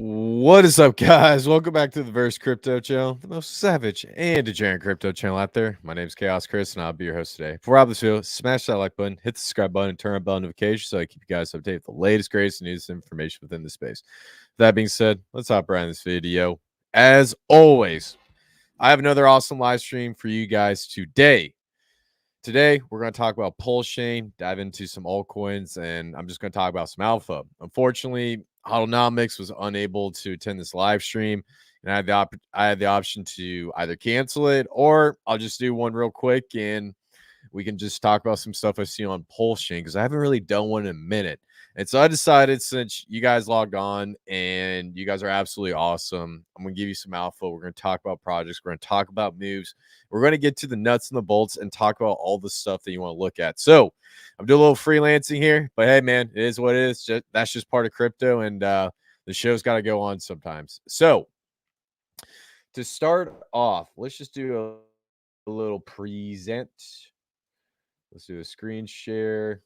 What is up, guys? Welcome back to the Verse Crypto Channel, the most savage and degenerate crypto channel out there. My name is Khaos Kris, and I'll be your host today. Before I this video, smash that like button, hit the subscribe button, and turn on bell notifications so I keep you guys updated with the latest, greatest news and information within the space. That being said, let's hop right in this video. As always, I have another awesome live stream for you guys today. Today, we're going to talk about PulseChain, dive into some altcoins, and I'm just going to talk about some alpha. Unfortunately, H-nomics was unable to attend this live stream, and I had the option to either cancel it or I'll just do one real quick and we can just talk about some stuff I've seen on PulseChain because I haven't really done one in a minute. And so I decided, since you guys logged on and you guys are absolutely awesome, I'm going to give you some alpha. We're going to talk about projects. We're going to talk about moves. We're going to get to the nuts and the bolts and talk about all the stuff that you want to look at. So I'm doing a little freelancing here, but hey, man, it is what it is. That's just part of crypto, and the show's got to go on sometimes. So to start off, let's just do a little present. Let's do a screen share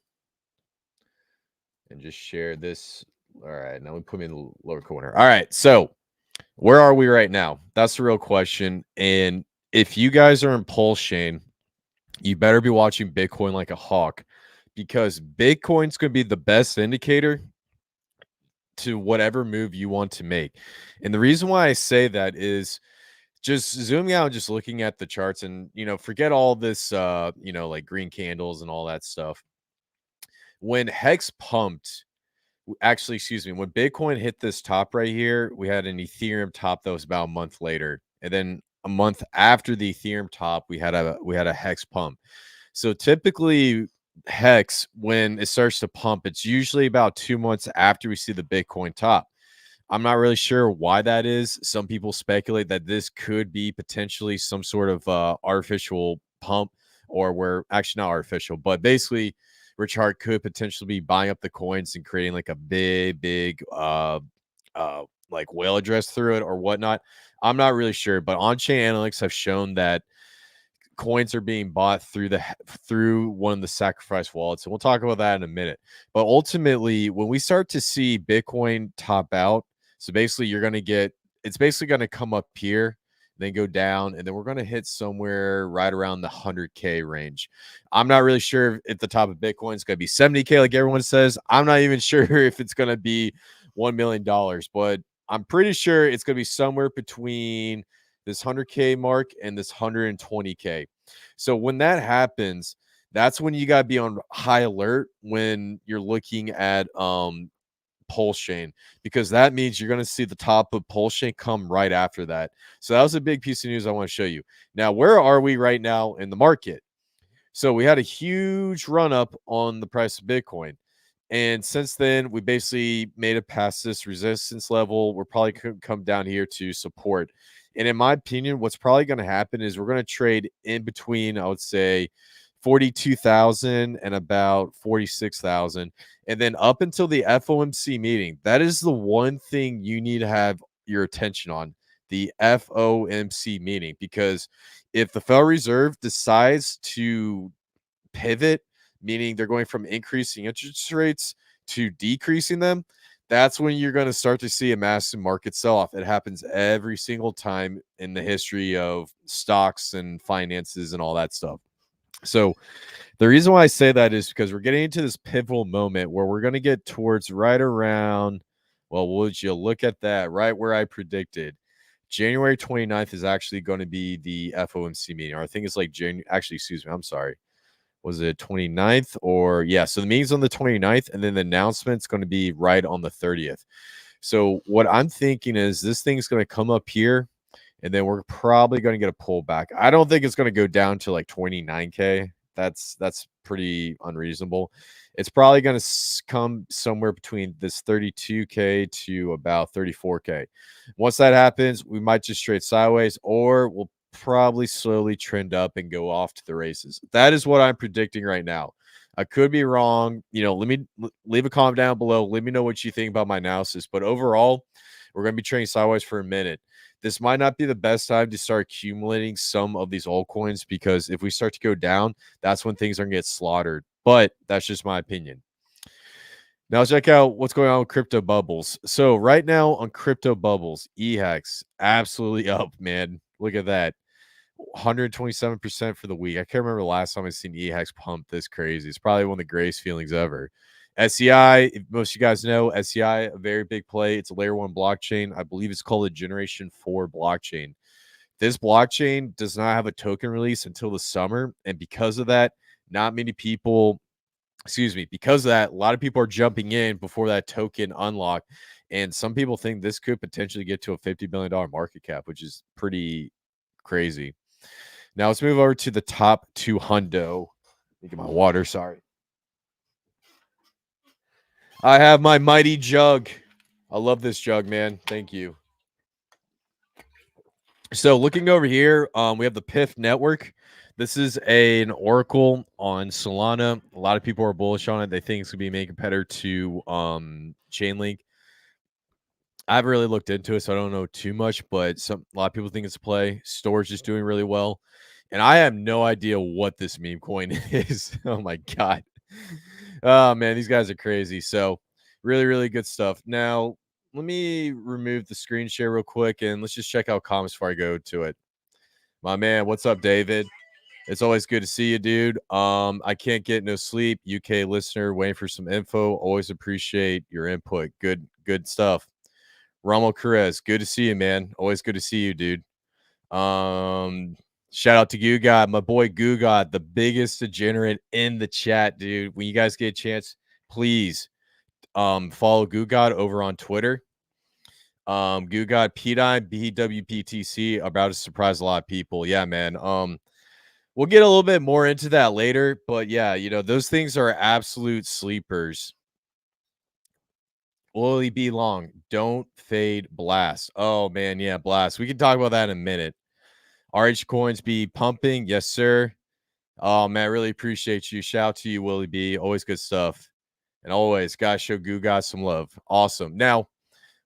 and just share this. All right, now we put me in the lower corner. All right, so where are we right now? That's the real question. And if you guys are in PulseChain, you better be watching Bitcoin like a hawk, because Bitcoin's going to be the best indicator to whatever move you want to make. And the reason why I say that is just zooming out and just looking at the charts, and forget all this like green candles and all that stuff. When Hex pumped, actually, excuse me, when Bitcoin hit this top right here, we had an Ethereum top that was about a month later, and then a month after the Ethereum top, we had a Hex pump. So typically, Hex, when it starts to pump, it's usually about 2 months after we see the Bitcoin top. I'm not really sure why that is. Some people speculate that this could be potentially some sort of artificial pump, or we're actually not artificial, but basically Richard could potentially be buying up the coins and creating like a big like whale address through it or whatnot. I'm not really sure, but on-chain analytics have shown that coins are being bought through one of the sacrifice wallets, and we'll talk about that in a minute. But ultimately, when we start to see Bitcoin top out, so basically it's basically going to come up here, then go down, and then we're going to hit somewhere right around the 100K range. I'm not really sure if the top of Bitcoin is going to be 70K like everyone says. I'm not even sure if it's going to be $1 million, but I'm pretty sure it's going to be somewhere between this 100K mark and this 120K. So when that happens, that's when you got to be on high alert when you're looking at PulseChain, because that means you're going to see the top of PulseChain come right after that. So that was a big piece of news I want to show you. Now, where are we right now in the market? So we had a huge run up on the price of Bitcoin. And since then, we basically made it past this resistance level. We're probably going to come down here to support. And in my opinion, what's probably going to happen is we're going to trade in between, I would say, 42,000 and about 46,000. And then up until the FOMC meeting, that is the one thing you need to have your attention on, the FOMC meeting. Because if the Federal Reserve decides to pivot, meaning they're going from increasing interest rates to decreasing them, that's when you're going to start to see a massive market sell-off. It happens every single time in the history of stocks and finances and all that stuff. So the reason why I say that is because we're getting into this pivotal moment where we're going to get towards right around, well, would you look at that, right where I predicted. January 29th is actually going to be the FOMC meeting, or I think it's like actually, excuse me, I'm sorry. Was it 29th or yeah, so the meeting's on the 29th, and then the announcement's going to be right on the 30th. So what I'm thinking is this thing's going to come up here, and then we're probably going to get a pullback. I don't think it's going to go down to like 29K. That's pretty unreasonable. It's probably going to come somewhere between this 32K to about 34K. Once that happens, we might just trade sideways, or we'll probably slowly trend up and go off to the races. That is what I'm predicting right now. I could be wrong. Let me leave a comment down below. Let me know what you think about my analysis. But overall, we're going to be trading sideways for a minute. This might not be the best time to start accumulating some of these altcoins, because if we start to go down, that's when things are going to get slaughtered. But that's just my opinion. Now check out what's going on with crypto bubbles. So right now on crypto bubbles, EHEX absolutely up, man. Look at that. 127% for the week. I can't remember the last time I seen EHEX pump this crazy. It's probably one of the greatest feelings ever. SEI, if most of you guys know, SEI, a very big play. It's a layer one blockchain. I believe it's called a generation 4 blockchain. This blockchain does not have a token release until the summer. And because of that, not many people, because of that, a lot of people are jumping in before that token unlock. And some people think this could potentially get to a $50 billion market cap, which is pretty crazy. Now let's move over to the top 2 hundo. Let me get my water. Sorry. I have my mighty jug. I love this jug, man. Thank you. So looking over here, we have the PIF network. This is an oracle on Solana. A lot of people are bullish on it. They think it's gonna be a main competitor to Chainlink. I haven't really looked into it, so I don't know too much, but a lot of people think it's a play. Storage is doing really well. And I have no idea what this meme coin is. Oh my god. Oh man, these guys are crazy. So really, really good stuff. Now, let me remove the screen share real quick and let's just check out comments before I go to it. My man, what's up, David? It's always good to see you, dude. I can't get no sleep. UK listener, waiting for some info. Always appreciate your input. Good stuff. Romo Perez, good to see you, man. Always good to see you, dude. Shout out to Goo God, my boy Goo God, the biggest degenerate in the chat, dude. When you guys get a chance, please follow Goo God over on Twitter. Goo God Pedi BWPTC, about to surprise a lot of people. Yeah, man. We'll get a little bit more into that later, but yeah, those things are absolute sleepers. Will he be long? Don't fade blast. Oh man, yeah, blast. We can talk about that in a minute. RH coins be pumping, yes, sir. Oh man, I really appreciate you. Shout out to you, Willie B. Always good stuff. And always, guys, show Goo guys some love. Awesome. Now,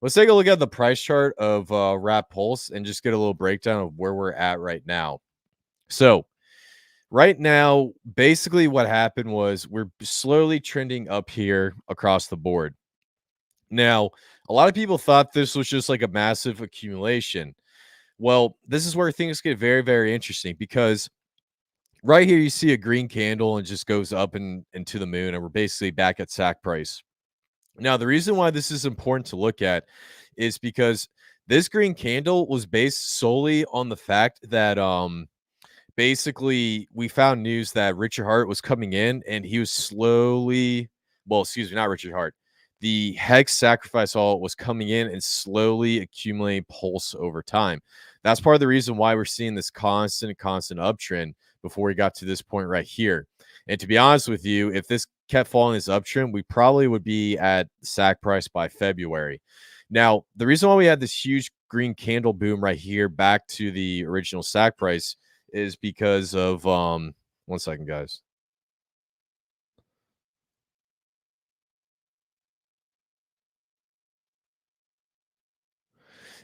let's take a look at the price chart of Wrap Pulse and just get a little breakdown of where we're at right now. So, right now, basically what happened was we're slowly trending up here across the board. Now, a lot of people thought this was just like a massive accumulation. Well, this is where things get very, very interesting because right here you see a green candle and just goes up and into the moon, and we're basically back at sack price. Now, the reason why this is important to look at is because this green candle was based solely on the fact that basically we found news that Richard Heart was coming in and he was slowly, well, excuse me, not Richard Heart. The Hex Sacrifice All was coming in and slowly accumulating pulse over time. That's part of the reason why we're seeing this constant uptrend before we got to this point right here. And to be honest with you, if this kept following this uptrend, we probably would be at sack price by February. Now, the reason why we had this huge green candle boom right here back to the original sack price is because of 1 second, guys.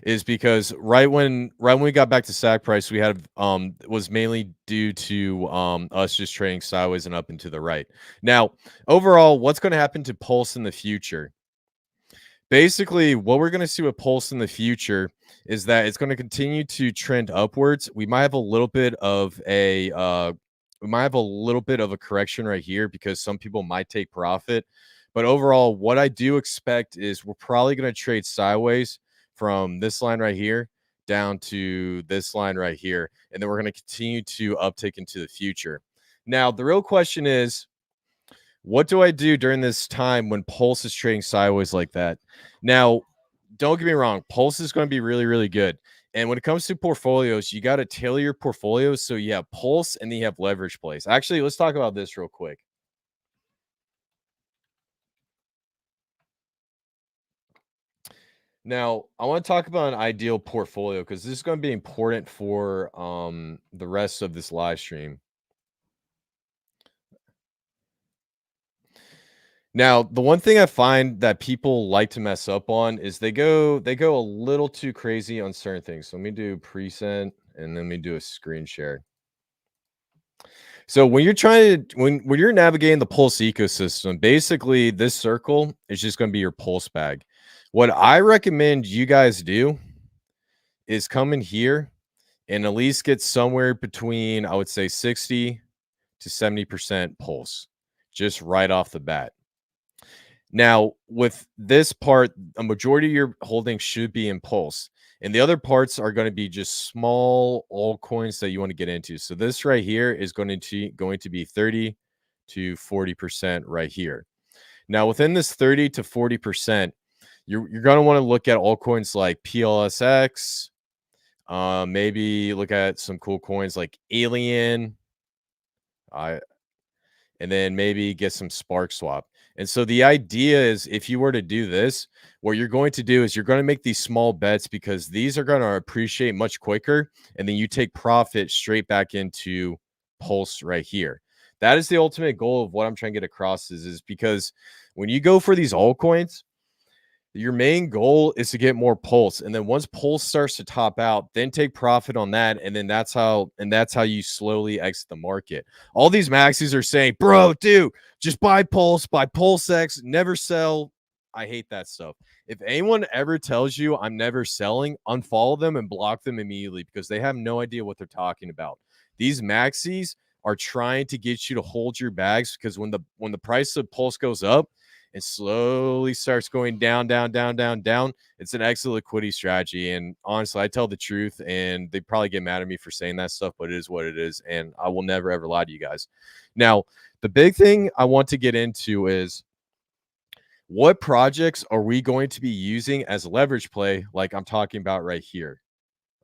Is because right when we got back to sack price, we had was mainly due to us just trading sideways and up and to the right. Now, overall, what's going to happen to Pulse in the future? Basically, what we're going to see with Pulse in the future is that it's going to continue to trend upwards. We might have a little bit of a correction right here because some people might take profit. But overall, what I do expect is we're probably going to trade sideways from this line right here down to this line right here. And then we're going to continue to uptick into the future. Now, the real question is, what do I do during this time when Pulse is trading sideways like that? Now, don't get me wrong, Pulse is going to be really, really good. And when it comes to portfolios, you got to tailor your portfolios so you have Pulse and then you have leverage plays. Actually, let's talk about this real quick. Now, I want to talk about an ideal portfolio because this is going to be important for the rest of this live stream. Now, the one thing I find that people like to mess up on is they go a little too crazy on certain things. So let me do present and then we do a screen share. So when you're trying to when you're navigating the Pulse ecosystem, basically this circle is just going to be your Pulse bag. What I recommend you guys do is come in here and at least get somewhere between, I would say, 60 to 70% Pulse just right off the bat. Now, with this part, a majority of your holdings should be in Pulse, and the other parts are going to be just small altcoins that you want to get into. So this right here is going to be 30 to 40% right here. Now, within this 30 to 40%, you're going to want to look at altcoins like PLSX. Maybe look at some cool coins like Alien. I and then maybe get some SparkSwap. And so the idea is if you were to do this, what you're going to do is you're going to make these small bets because these are going to appreciate much quicker. And then you take profit straight back into Pulse right here. That is the ultimate goal of what I'm trying to get across is because when you go for these altcoins, your main goal is to get more Pulse, and then once Pulse starts to top out, then take profit on that, and then that's how you slowly exit the market. All these maxis are saying, bro, dude, just buy PulseX, never sell. I hate that stuff. If anyone ever tells you I'm never selling, unfollow them and block them immediately because they have no idea what they're talking about. These maxis are trying to get you to hold your bags because when the price of Pulse goes up, and slowly starts going down, down, down, down, down. It's an excellent liquidity strategy. And honestly, I tell the truth, and they probably get mad at me for saying that stuff, but it is what it is. And I will never, ever lie to you guys. Now, the big thing I want to get into is what projects are we going to be using as leverage play, like I'm talking about right here?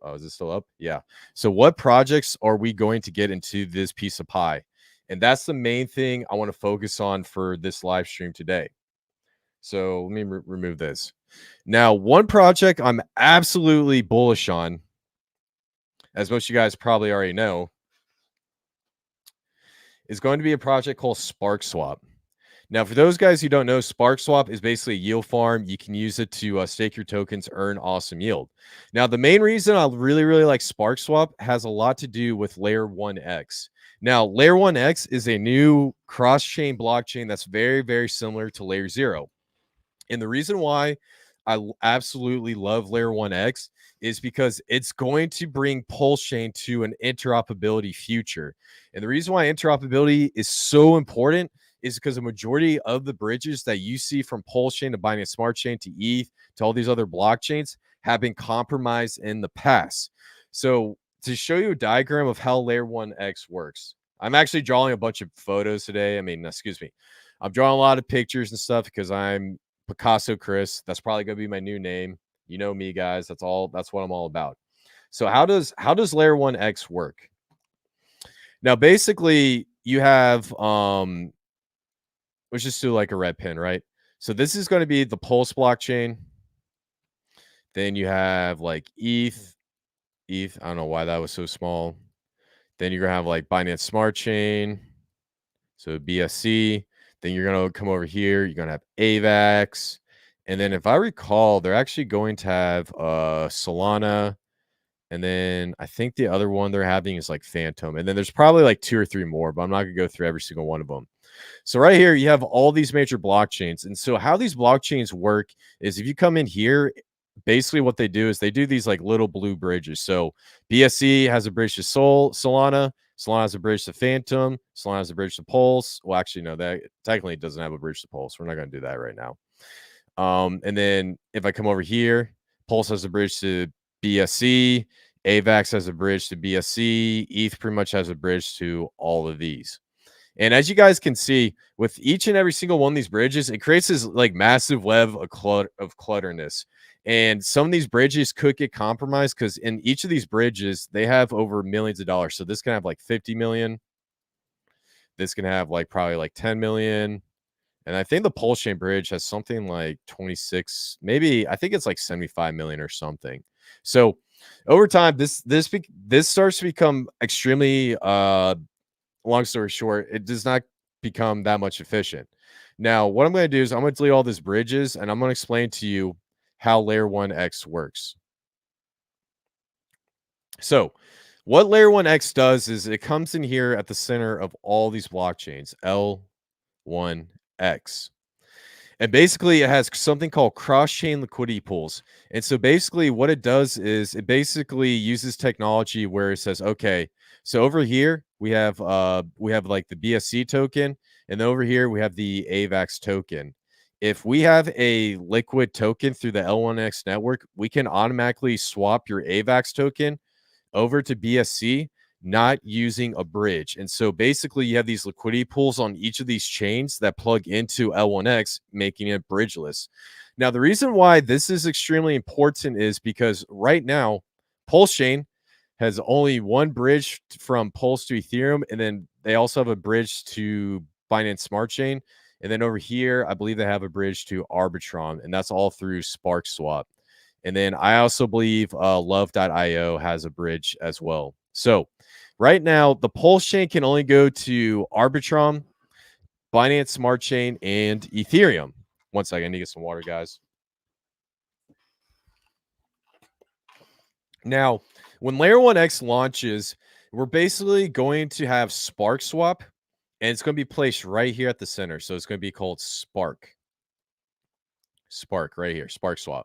Oh, is it still up? Yeah. So what projects are we going to get into this piece of pie? And that's the main thing I want to focus on for this live stream today. So let me remove this. Now, one project I'm absolutely bullish on, as most of you guys probably already know, is going to be a project called SparkSwap. Now, for those guys who don't know, SparkSwap is basically a yield farm. You can use it to stake your tokens, earn awesome yield. Now, the main reason I really, really like SparkSwap has a lot to do with Layer 1X. Now, Layer 1X is a new cross-chain blockchain that's very, very similar to Layer 0. And the reason why I absolutely love Layer 1X is because it's going to bring PulseChain to an interoperability future. And the reason why interoperability is so important is because the majority of the bridges that you see from PulseChain to Binance Smart Chain to ETH to all these other blockchains have been compromised in the past. So to show you a diagram of how Layer 1X works, I'm actually drawing a bunch of photos today. Excuse me. I'm drawing a lot of pictures and stuff because I'm Khaos Kris. That's probably gonna be my new name. You know me, guys. That's what I'm all about. So how does Layer 1X work? Now, basically, you have let's just do like a red pin, right? So this is going to be the Pulse blockchain. Then you have like ETH. I don't know why that was so small. Then you're gonna have like Binance Smart Chain. So BSC. Then you're going to come over here. You're going to have AVAX. And then if I recall, they're actually going to have Solana. And then I think the other one they're having is like Phantom. And then there's probably like 2 or 3 more, but I'm not going to go through every single one of them. So right here, you have all these major blockchains. And so how these blockchains work is if you come in here, basically what they do is they do these like little blue bridges. So BSC has a bridge to Solana. Solana has a bridge to Phantom. Solana has a bridge to Pulse. Well, actually, no, that technically doesn't have a bridge to Pulse. We're not going to do that right now. And then if I come over here, Pulse has a bridge to BSC. AVAX has a bridge to BSC. ETH pretty much has a bridge to all of these. And as you guys can see, with each and every single one of these bridges, it creates this like massive web of clutterness. And some of these bridges could get compromised because in each of these bridges, they have over millions of dollars. So this can have like 50 million. This can have like probably like 10 million. And I think the PulseChain bridge has something like 26, maybe I think it's like 75 million or something. So over time, this starts to become extremely long story short, it does not become that much efficient. Now, what I'm going to do is I'm going to delete all these bridges and I'm going to explain to you how Layer 1X works. So What Layer 1X does is it comes in here at the center of all these blockchains, L1X. And basically, it has something called cross-chain liquidity pools. And so basically what it does is it basically uses technology where it says, okay, so over here we have like the BSC token, and then over here we have the AVAX token. If we have a liquid token through the L1X network, we can automatically swap your AVAX token over to BSC, not using a bridge. And so basically you have these liquidity pools on each of these chains that plug into L1X, making it bridgeless. Now, the reason why this is extremely important is because right now, PulseChain has only one bridge from Pulse to Ethereum, and then they also have a bridge to Binance Smart Chain. And then over here, I believe they have a bridge to Arbitrum, and that's all through SparkSwap. And then I also believe love.io has a bridge as well. So right now, the Pulse chain can only go to Arbitrum, Binance Smart Chain, and Ethereum. One second, I need to get some water, guys. Now, when Layer 1X launches, we're basically going to have SparkSwap, and it's going to be placed right here at the center. So it's going to be called Spark right here, SparkSwap.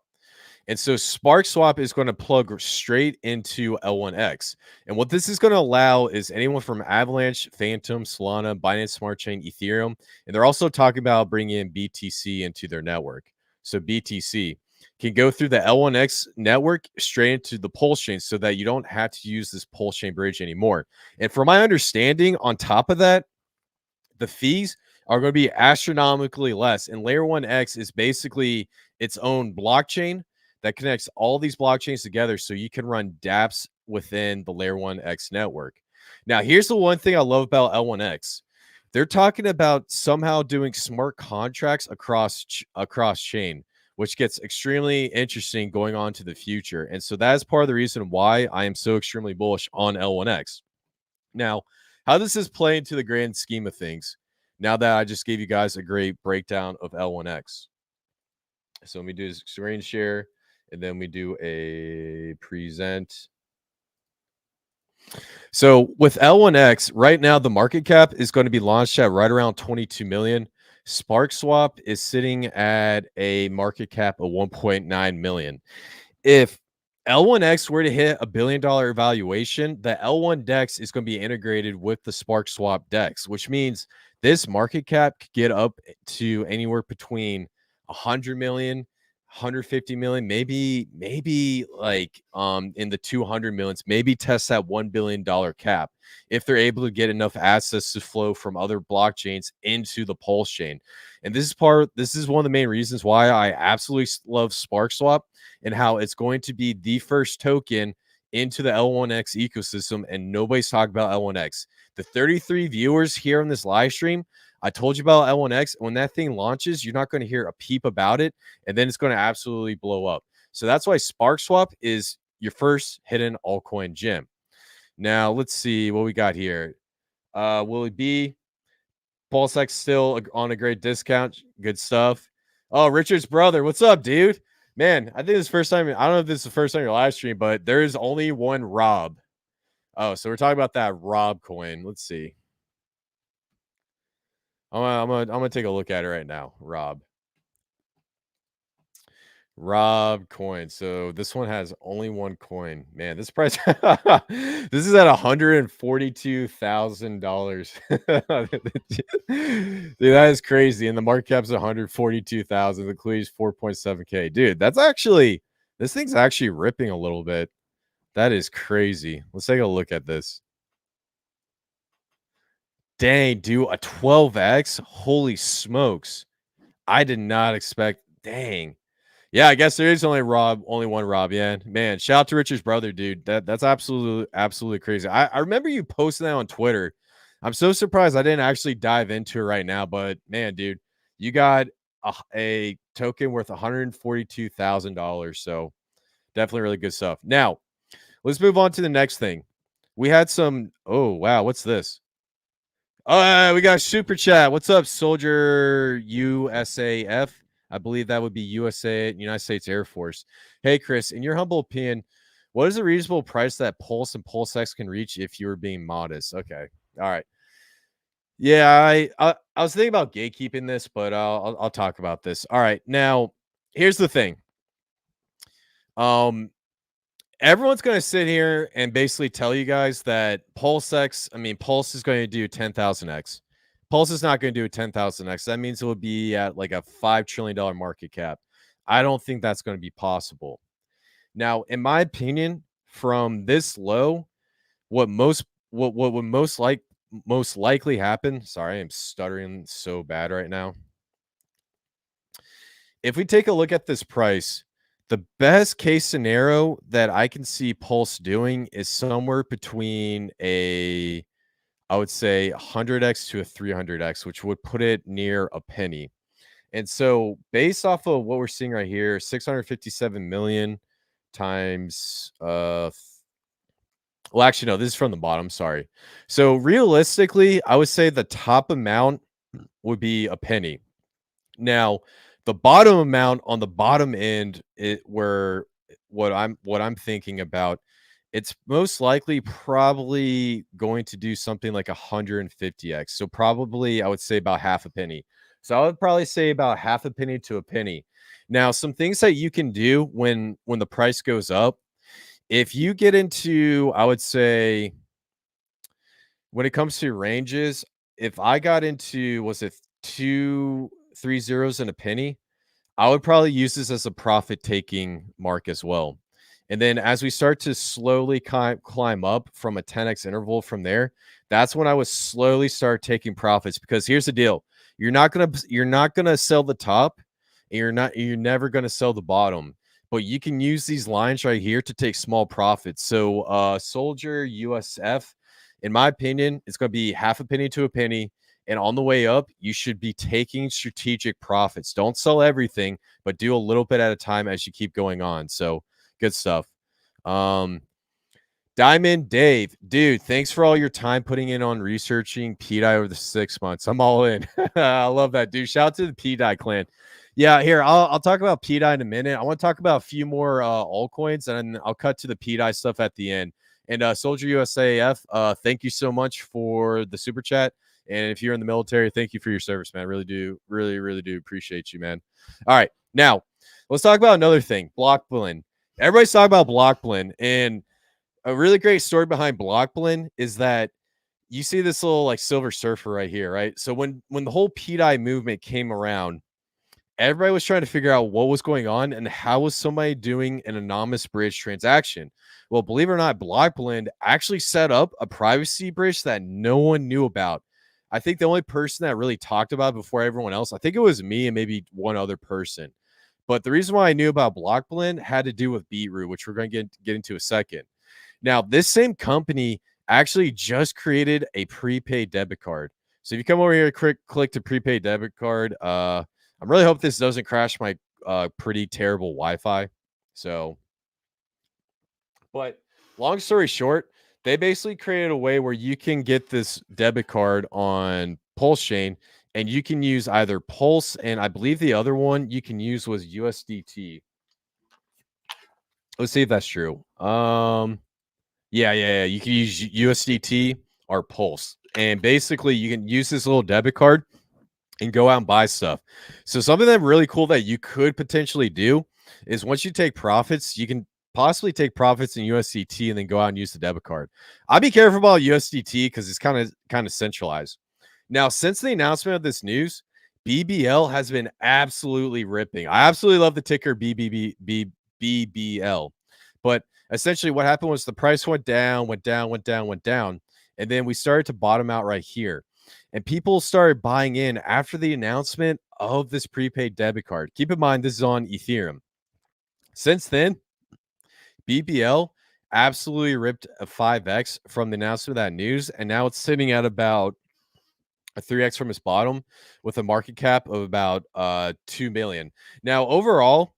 And so SparkSwap is going to plug straight into L1X. And what this is going to allow is anyone from Avalanche, Phantom, Solana, Binance Smart Chain, Ethereum, and they're also talking about bringing in BTC into their network. So BTC can go through the L1X network straight into the Pulse chain so that you don't have to use this Pulse chain bridge anymore. And from my understanding, on top of that, the fees are going to be astronomically less. And Layer 1X is basically its own blockchain that connects all these blockchains together so you can run dApps within the Layer 1X network. Now, here's the one thing I love about L1X. They're talking about somehow doing smart contracts across chain, which gets extremely interesting going on to the future. And so that is part of the reason why I am so extremely bullish on L1X. Now, how does this play into the grand scheme of things? Now that I just gave you guys a great breakdown of L1X. So let me do screen share, and then we do a present. So with L1X, right now the market cap is going to be launched at right around 22 million. SparkSwap is sitting at a market cap of 1.9 million. If L1X were to hit $1 billion valuation, the L1 DEX is going to be integrated with the SparkSwap DEX, which means this market cap could get up to anywhere between 100 million, 150 million, maybe like in the 200 millions, maybe test that $1 billion cap if they're able to get enough assets to flow from other blockchains into the Pulse chain. And this is one of the main reasons why I absolutely love SparkSwap and how it's going to be the first token into the L1X ecosystem, and nobody's talking about L1X. The 33 viewers here on this live stream, I told you about L1X. When that thing launches, you're not going to hear a peep about it, and then it's going to absolutely blow up. So that's why SparkSwap is your first hidden altcoin gem. Now, let's see what we got here. Will it be PulseX still on a great discount? Good stuff. Oh, Richard's brother. What's up, dude? Man, I think this is the first time. I don't know if this is the first time you're live stream, but there is only one Rob. Oh, so we're talking about that Rob coin. Let's see. I'm gonna take a look at it right now. Rob coin. So this one has only one coin. Man, this price this is at $142,000. Dude, that is crazy. And the market cap's 142,000. The liquidity is 4.7K. Dude, this thing's actually ripping a little bit. That is crazy. Let's take a look at this. Dang, dude, a 12x. Holy smokes. I did not expect. Dang. Yeah, I guess there is only one Rob. Yeah, man. Shout out to Richard's brother, dude. That's absolutely crazy. I remember you posting that on Twitter. I'm so surprised I didn't actually dive into it right now. But man, dude, you got a token worth $142,000. So definitely really good stuff. Now, let's move on to the next thing. We had some. Oh wow, what's this? Oh, we got super chat. What's up, Soldier USAF? I believe that would be USA, United States Air Force. Hey, Kris, in your humble opinion, What is a reasonable price that Pulse and PulseX can reach if you were being modest? Okay. All right. Yeah, I was thinking about gatekeeping this, but I'll talk about this. All right. Now, here's the thing. Um Everyone's going to sit here and basically tell you guys that Pulse is going to do 10,000x. Pulse is not going to do a 10,000x. That means it would be at like a $5 trillion market cap. I don't think that's going to be possible. Now, in my opinion, from this low, what would most likely happen. Sorry, I'm stuttering so bad right now. If we take a look at this price, the best case scenario that I can see Pulse doing is somewhere between I would say 100x to a 300x, which would put it near a penny. And so, based off of what we're seeing right here, 657 million times, well, actually, no, this is from the bottom. Sorry. So, realistically, I would say the top amount would be a penny. Now, the bottom amount on the bottom end, what I'm thinking about, it's most likely probably going to do something like 150x. So probably I would say about half a penny. So I would probably say about half a penny to a penny. Now, some things that you can do when the price goes up, if you get into, I would say, when it comes to ranges, if I got into, was it 3 zeros and a penny, I would probably use this as a profit taking mark as well. And then as we start to slowly climb up from a 10x interval from there, that's when I would slowly start taking profits, because here's the deal. You're not going to sell the top, and you're never going to sell the bottom. But you can use these lines right here to take small profits. So Soldier USF, in my opinion, it's going to be half a penny to a penny. And on the way up, you should be taking strategic profits. Don't sell everything, but do a little bit at a time as you keep going on. So good stuff. Diamond Dave, dude, thanks for all your time putting in on researching Pedi over the 6 months. I'm all in. I love that, dude. Shout out to the Pedi clan. Yeah, here, I'll talk about Pedi in a minute. I want to talk about a few more altcoins, and I'll cut to the Pedi stuff at the end. And Soldier USAF, thank you so much for the super chat. And if you're in the military, thank you for your service, man. I really do appreciate you, man. All right, now let's talk about another thing, block blend. Everybody's talking about block blend, and a really great story behind block blend is that you see this little like silver surfer right here, right? So when the whole Pedi movement came around, everybody was trying to figure out what was going on and how was somebody doing an anonymous bridge transaction. Well, believe it or not, block blend actually set up a privacy bridge that no one knew about. I think the only person that really talked about it before everyone else, I think it was me and maybe one other person. But the reason why I knew about block blend had to do with Beetroot, which we're going to get into a second. Now, this same company actually just created a prepaid debit card. So if you come over here, click to prepaid debit card. I really hope this doesn't crash my pretty terrible Wi-Fi. So, but long story short, they basically created a way where you can get this debit card on PulseChain, and you can use either Pulse, and I believe the other one you can use was USDT. Let's see if that's true. Yeah. You can use USDT or Pulse, and basically you can use this little debit card and go out and buy stuff. So something that really cool that you could potentially do is once you take profits, you can possibly take profits in USDT and then go out and use the debit card. I'd be careful about USDT because it's kind of centralized. Now, since the announcement of this news, BBL has been absolutely ripping. I absolutely love the ticker BBL. But essentially what happened was the price went down, and then we started to bottom out right here. And people started buying in after the announcement of this prepaid debit card. Keep in mind, this is on Ethereum. Since then, BBL absolutely ripped a 5x from the announcement of that news, and now it's sitting at about a 3x from its bottom with a market cap of about 2 million. Now, overall,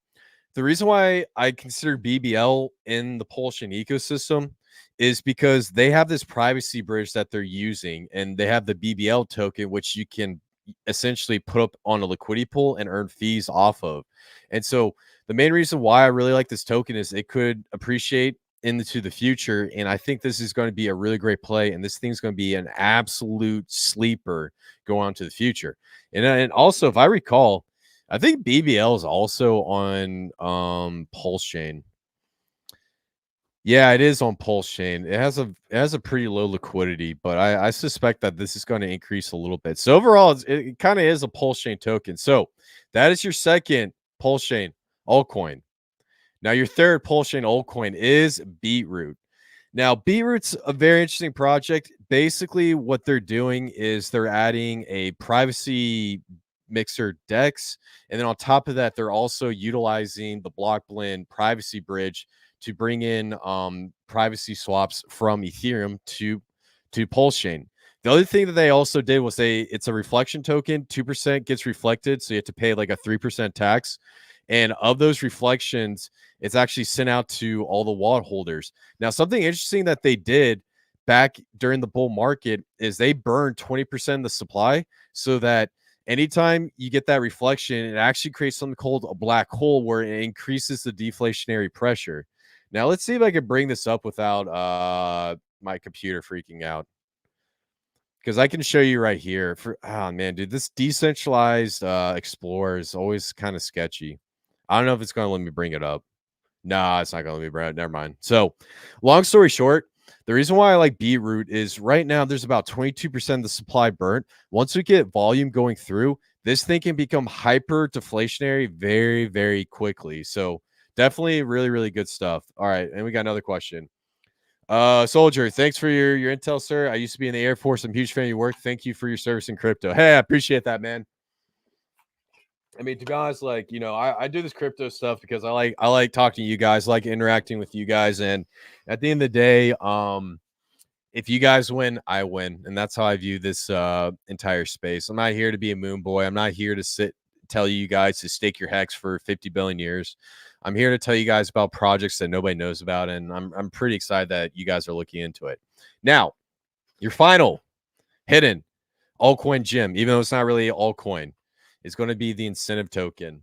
the reason why I consider BBL in the PulseChain ecosystem is because they have this privacy bridge that they're using, and they have the BBL token, which you can essentially put up on a liquidity pool and earn fees off of. And so the main reason why I really like this token is it could appreciate into the future. And I think this is going to be a really great play. And this thing's going to be an absolute sleeper going on to the future. And also, if I recall, I think BBL is also on PulseChain. Yeah, it is on PulseChain. It has a pretty low liquidity, but I suspect that this is going to increase a little bit. So overall, it kind of is a PulseChain token. So that is your second PulseChain altcoin. Now your third PulseChain altcoin is Beetroot. Now Beetroot's a very interesting project. Basically, what they're doing is they're adding a privacy mixer DEX, and then on top of that, they're also utilizing the block blend privacy bridge to bring in privacy swaps from Ethereum to PulseChain. The other thing that they also did was it's a reflection token. 2% gets reflected, so you have to pay like a 3% tax. And of those reflections, it's actually sent out to all the wallet holders. Now, something interesting that they did back during the bull market is they burned 20% of the supply, so that anytime you get that reflection, it actually creates something called a black hole where it increases the deflationary pressure. Now, let's see if I can bring this up without my computer freaking out, because I can show you right here. Oh man, dude, this decentralized Explorer is always kind of sketchy. I don't know if it's going to let me bring it up. Nah, it's not going to let me bring it. Never mind. So, long story short, the reason why I like Beetroot is right now there's about 22% of the supply burnt. Once we get volume going through, this thing can become hyper deflationary very, very quickly. So, definitely really, really good stuff. All right, and we got another question. Soldier, thanks for your intel, sir. I used to be in the Air Force. I'm a huge fan of your work. Thank you for your service in crypto. Hey, I appreciate that, man. I mean, to be honest, like, you know, I do this crypto stuff because I like talking to you guys, like interacting with you guys. And at the end of the day, if you guys win, I win. And that's how I view this entire space. I'm not here to be a moon boy. I'm not here to tell you guys to stake your hex for 50 billion years. I'm here to tell you guys about projects that nobody knows about. And I'm pretty excited that you guys are looking into it. Now, your final hidden altcoin gem, even though it's not really an altcoin, is going to be the incentive token.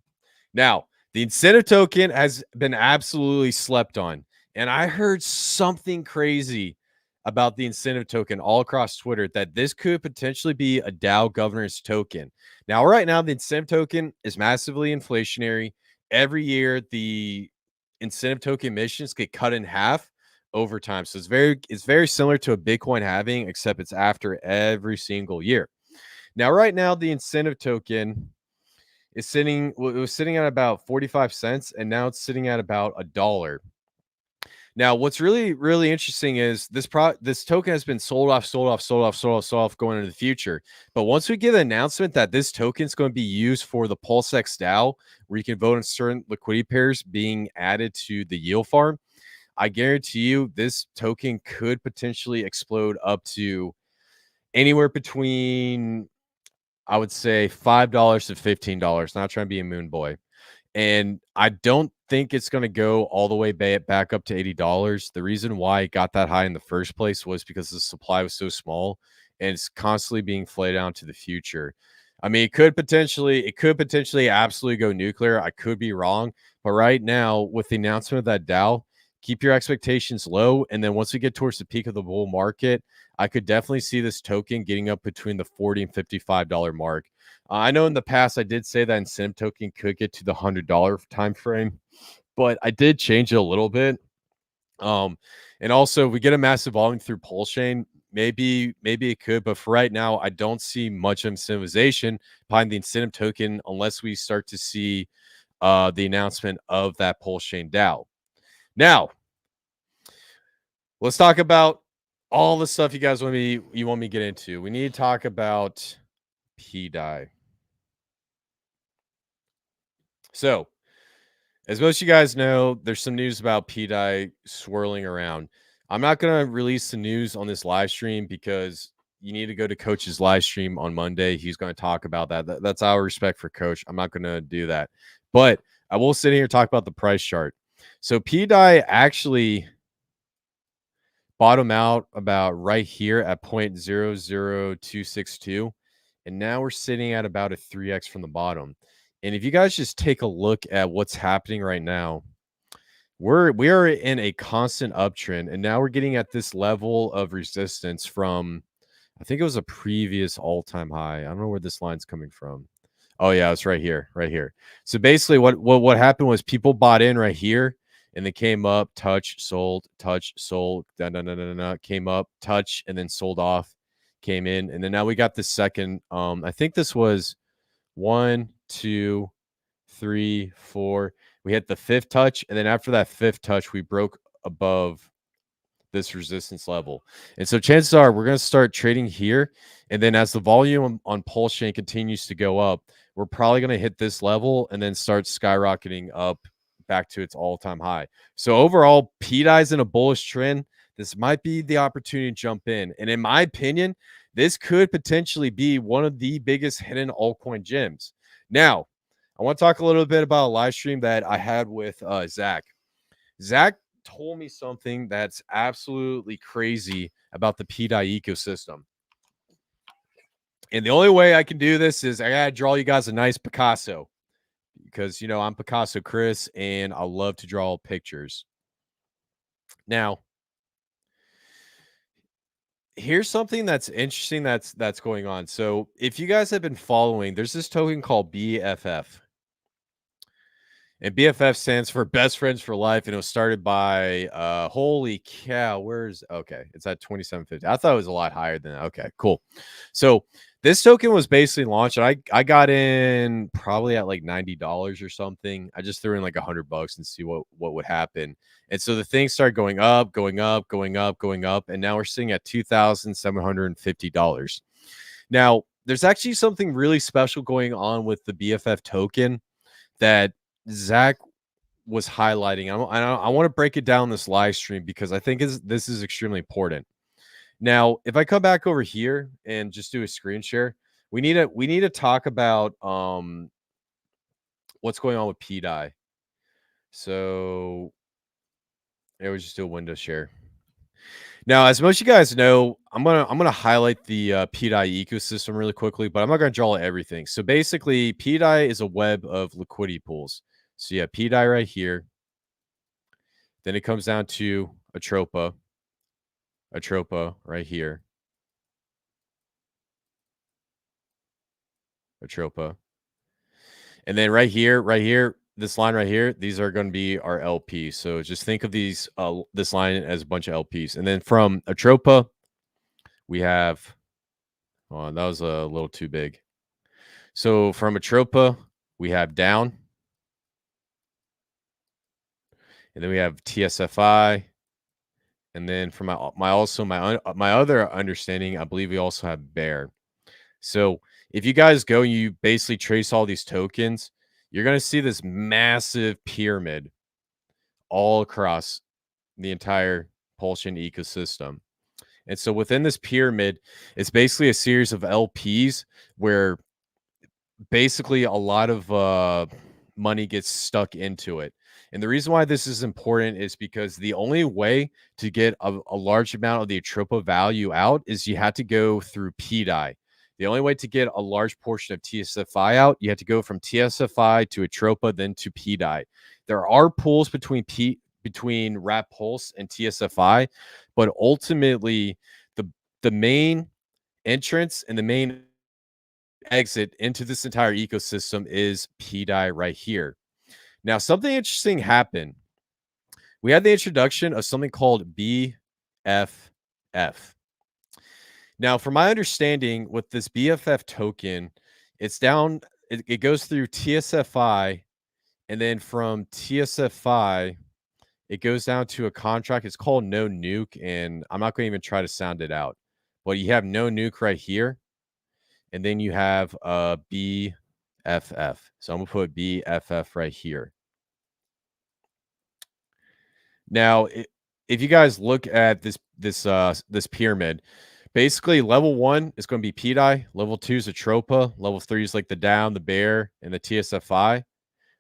Now, the incentive token has been absolutely slept on. And I heard something crazy about the incentive token all across Twitter, that this could potentially be a DAO governance token. Now, right now, the incentive token is massively inflationary. Every year, the incentive token emissions get cut in half over time. So it's very similar to a Bitcoin halving, except it's after every single year. Now, right now, the incentive token is it was sitting at about 45 cents, and now it's sitting at about $1. Now, what's really, really interesting is this token has been sold off going into the future. But once we get an announcement that this token is going to be used for the PulseX DAO, where you can vote on certain liquidity pairs being added to the yield farm, I guarantee you this token could potentially explode up to anywhere between, I would say, $5 to $15. Not trying to be a moon boy. And I don't think it's going to go all the way back up to $80. The reason why it got that high in the first place was because the supply was so small, and it's constantly being flayed out to the future. I mean, it could potentially absolutely go nuclear. I could be wrong, but right now, with the announcement of that DAO, keep your expectations low. And then once we get towards the peak of the bull market, I could definitely see this token getting up between the $40 and $55 mark. I know in the past I did say that incentive token could get to the $100 time frame, but I did change it a little bit. And also, we get a massive volume through PulseChain. Maybe it could, but for right now, I don't see much incentivization behind the incentive token unless we start to see the announcement of that PulseChain DAO. Now, let's talk about all the stuff you want me to get into. We need to talk about Pedi. So, as most of you guys know, there's some news about Pedi swirling around. I'm not going to release the news on this live stream because you need to go to Coach's live stream on Monday. He's going to talk about that. That's our respect for Coach. I'm not going to do that. But I will sit here and talk about the price chart. So Pedi actually bottom out about right here at 0.00262. And now we're sitting at about a 3x from the bottom. And if you guys just take a look at what's happening right now, we are in a constant uptrend, and now we're getting at this level of resistance from, I think it was a previous all-time high. I don't know where this line's coming from. Oh yeah, it's right here, right here. So basically, what happened was people bought in right here, and they came up, touch, sold, came up, touch, and then sold off, came in, and then now we got the second. I think this was 1, 2, 3, 4. We hit the fifth touch, and then after that fifth touch, we broke above this resistance level. And so chances are we're going to start trading here. And then as the volume on PulseChain continues to go up, we're probably going to hit this level and then start skyrocketing up back to its all-time high. So overall, Pedi's in a bullish trend. This might be the opportunity to jump in. And in my opinion, this could potentially be one of the biggest hidden altcoin gems. Now, I want to talk a little bit about a live stream that I had with Zach. Zach told me something that's absolutely crazy about the Pedi ecosystem. And the only way I can do this is I gotta draw you guys a nice Picasso, because you know I'm Picasso Kris and I love to draw pictures. Now, here's something that's interesting that's going on. So if you guys have been following, there's this token called BFF. And BFF stands for Best Friends for Life, and it was started by holy cow, where's okay, it's at 2750. I thought it was a lot higher than that. Okay, cool. So this token was basically launched, and I got in probably at like $90 or something. I just threw in like $100 and see what would happen. And so the thing started going up, going up, going up, going up, and now we're sitting at $2,750. Now, there's actually something really special going on with the BFF token that Zach was highlighting. I want to break it down this live stream because I think this is extremely important. Now, if I come back over here and just do a screen share, we need to talk about what's going on with Pedi. So it was just do a window share. Now, as most of you guys know, I'm gonna highlight the Pedi ecosystem really quickly, but I'm not gonna draw everything. So basically, Pedi is a web of liquidity pools. So yeah, Pedi right here. Then it comes down to Atropa right here, Atropa, and then right here, this line right here, these are going to be our LPs. So just think of these this line as a bunch of LPs, and then from Atropa, we have. Oh, that was a little too big. So from Atropa, we have down, and then we have tsfi, and then from my other understanding, I believe we also have bear. So if you guys go and you basically trace all these tokens, you're going to see this massive pyramid all across the entire PulseChain ecosystem. And so within this pyramid, it's basically a series of LPs where basically a lot of money gets stuck into it. And the reason why this is important is because the only way to get a large amount of the Atropa value out is you had to go through Pedi. The only way to get a large portion of tsfi out, you have to go from tsfi to Atropa, then to Pedi. There are pools between Wrap Pulse and tsfi, but ultimately the main entrance and the main exit into this entire ecosystem is Pedi right here. Now, something interesting happened. We had the introduction of something called BFF. Now, from my understanding, with this BFF token, it's down, it goes through tsfi, and then from tsfi, it goes down to a contract. It's called No Nuke, and I'm not going to even try to sound it out. But you have No Nuke right here, and then you have BFF. So I'm going to put BFF right here. Now, if you guys look at this pyramid, basically level 1 is going to be Pedi, level 2 is Atropa, level 3 is like the down, the bear, and the tsfi.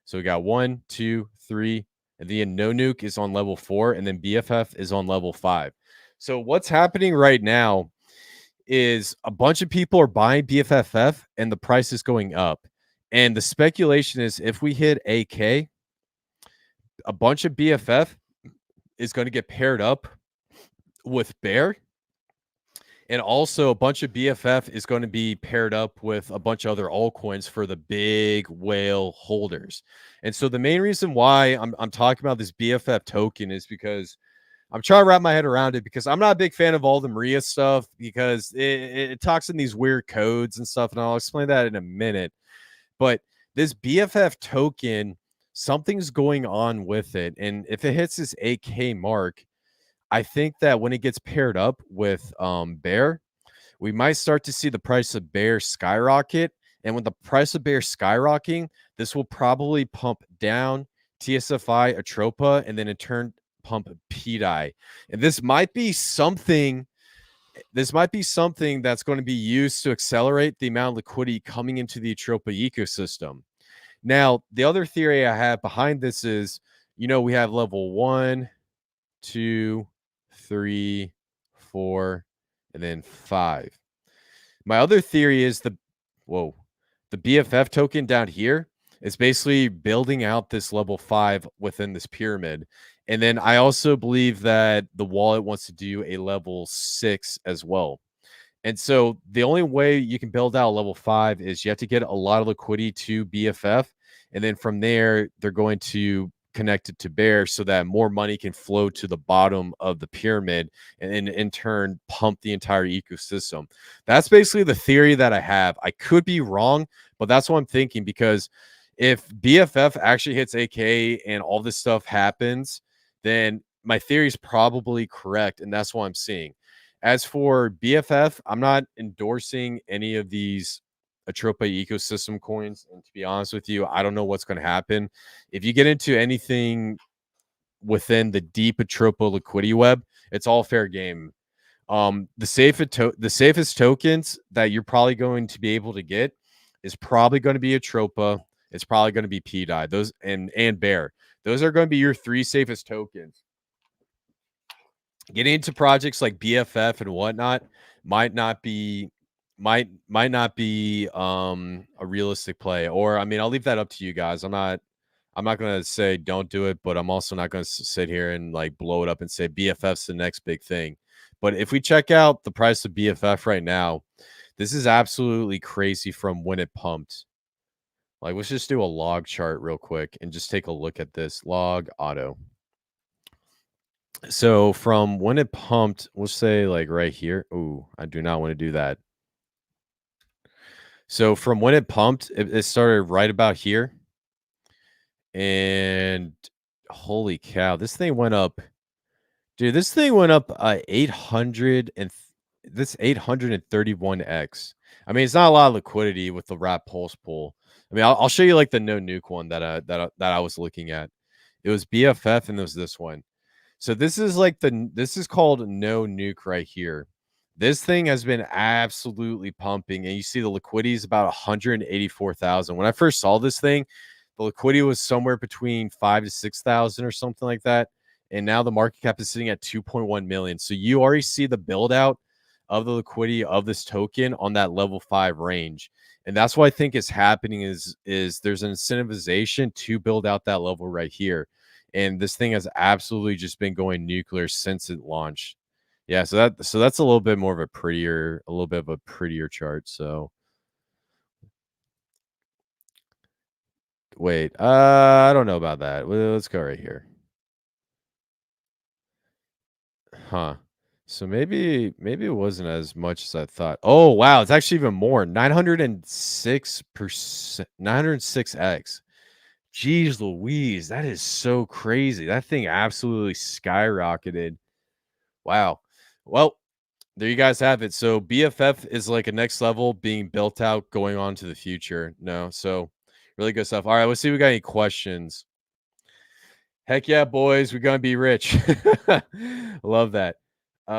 So we got 1, 2, 3, and then No Nuke is on level 4, and then BFF is on level 5. So what's happening right now is a bunch of people are buying BFFF and the price is going up. And the speculation is if we hit AK, a bunch of BFF is going to get paired up with Bear. And also a bunch of BFF is going to be paired up with a bunch of other altcoins for the big whale holders. And so the main reason why I'm talking about this BFF token is because I'm trying to wrap my head around it, because I'm not a big fan of all the Maria stuff, because it talks in these weird codes and stuff. And I'll explain that in a minute. But this BFF token, something's going on with it. And if it hits this 8K mark, I think that when it gets paired up with Bear, we might start to see the price of Bear skyrocket. And with the price of Bear skyrocketing, this will probably pump down tsfi, Atropa, and then in turn pump Pedi. And this might be something that's going to be used to accelerate the amount of liquidity coming into the Atropa ecosystem. Now, the other theory I have behind this is, we have level 1, 2, 3, 4, and then 5. My other theory is the BFF token down here is basically building out this level 5 within this pyramid. And then I also believe that the wallet wants to do a level 6 as well. And so the only way you can build out level 5 is you have to get a lot of liquidity to BFF. And then from there, they're going to connect it to Bear so that more money can flow to the bottom of the pyramid and in turn pump the entire ecosystem. That's basically the theory that I have. I could be wrong, but that's what I'm thinking, because if BFF actually hits AK and all this stuff happens, then my theory is probably correct, and that's what I'm seeing. As for BFF, I'm not endorsing any of these Atropa ecosystem coins, and to be honest with you, I don't know what's going to happen. If you get into anything within the deep Atropa liquidity web, it's all fair game. The safest tokens that you're probably going to be able to get is probably going to be Atropa. It's probably going to be Pedi, those and Bear. Those are going to be your 3 safest tokens. Getting into projects like BFF and whatnot might not be a realistic play. Or I mean, I'll leave that up to you guys. I'm not going to say don't do it, but I'm also not going to sit here and like blow it up and say BFF's the next big thing. But if we check out the price of BFF right now, this is absolutely crazy from when it pumped. Like, let's just do a log chart real quick and just take a look at this log auto. So from when it pumped, we'll say like right here. Ooh, I do not want to do that. So from when it pumped, it started right about here. And holy cow, this thing went up. Dude, this thing went up 800 and this 831x. I mean, it's not a lot of liquidity with the wrap pulse pool. I mean, I'll show you like the no nuke one that I was looking at. It was BFF and there was this one. So this is like this is called no nuke right here. This thing has been absolutely pumping, and you see the liquidity is about 184,000. When I first saw this thing, the liquidity was somewhere between 5 to 6,000 or something like that, and now the market cap is sitting at 2.1 million. So you already see the build out of the liquidity of this token on that level 5 range. And that's what I think is happening is there's an incentivization to build out that level right here. And this thing has absolutely just been going nuclear since it launched. Yeah, so that's a little bit more of a prettier chart. So wait, I don't know about that. Well, let's go right here. Huh. So maybe it wasn't as much as I thought. Oh wow, it's actually even more. 906%, 906x. Jeez Louise, that is so crazy. That thing absolutely skyrocketed. Wow. Well, there you guys have it. So BFF is like a next level being built out going on to the future. No, so really good stuff. All right, let's see if we got any questions. Heck yeah, boys, we're gonna be rich. Love that. Okay,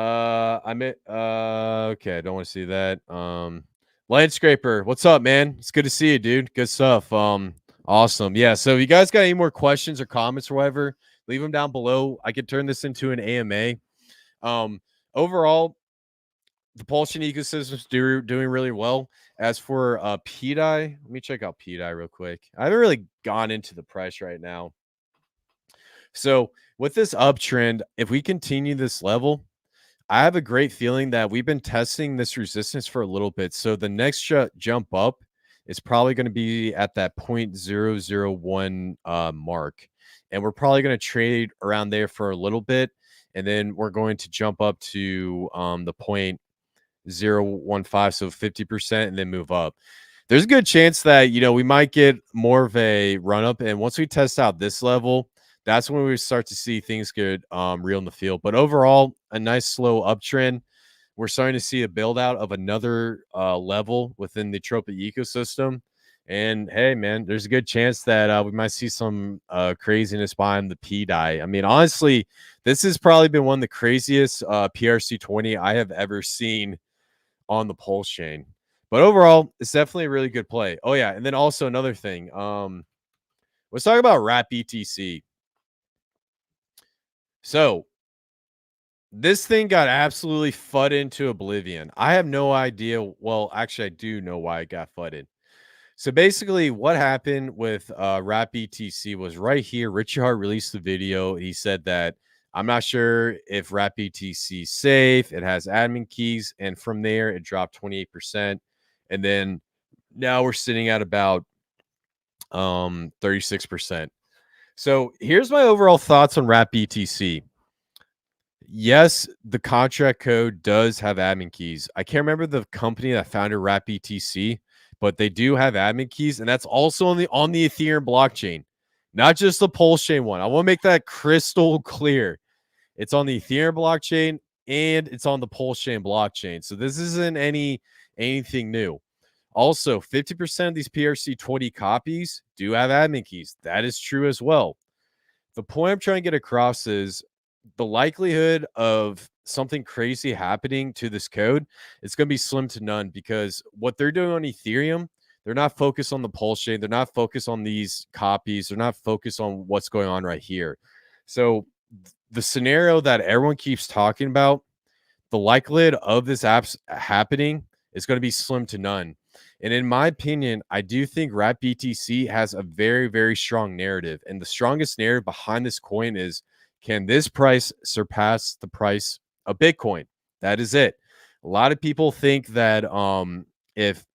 I don't want to see that. Landscraper, what's up, man? It's good to see you, dude. Good stuff. Awesome. Yeah. So if you guys got any more questions or comments or whatever, leave them down below. I could turn this into an AMA. Overall, the PulseChain ecosystem is doing really well. As for Pedi, let me check out Pedi real quick. I haven't really gone into the price right now. So with this uptrend, if we continue this level, I have a great feeling that we've been testing this resistance for a little bit. So the next jump up is probably going to be at that 0.001 mark. And we're probably going to trade around there for a little bit. And then we're going to jump up to the 0.015, so 50%, and then move up. There's a good chance that, we might get more of a run up. And once we test out this level, that's when we start to see things get real in the field. But overall, a nice slow uptrend. We're starting to see a build out of another level within the Atropa ecosystem. And hey, man, there's a good chance that we might see some craziness behind the Pedi. I mean, honestly, this has probably been one of the craziest PRC 20 I have ever seen on the PulseChain. But overall, it's definitely a really good play. Oh yeah, and then also another thing. Let's talk about Wrap BTC. So this thing got absolutely fudded into oblivion. I have no idea. Well, actually, I do know why it got fudded. So basically, what happened with Wrap BTC was right here. Richard Heart released the video. He said that I'm not sure if Wrap BTC is safe. It has admin keys, and from there it dropped 28%, and then now we're sitting at about 36%. So here's my overall thoughts on Wrap BTC. Yes, the contract code does have admin keys. I can't remember the company that founded Wrap BTC, but they do have admin keys, and that's also on the Ethereum blockchain, not just the PulseChain one. I want to make that crystal clear. It's on the Ethereum blockchain and it's on the PulseChain blockchain. So this isn't anything new. Also, 50% of these PRC 20 copies do have admin keys. That is true as well. The point I'm trying to get across is the likelihood of something crazy happening to this code is going to be slim to none, because what they're doing on Ethereum, they're not focused on the PulseChain. They're not focused on these copies. They're not focused on what's going on right here. So the scenario that everyone keeps talking about, the likelihood of this apps happening is going to be slim to none. And in my opinion, I do think Wrap BTC has a very, very strong narrative. And the strongest narrative behind this coin is, can this price surpass the price of Bitcoin? That is it. A lot of people think that if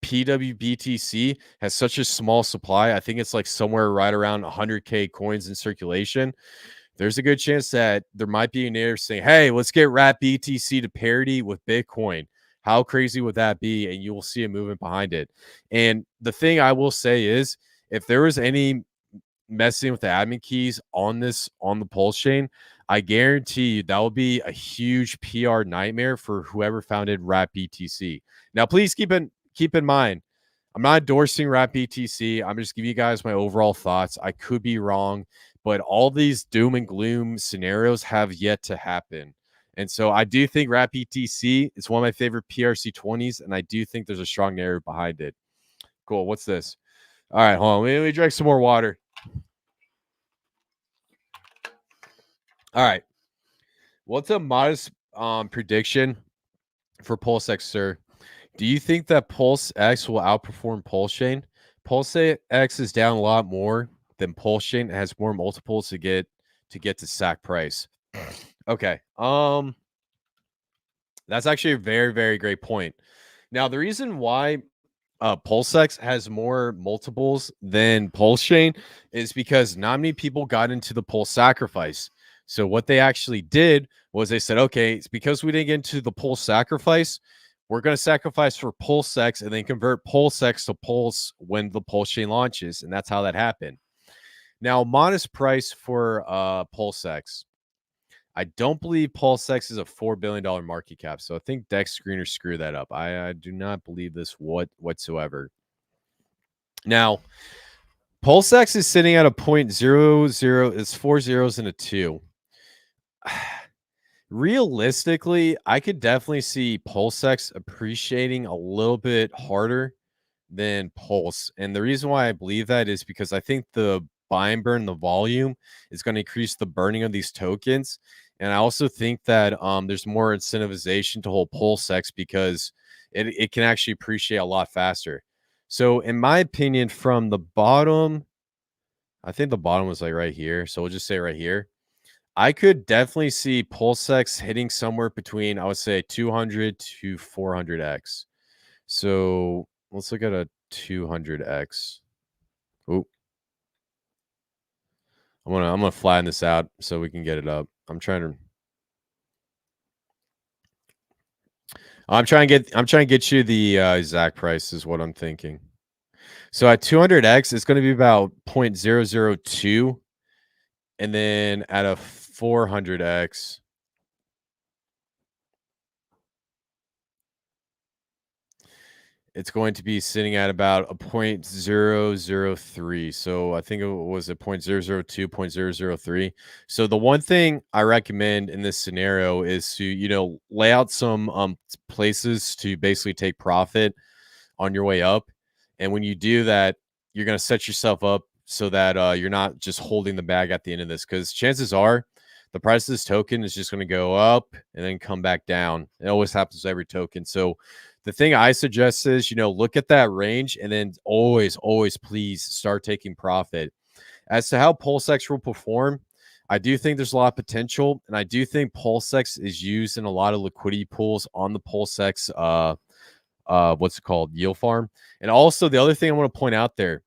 PWBTC has such a small supply, I think it's like somewhere right around 100K coins in circulation, there's a good chance that there might be a narrative saying, hey, let's get Wrap BTC to parity with Bitcoin. How crazy would that be? And you will see a movement behind it. And the thing I will say is, if there was any messing with the admin keys on the PulseChain, I guarantee you that will be a huge PR nightmare for whoever founded Wrap BTC. Now, please keep in mind, I'm not endorsing Wrap BTC. I'm just giving you guys my overall thoughts. I could be wrong, but all these doom and gloom scenarios have yet to happen. And so I do think Wrap BTC is one of my favorite PRC 20s, and I do think there's a strong narrative behind it. Cool. What's this? All right, hold on. Let me drink some more water. All right. What's a modest prediction for PulseX, sir? Do you think that PulseX will outperform PulseChain? PulseX is down a lot more than PulseChain. It has more multiples to get to sack price. Okay. That's actually a very, very great point. Now, the reason why PulseX has more multiples than PulseChain is because not many people got into the Pulse sacrifice. So what they actually did was they said, okay, it's because we didn't get into the Pulse sacrifice, we're going to sacrifice for PulseX and then convert PulseX to Pulse when the PulseChain launches. And that's how that happened. Now, modest price for PulseX. I don't believe PulseX is a $4 billion market cap. So I think Dex Screener screwed that up. I do not believe this whatsoever. Now, PulseX is sitting at a 0.00. It's 4 zeros and a 2. Realistically, I could definitely see PulseX appreciating a little bit harder than Pulse. And the reason why I believe that is because I think the buy and burn, the volume, is going to increase the burning of these tokens. And I also think that there's more incentivization to hold PulseX because it can actually appreciate a lot faster. So in my opinion, from the bottom I think the bottom was like right here. So we'll just say right here. I could definitely see PulseX hitting somewhere between, I would say 200 to 400x. So let's look at a 200x. Oop. I'm gonna flatten this out so we can get it up. I'm trying to get you the exact price is what I'm thinking. So at 200x, it's going to be about 0.002, and then at a 400x, it's going to be sitting at about a 0.003. So I think it was a 0.002, 0.003. So the one thing I recommend in this scenario is to, lay out some places to basically take profit on your way up. And when you do that, you're going to set yourself up so that you're not just holding the bag at the end of this, because chances are the price of this token is just going to go up and then come back down. It always happens to every token. So the thing I suggest is, look at that range and then always, please start taking profit. As to how PulseX will perform, I do think there's a lot of potential, and I do think PulseX is used in a lot of liquidity pools on the PulseX what's it called, yield farm. And also the other thing I want to point out there,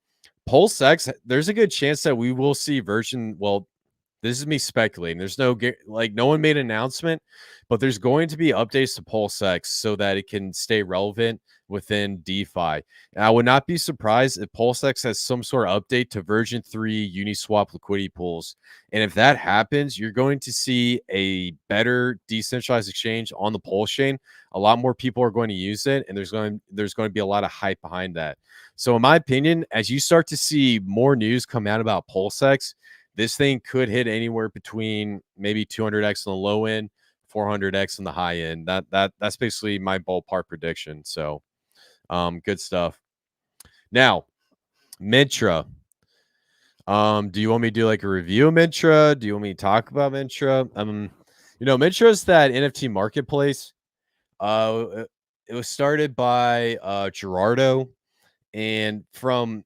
PulseX, there's a good chance that we will see this is me speculating. There's no one made an announcement, but there's going to be updates to PulseX so that it can stay relevant within DeFi. And I would not be surprised if PulseX has some sort of update to version 3 Uniswap liquidity pools. And if that happens, you're going to see a better decentralized exchange on the PulseChain. A lot more people are going to use it, and there's going to be a lot of hype behind that. So in my opinion, as you start to see more news come out about PulseX, this thing could hit anywhere between maybe 200x on the low end, 400x on the high end. That's basically my ballpark prediction. So, good stuff. Now, Mintra. Do you want me to do like a review of Mintra? Do you want me to talk about Mintra? Mintra is that NFT marketplace. It was started by Gerardo, and from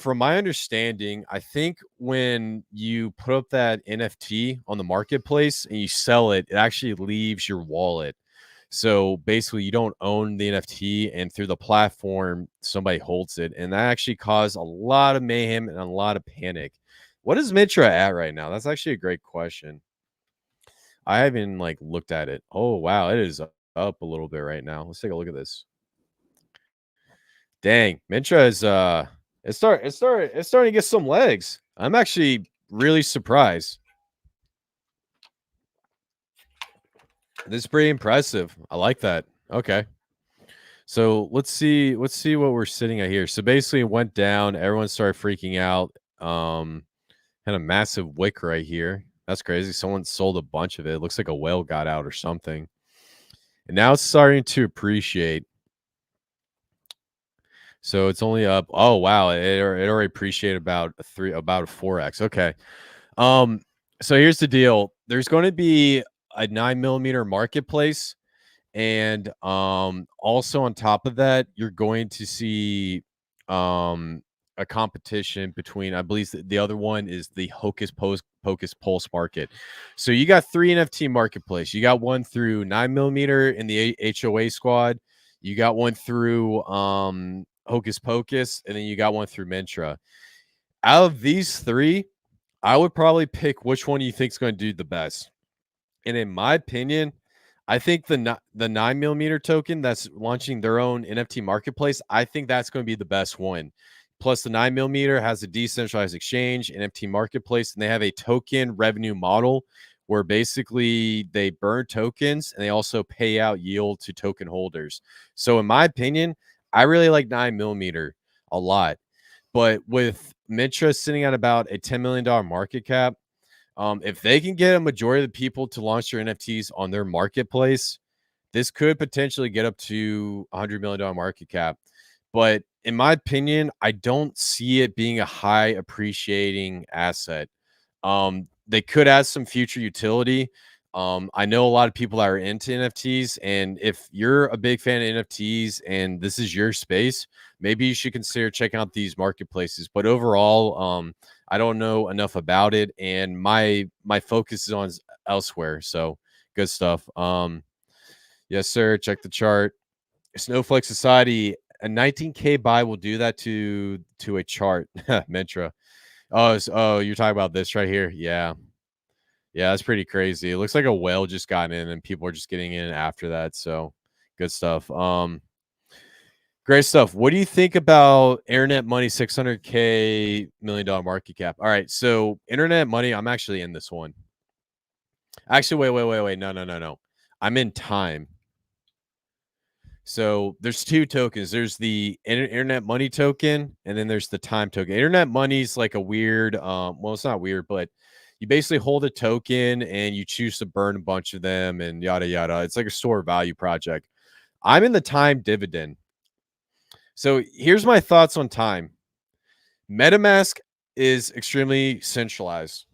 my understanding, I think when you put up that NFT on the marketplace and you sell it, it actually leaves your wallet. So basically, you don't own the NFT, and through the platform, somebody holds it. And that actually caused a lot of mayhem and a lot of panic. What is Mitra at right now? That's actually a great question. I haven't looked at it. Oh, wow. It is up a little bit right now. Let's take a look at this. Dang, Mintra is it's starting to get some legs. I'm actually really surprised. This is pretty impressive. I like that. Okay. So let's see what we're sitting at here. So basically it went down, everyone started freaking out. Had a massive wick right here. That's crazy. Someone sold a bunch of it. It looks like a whale got out or something. And now it's starting to appreciate. So it's only up. Oh wow, it already appreciated about a 4x. Okay. So here's the deal. There's going to be a 9mm marketplace, and also on top of that, you're going to see a competition between, I believe the other one is the Hocus Pocus market. So you got 3 NFT marketplace. You got one through 9mm in the HOA squad. You got one through Hocus Pocus, and then you got one through Mintra. Out of these 3, I would probably pick which one you think is going to do the best. And in my opinion, I think the 9mm token that's launching their own NFT marketplace, I think that's going to be the best one. Plus, the 9mm has a decentralized exchange, NFT marketplace, and they have a token revenue model where basically they burn tokens and they also pay out yield to token holders. So in my opinion, I really like 9mm a lot. But with Mintra sitting at about a $10 million market cap, if they can get a majority of the people to launch their NFTs on their marketplace, this could potentially get up to $100 million market cap. But in my opinion, I don't see it being a high appreciating asset. They could add some future utility. I know a lot of people that are into NFTs, and if you're a big fan of NFTs and this is your space, maybe you should consider checking out these marketplaces. But overall, I don't know enough about it, and my focus is on elsewhere. So good stuff. Yes, sir. Check the chart. Snowflake Society, a 19K buy will do that to a chart. Mentra. Oh, you're talking about this right here. Yeah. Yeah, that's pretty crazy. It looks like a whale just got in and people are just getting in after that. So good stuff. Great stuff. What do you think about Internet Money 600K $1 million market cap? All right. So Internet Money, I'm actually in this one. Actually, wait. No. I'm in time. So there's two tokens. There's the Internet Money token, and then there's the time token. Internet Money is like a weird, well, it's not weird, but you basically hold a token and you choose to burn a bunch of them and yada yada. It's like a store of value project. I'm in the time dividend. So here's my thoughts on time. MetaMask is extremely centralized.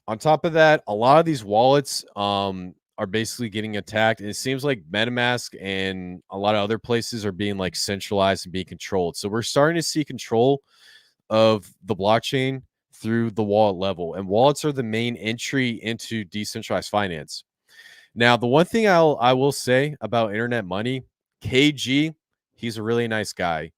On top of that, a lot of these wallets are basically getting attacked. And it seems like MetaMask and a lot of other places are being like centralized and being controlled. So we're starting to see control of the blockchain through the wallet level. And wallets are the main entry into decentralized finance. Now, the one thing I will say about Internet Money, KG, he's a really nice guy.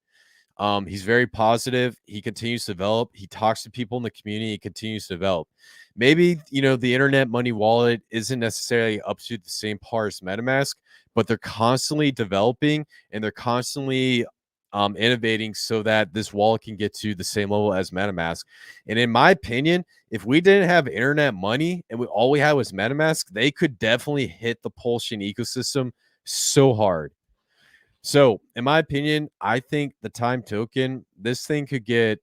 He's very positive. He continues to develop. He talks to people in the community. He continues to develop. Maybe, the Internet Money wallet isn't necessarily up to the same par as MetaMask, but they're constantly developing and they're constantly innovating so that this wallet can get to the same level as MetaMask. And in my opinion, if we didn't have Internet Money and all we had was MetaMask, they could definitely hit the PulseChain ecosystem so hard. So, in my opinion, I think the time token, this thing could get,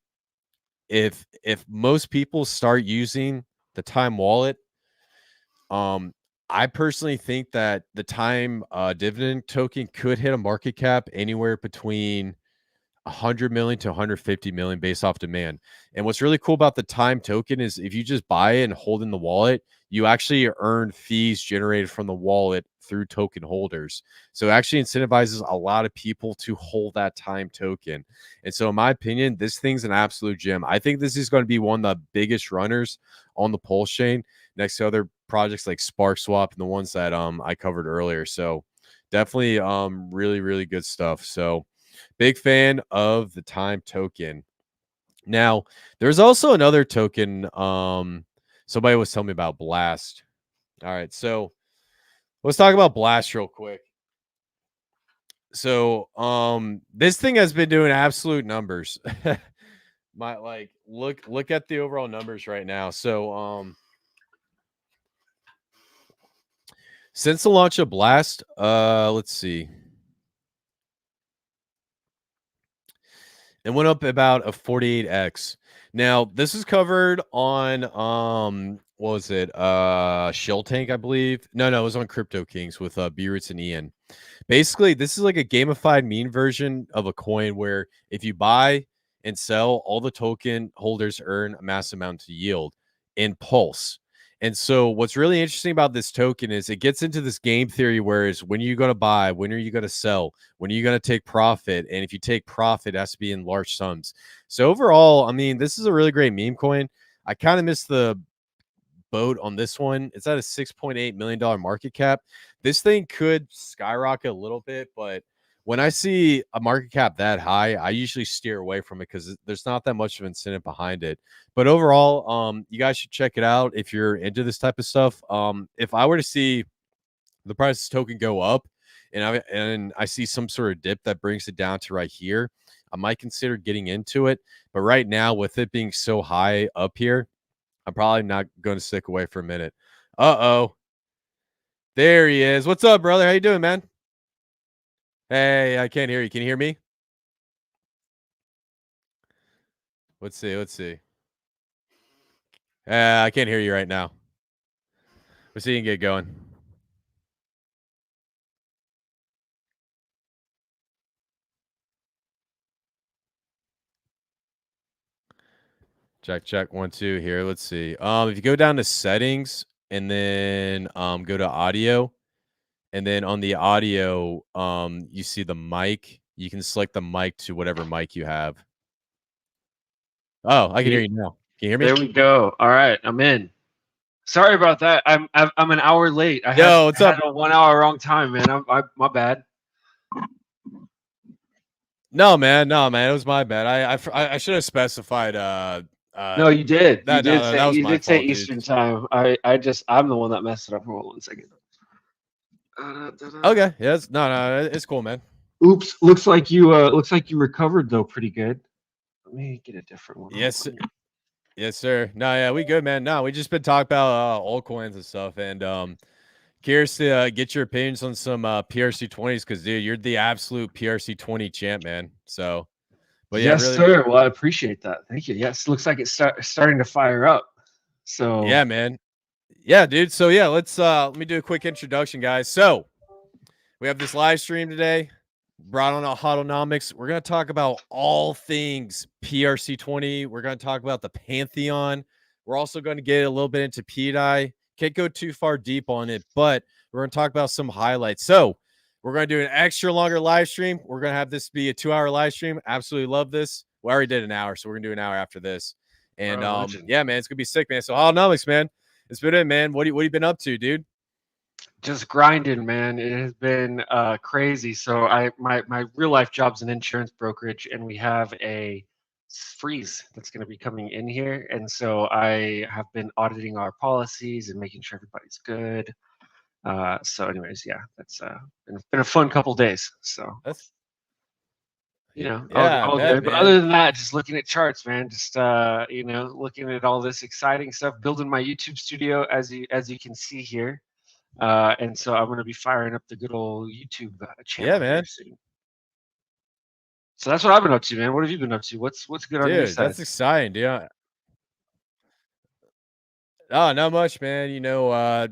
if most people start using the time wallet, um, I personally think that the time dividend token could hit a market cap anywhere between 100 million to 150 million based off demand. And what's really cool about the time token is if you just buy it and hold in the wallet, you actually earn fees generated from the wallet through token holders. So it actually incentivizes a lot of people to hold that time token. And so in my opinion, this thing's an absolute gem. I think this is going to be one of the biggest runners on the Pulse chain next to other projects like SparkSwap and the ones that I covered earlier. So definitely really good stuff. So big fan of the time token. Now, there's also another token. Somebody was telling me about Blast. All right, so let's talk about Blast real quick. So, this thing has been doing absolute numbers. Look at the overall numbers right now. So, since the launch of Blast, let's see. It went up about a 48x. Now, this is covered on what was it? Shell Tank, I believe. No, it was on Crypto Kings with B-Roots and Ian. Basically, this is like a gamified meme version of a coin where if you buy and sell, all the token holders earn a massive amount to yield in Pulse. And so what's really interesting about this token is it gets into this game theory where is when are you going to buy, when are you going to sell, when are you going to take profit? And if you take profit, it has to be in large sums. So overall, I mean, this is a really great meme coin. I kind of missed the boat on this one. It's at a $6.8 million market cap. This thing could skyrocket a little bit, but when I see a market cap that high, I usually steer away from it because there's not that much of incentive behind it. But overall, you guys should check it out if you're into this type of stuff. If I were to see the price of token go up and I see some sort of dip that brings it down to right here, I might consider getting into it. But right now, with it being so high up here, I'm probably not going to stick away for a minute. Uh-oh. There he is. What's up, brother? How you doing, man? Hey, I can't hear you. Can you hear me? Let's see. I can't hear you right now. Let's see you can get going. Check 1 2 here. Let's see. If you go down to settings and then go to audio, and then on the audio, you see the mic. You can select the mic to whatever mic you have. Oh, I can hear you now. Can you hear me? There we go. All right, I'm in. Sorry about that. I'm an hour late. I had What's up? a 1 hour wrong time, man. My bad. No, man. It was my bad. I should have specified. No, you did. That was You my did say fault, dude. Eastern time. I'm the one that messed it up. Hold on 1 second. Okay. Yeah. It's cool, man. Oops. Looks like you recovered though pretty good. Let me get a different one. Yes. Yes, sir. No, yeah, we good, man. No, we just been talking about altcoins and stuff, and curious to get your opinions on some PRC 20s, because dude, you're the absolute PRC 20 champ, man. So, but yeah, yes, really, sir. Well, I appreciate that. Thank you. Yes, looks like it's starting to fire up. So yeah, man. Yeah, dude. So yeah, let me do a quick introduction, guys. So we have this live stream today, brought on H-nomics. We're gonna talk about all things PRC 20. We're gonna talk about the Pantheon. We're also going to get a little bit into Pedi. Can't go too far deep on it, but we're going to talk about some highlights. So we're going to do an extra longer live stream. We're going to have this be a 2-hour live stream. Absolutely love this. We already did an hour, so we're going to do an hour after this. And yeah, man, it's going to be sick, man. So H-nomics, man, it's been it, man. What you been up to, dude? Just grinding, man. It has been crazy. So my real life job's an insurance brokerage, and we have a freeze that's going to be coming in here, and so I have been auditing our policies and making sure everybody's good. So anyways, yeah, that's been a fun couple days. So That's all good. But other than that, just looking at charts, man. Just looking at all this exciting stuff, building my YouTube studio as you can see here. And so I'm going to be firing up the good old YouTube channel here soon. So that's what I've been up to, man. What have you been up to? What's good on your side? That's exciting, dude. Oh, not much, man.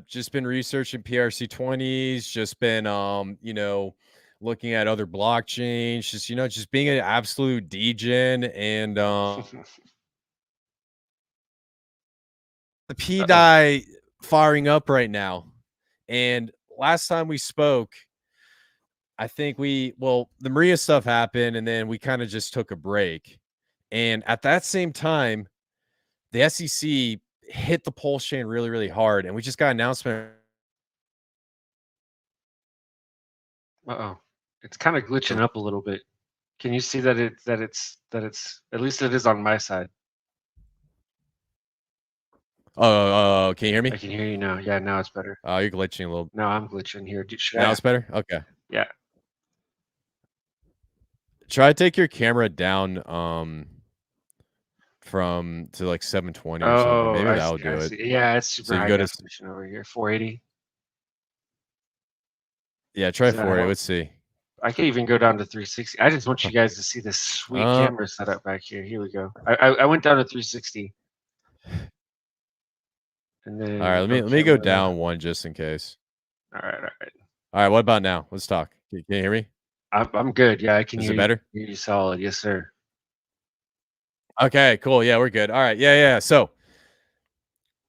Just been researching PRC 20s, just been looking at other blockchains, just being an absolute degen, and the Pedi firing up right now. And last time we spoke, I think the Maria stuff happened, and then we kind of just took a break. And at that same time, the SEC hit the PulseChain really, really hard, and we just got an announcement. Uh-oh. It's kind of glitching up a little bit. Can you see that it's at least it is on my side? Oh, can you hear me? I can hear you now. Yeah, now it's better. Oh, you're glitching a little. No, I'm glitching here. Now it's better? Okay. Yeah. Try to take your camera down to like 720 or something. Maybe that'll do it. Yeah, it's super high definition over here. 480. Yeah, try 480. Let's see. I can even go down to 360. I just want you guys to see this sweet camera setup back here. Here we go. I went down to 360. And then all right, let me go down one just in case. All right. All right, what about now? Let's talk. Can you hear me? I'm good. Yeah, I can hear you. Is it better? Hear you solid. Yes, sir. Okay, cool. Yeah, we're good. All right. Yeah. So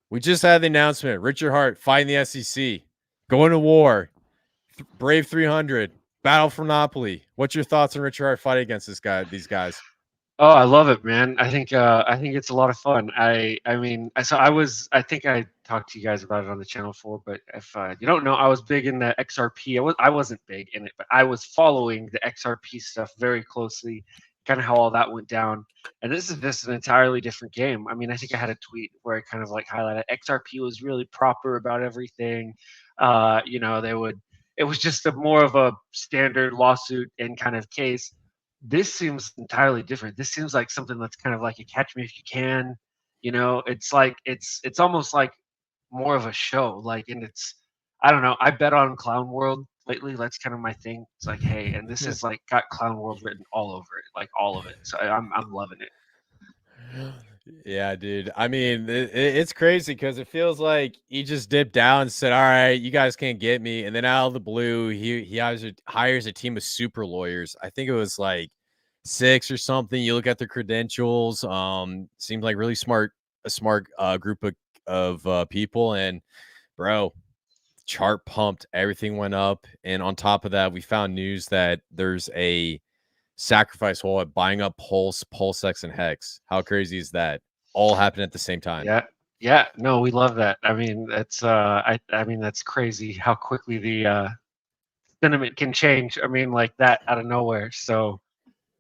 we just had the announcement. Richard Heart fighting the SEC, going to war, Brave 300, battle for Monopoly. What's your thoughts on Richard Heart fighting against these guys? Oh, I love it, man. I think it's a lot of fun. I think I talked to you guys about it on the channel before, but if you don't know, I was big in the XRP. I wasn't big in it, but I was following the XRP stuff very closely, kind of how all that went down. And this is just an entirely different game. I mean, I think I had a tweet where I kind of like highlighted XRP was really proper about everything. It was just more of a standard lawsuit and kind of case. This seems entirely different. This seems like something that's kind of like a catch me if you can. It's like it's almost like more of a show. And it's, I don't know. I bet on Clown World lately. That's kind of my thing. It's like, hey, and this is like got Clown World written all over it, like all of it. So I'm loving it. Yeah, dude. I mean, it's crazy because it feels like he just dipped down and said, all right, you guys can't get me. And then out of the blue, he hires a team of super lawyers. I think it was like 6 or something. You look at their credentials. Seems like really a smart group of people. And bro, chart pumped. Everything went up. And on top of that, we found news that there's a sacrifice wallet buying up PulseX, and Hex. How crazy is that? all happen at the same time. Yeah. Yeah. No, we love that. I mean, that's I mean, that's crazy how quickly the sentiment can change. I mean, like that out of nowhere. So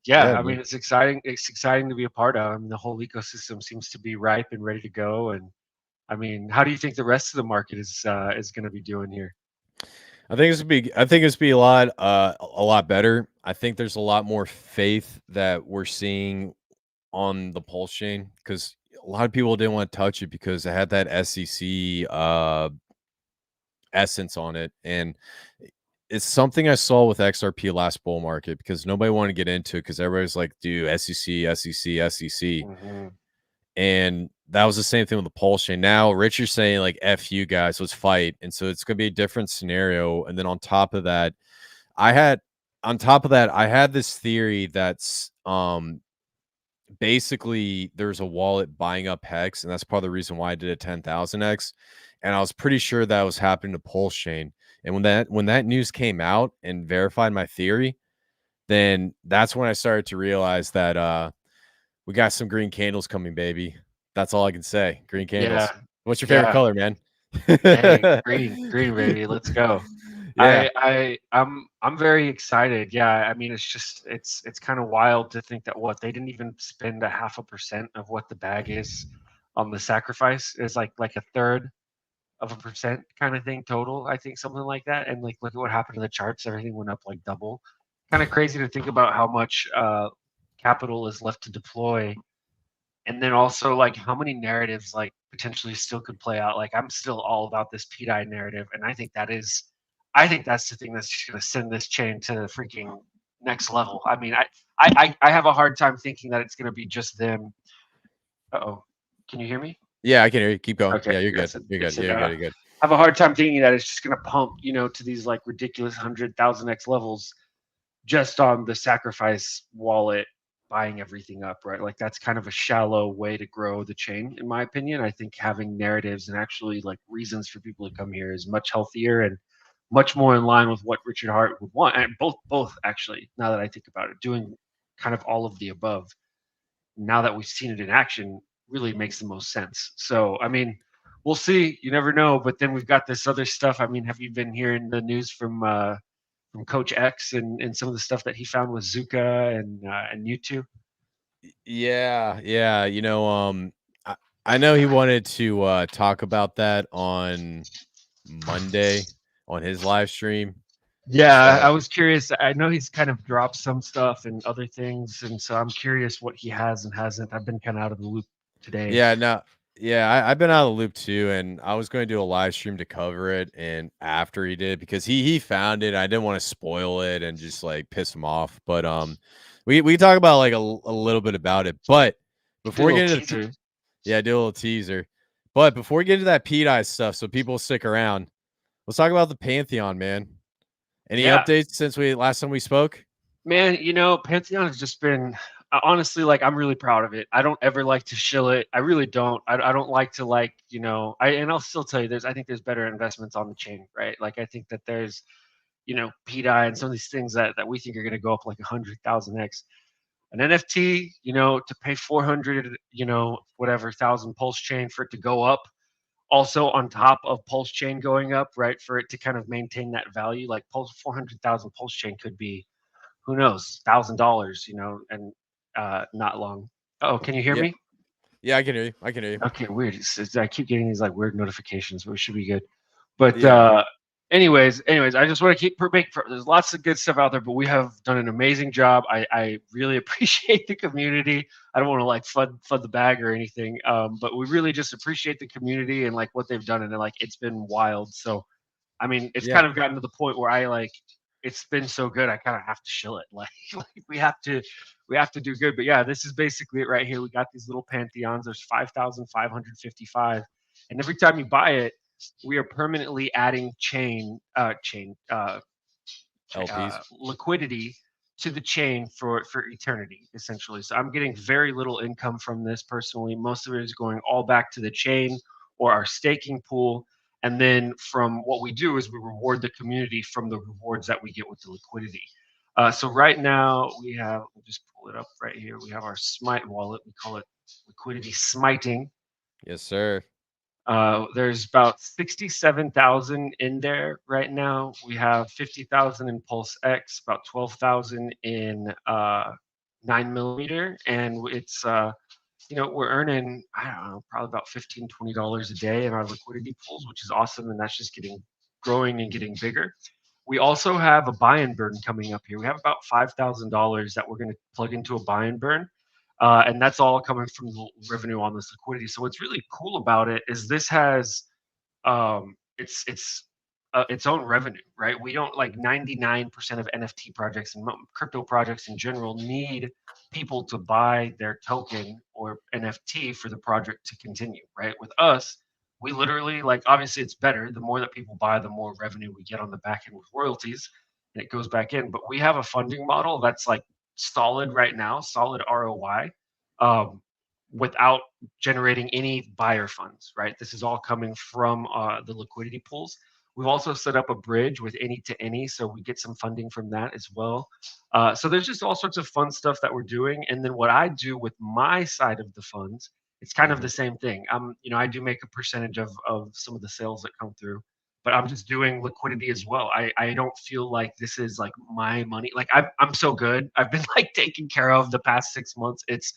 yeah, Yeah, I man. mean, it's exciting. It's exciting to be a part of. I mean, the whole ecosystem seems to be ripe and ready to go. And I mean, how do you think the rest of the market is going to be doing here? I think it's be a lot better. I think there's a lot more faith that we're seeing on the Pulse chain because a lot of people didn't want to touch it because it had that SEC essence on it, and it's something I saw with XRP last bull market because nobody wanted to get into it because everybody's like, dude, SEC, SEC, SEC. Mm-hmm. And that was the same thing with the Pulse chain. Now Richard's saying like F you guys, let's fight. And so it's gonna be a different scenario. And then on top of that, I had this theory that's basically there's a wallet buying up Hex, and that's part of the reason why I did a 10,000x. And I was pretty sure that was happening to Pulse chain. And when that news came out and verified my theory, then that's when I started to realize that we got some green candles coming, baby. That's all I can say. Green candles. Yeah. What's your favorite Yeah. color, man? Hey, green, baby. Let's go. Yeah. I'm very excited. Yeah, I mean, it's kind of wild to think that what they didn't even spend a 0.5% of what the bag is on the sacrifice is like a third of a percent kind of thing total. I think something like that. And like look at what happened to the charts. Everything went up like double. Kind of crazy to think about how much capital is left to deploy, and then also like how many narratives like potentially still could play out. Like I'm still all about this Pedi narrative, and I think that's the thing that's just going to send this chain to the freaking next level. I mean, I have a hard time thinking that it's going to be just them. Oh, can you hear me? Yeah, I can hear you. Keep going. Okay, Yeah, you're good. yes, You're good. it's You're good. You're good. I have a hard time thinking that it's just going to pump, to these like ridiculous 100,000x levels just on the sacrifice wallet buying everything up, right? Like that's kind of a shallow way to grow the chain, in my opinion. I think having narratives and actually like reasons for people to come here is much healthier and much more in line with what Richard Hart would want. And both actually, now that I think about it, doing kind of all of the above, now that we've seen it in action, really makes the most sense. So, I mean, we'll see. You never know. But then we've got this other stuff. I mean, have you been hearing the news from Coach X and some of the stuff that he found with Zuka and YouTube? Yeah, yeah. I know he wanted to talk about that on Monday on his live stream. Yeah, I So was curious. I know he's kind of dropped some stuff and other things, and so I'm curious what he has and hasn't. I've been kind of out of the loop today. yeah, no, yeah, I've been out of the loop too, and I was going to do a live stream to cover it, and after he did because he found it, I didn't want to spoil it and just like piss him off. But we talk about like a little bit about it, but Do a before we little get into teaser. yeah, do a little teaser. But before we get into that PDI stuff, so people stick around, let's talk about the Pantheon, man. Any Yeah, updates since we last time we spoke? man, Pantheon has just been honestly like I'm really proud of it. I don't ever like to shill it. I really don't. I don't like to like and I'll still tell you I think there's better investments on the chain, right? Like I think that there's PDI and some of these things that we think are going to go up like 100,000x. An NFT, to pay 400, whatever thousand Pulse chain for it to go up. Also on top of Pulse chain going up, right? For it to kind of maintain that value, like Pulse 400,000 Pulse chain could be who knows, $1,000, and not long. Oh, can you hear Yeah, me? yeah, I can hear you. I can hear you. Okay, weird. I keep getting these like weird notifications, but we should be good. But Yeah, anyways, I just want to there's lots of good stuff out there, but we have done an amazing job. I really appreciate the community. I don't want to like flood the bag or anything, but we really just appreciate the community and like what they've done, and like it's been wild. So I mean, it's yeah, kind of gotten to the point where I like it's been so good I kind of have to shill it. Like we have to do good. But yeah, this is basically it right here. We got these little pantheons. There's 5,555, and every time you buy it, we are permanently adding LPs. liquidity to the chain for eternity, essentially. So I'm getting very little income from this personally. Most of it is going all back to the chain or our staking pool. And then from what we do is we reward the community from the rewards that we get with the liquidity. So right now we have, we'll just pull it up right here. We have our Smite wallet. We call it liquidity smiting. Yes, sir. There's about 67,000 in there right now. We have 50,000 in PulseX, about 12,000 in 9mm, and it's we're earning, I don't know, probably about $15-$20 a day in our liquidity pools, which is awesome, and that's just growing and getting bigger. We also have a buy and burn coming up here. We have about $5,000 that we're going to plug into a buy and burn. And that's all coming from the revenue on this liquidity. So what's really cool about it is this has its own revenue, right? We don't, like 99% of NFT projects and crypto projects in general need people to buy their token or NFT for the project to continue, right? With us, we literally, like, obviously it's better. The more that people buy, the more revenue we get on the back end with royalties, and it goes back in. But we have a funding model that's like solid right now, solid ROI, without generating any buyer funds, right? This is all coming from the liquidity pools. We've also set up a bridge with any to any, so we get some funding from that as well. So there's just all sorts of fun stuff that we're doing. And then what I do with my side of the funds, it's kind of the same thing. I do make a percentage of some of the sales that come through, but I'm just doing liquidity as well. I don't feel like this is like my money. Like I'm so good. I've been like taken care of the past 6 months. It's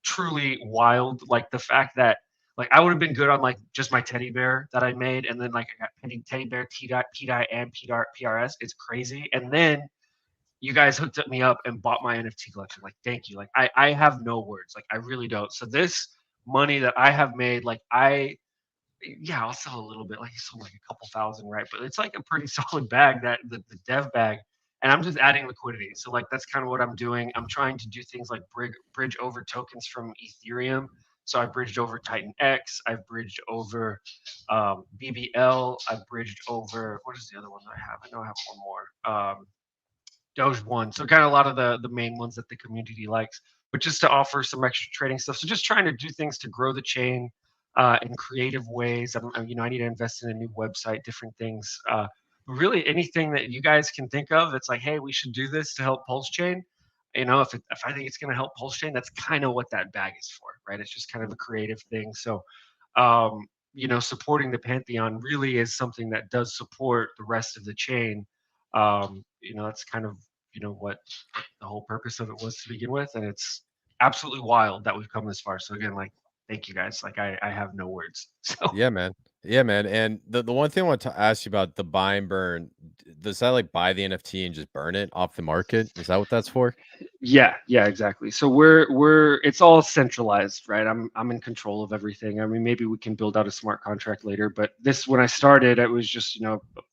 truly wild. Like the fact that, like, I would have been good on like just my teddy bear that I made, and then like I got teddy bear, Pedi, and PRS. It's crazy. And then you guys hooked me up and bought my NFT collection. Like, thank you. Like, I have no words. Like, I really don't. So this money that I have made, like, I'll sell a little bit. Like, you sold like a couple thousand, right? But it's like a pretty solid bag, that the dev bag. And I'm just adding liquidity. So like that's kind of what I'm doing. I'm trying to do things like bridge over tokens from Ethereum. So I bridged over titanX. I've bridged over BBL. I've bridged over, what is the other one that I have? I know I have one more. Doge one. So kind of a lot of the main ones that the community likes, but just to offer some extra trading stuff. So just trying to do things to grow the chain in creative ways. I need to invest in a new website, different things. Really anything that you guys can think of, it's like, hey, we should do this to help PulseChain. If I think it's going to help PulseChain, that's kind of what that bag is for, right? It's just kind of a creative thing. So, supporting the Pantheon really is something that does support the rest of the chain. That's kind of what the whole purpose of it was to begin with, and it's absolutely wild that we've come this far. So again, like, thank you guys. Like, I have no words. So Yeah, man. Yeah, man. And the one thing I want to ask you about the buy and burn, does that like buy the NFT and just burn it off the market? Is that what that's for? yeah, exactly. So it's all centralized, right? I'm in control of everything. I mean, maybe we can build out a smart contract later, but when I started, it was just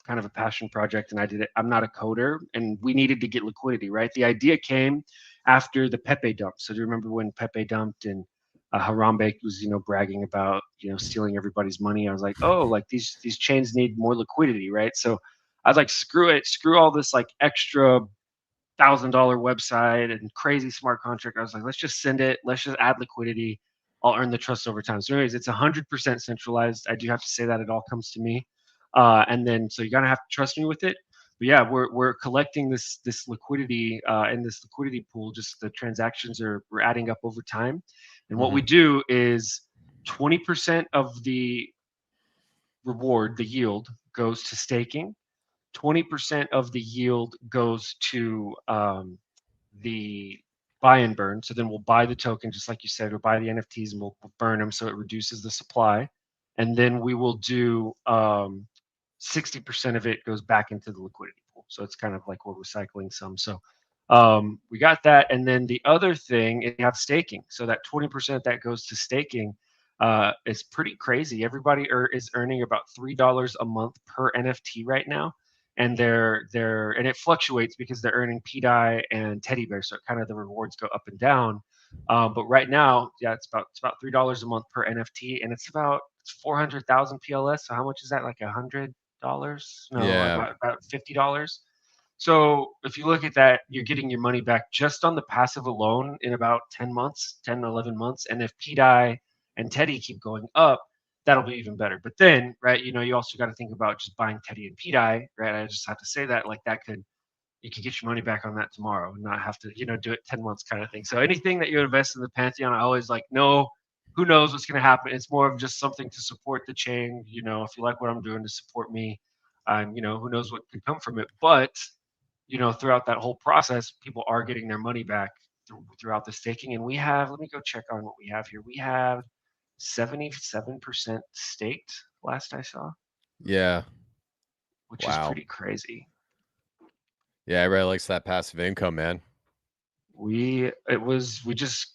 kind of a passion project, and I did it. I'm not a coder, and we needed to get liquidity, right? The idea came after the Pepe dump. So do you remember when Pepe dumped and Harambe was bragging about stealing everybody's money? I was like, oh, like these chains need more liquidity, right? So I was like, screw it, screw all this like extra $1,000 website and crazy smart contract. I was like, let's just send it. Let's just add liquidity. I'll earn the trust over time. So, anyways, it's 100% centralized. I do have to say that it all comes to me, and then so you're gonna have to trust me with it. But yeah, we're collecting this liquidity in this liquidity pool. Just the transactions we're adding up over time, and what we do is 20% of the reward, the yield, goes to staking. 20% of the yield goes to the buy and burn. So then we'll buy the token, just like you said, we'll buy the NFTs and we'll burn them so it reduces the supply. And then we will do 60% of it goes back into the liquidity pool. So it's kind of like we're recycling some. So we got that. And then the other thing is you have staking. So that 20% that goes to staking is pretty crazy. Everybody is earning about $3 a month per NFT right now. And and it fluctuates because they're earning Pedi and teddy bear, so kind of the rewards go up and down. But right now, yeah, it's about $3 a month per NFT, and it's 400,000 PLS. So how much is that? Like $100? No, Yeah. about $50. So if you look at that, you're getting your money back just on the passive alone in about 10 months, 10, 11 months. And if Pedi and Teddy keep going up, that'll be even better. But then, right, you also got to think about just buying Teddy and Pedi, right? I just have to say that, like, that could you can get your money back on that tomorrow and not have to, do it 10 months kind of thing. So anything that you invest in the Pantheon, I always like, no, who knows what's going to happen. It's more of just something to support the chain. If you like what I'm doing, to support me, who knows what can come from it. But, throughout that whole process, people are getting their money back throughout the staking. And let me go check on what we have here. We have 77% staked last I saw. Yeah. Which is pretty crazy. Yeah, everybody likes that passive income, man. We just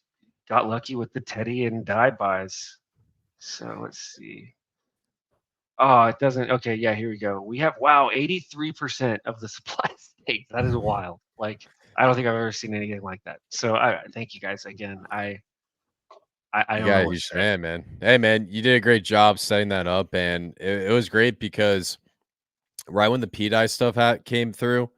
got lucky with the Teddy and DAI buys. So let's see. Oh, it doesn't. Okay, yeah, here we go. We have 83% of the supply stake. That is wild. Like, I don't think I've ever seen anything like that. So I thank you guys again. I don't know what to say. Man. Hey, man, you did a great job setting that up, and it was great because right when the Pedi stuff came through,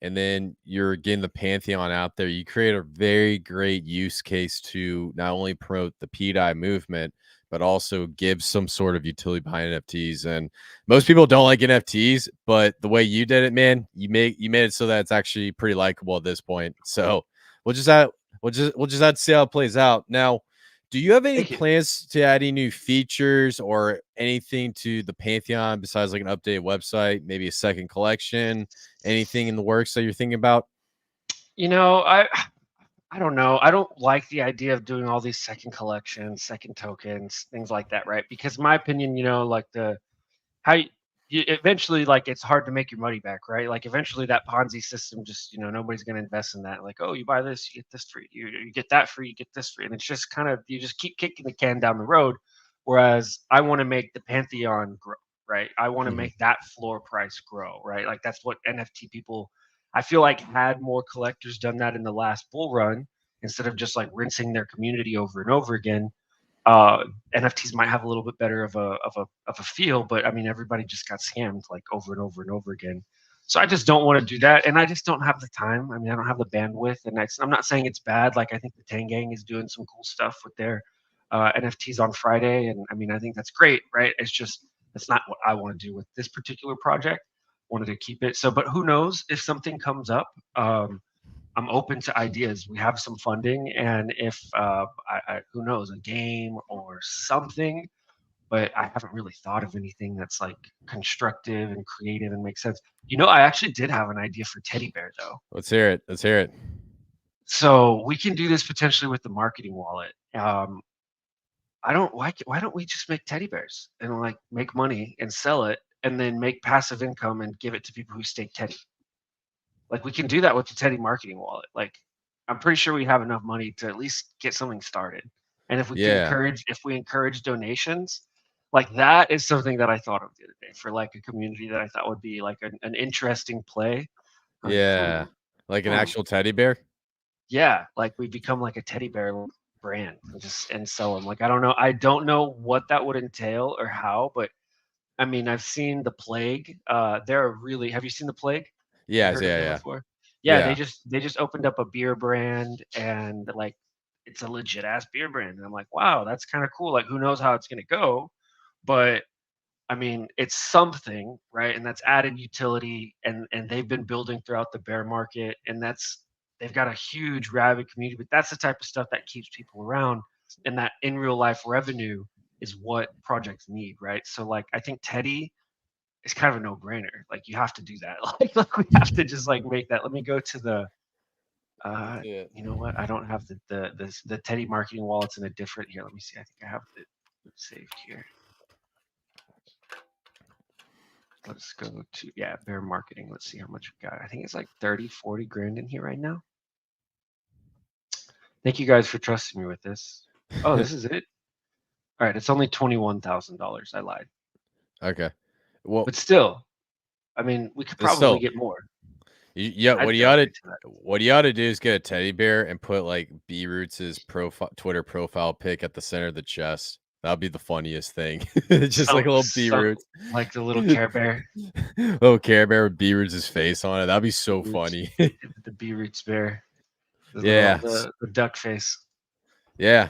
and then you're getting the Pantheon out there, you create a very great use case to not only promote the Pedi movement, but also give some sort of utility behind NFTs. And most people don't like NFTs, but the way you did it, man, you made it so that it's actually pretty likable at this point. So we'll just have to see how it plays out. Now, do you have any plans to add any new features or anything to the Pantheon besides like an updated website, maybe a second collection, anything in the works that you're thinking about? I don't know. I don't like the idea of doing all these second collections, second tokens, things like that, right? Because my opinion, like eventually, like, it's hard to make your money back, right? Like, eventually that Ponzi system just, nobody's going to invest in that. Like, oh, you buy this, you get this free, you get that free, you get this free. And it's just kind of, you just keep kicking the can down the road. Whereas I want to make the Pantheon grow, right? I want to make that floor price grow, right? Like, that's what NFT people, I feel like, had more collectors done that in the last bull run, instead of just like rinsing their community over and over again. NFTs might have a little bit better of a feel, but I mean, everybody just got scammed like over and over and over again. So I just don't want to do that, and I just don't have the time. I mean, I don't have the bandwidth, and I'm not saying it's bad. Like, I think the Tangang is doing some cool stuff with their NFTs on Friday, and I mean, I think that's great, right? It's not what I want to do with this particular project. Wanted to keep it so, but who knows if something comes up. I'm open to ideas. We have some funding, and if who knows, a game or something, but I haven't really thought of anything that's like constructive and creative and makes sense. I actually did have an idea for Teddy Bear though. Let's hear it. So we can do this potentially with the marketing wallet. Why don't we just make teddy bears and like make money and sell it and then make passive income and give it to people who stake Teddy? Like, we can do that with the Teddy marketing wallet. Like, I'm pretty sure we have enough money to at least get something started. And if we encourage donations, like, that is something that I thought of the other day for like a community that I thought would be like an interesting play. Like an actual teddy bear. Yeah, like we become like a teddy bear brand and sell them. Like, I don't know what that would entail or how, but I mean, I've seen the Plague. Have you seen the Plague? Yeah. They just opened up a beer brand, and like, it's a legit ass beer brand. And I'm like, wow, that's kind of cool. Like, who knows how it's gonna go, but I mean, it's something, right? And that's added utility, and they've been building throughout the bear market, and they've got a huge rabid community. But that's the type of stuff that keeps people around, and that in real life revenue is what projects need, right? So like, I think Teddy, it's kind of a no-brainer. Like, you have to do that. Like we have to just like make that. Let me go to the you know what? I don't have the Teddy marketing wallets in a different here. Let me see. I think I have it saved here. Let's go to bear marketing. Let's see how much we got. I think it's like 30-40 grand in here right now. Thank you guys for trusting me with this. Oh, this is it. All right, it's only $21,000. I lied. Okay. Well, but still, I mean, we could probably get more. What you ought to do is get a teddy bear and put like B Roots' Twitter profile pic at the center of the chest. That'd be the funniest thing. Just like a little B Roots, like the little Care Bear, little Care Bear with B Roots' face on it. That'd be so funny. The B Roots bear. The duck face. Yeah.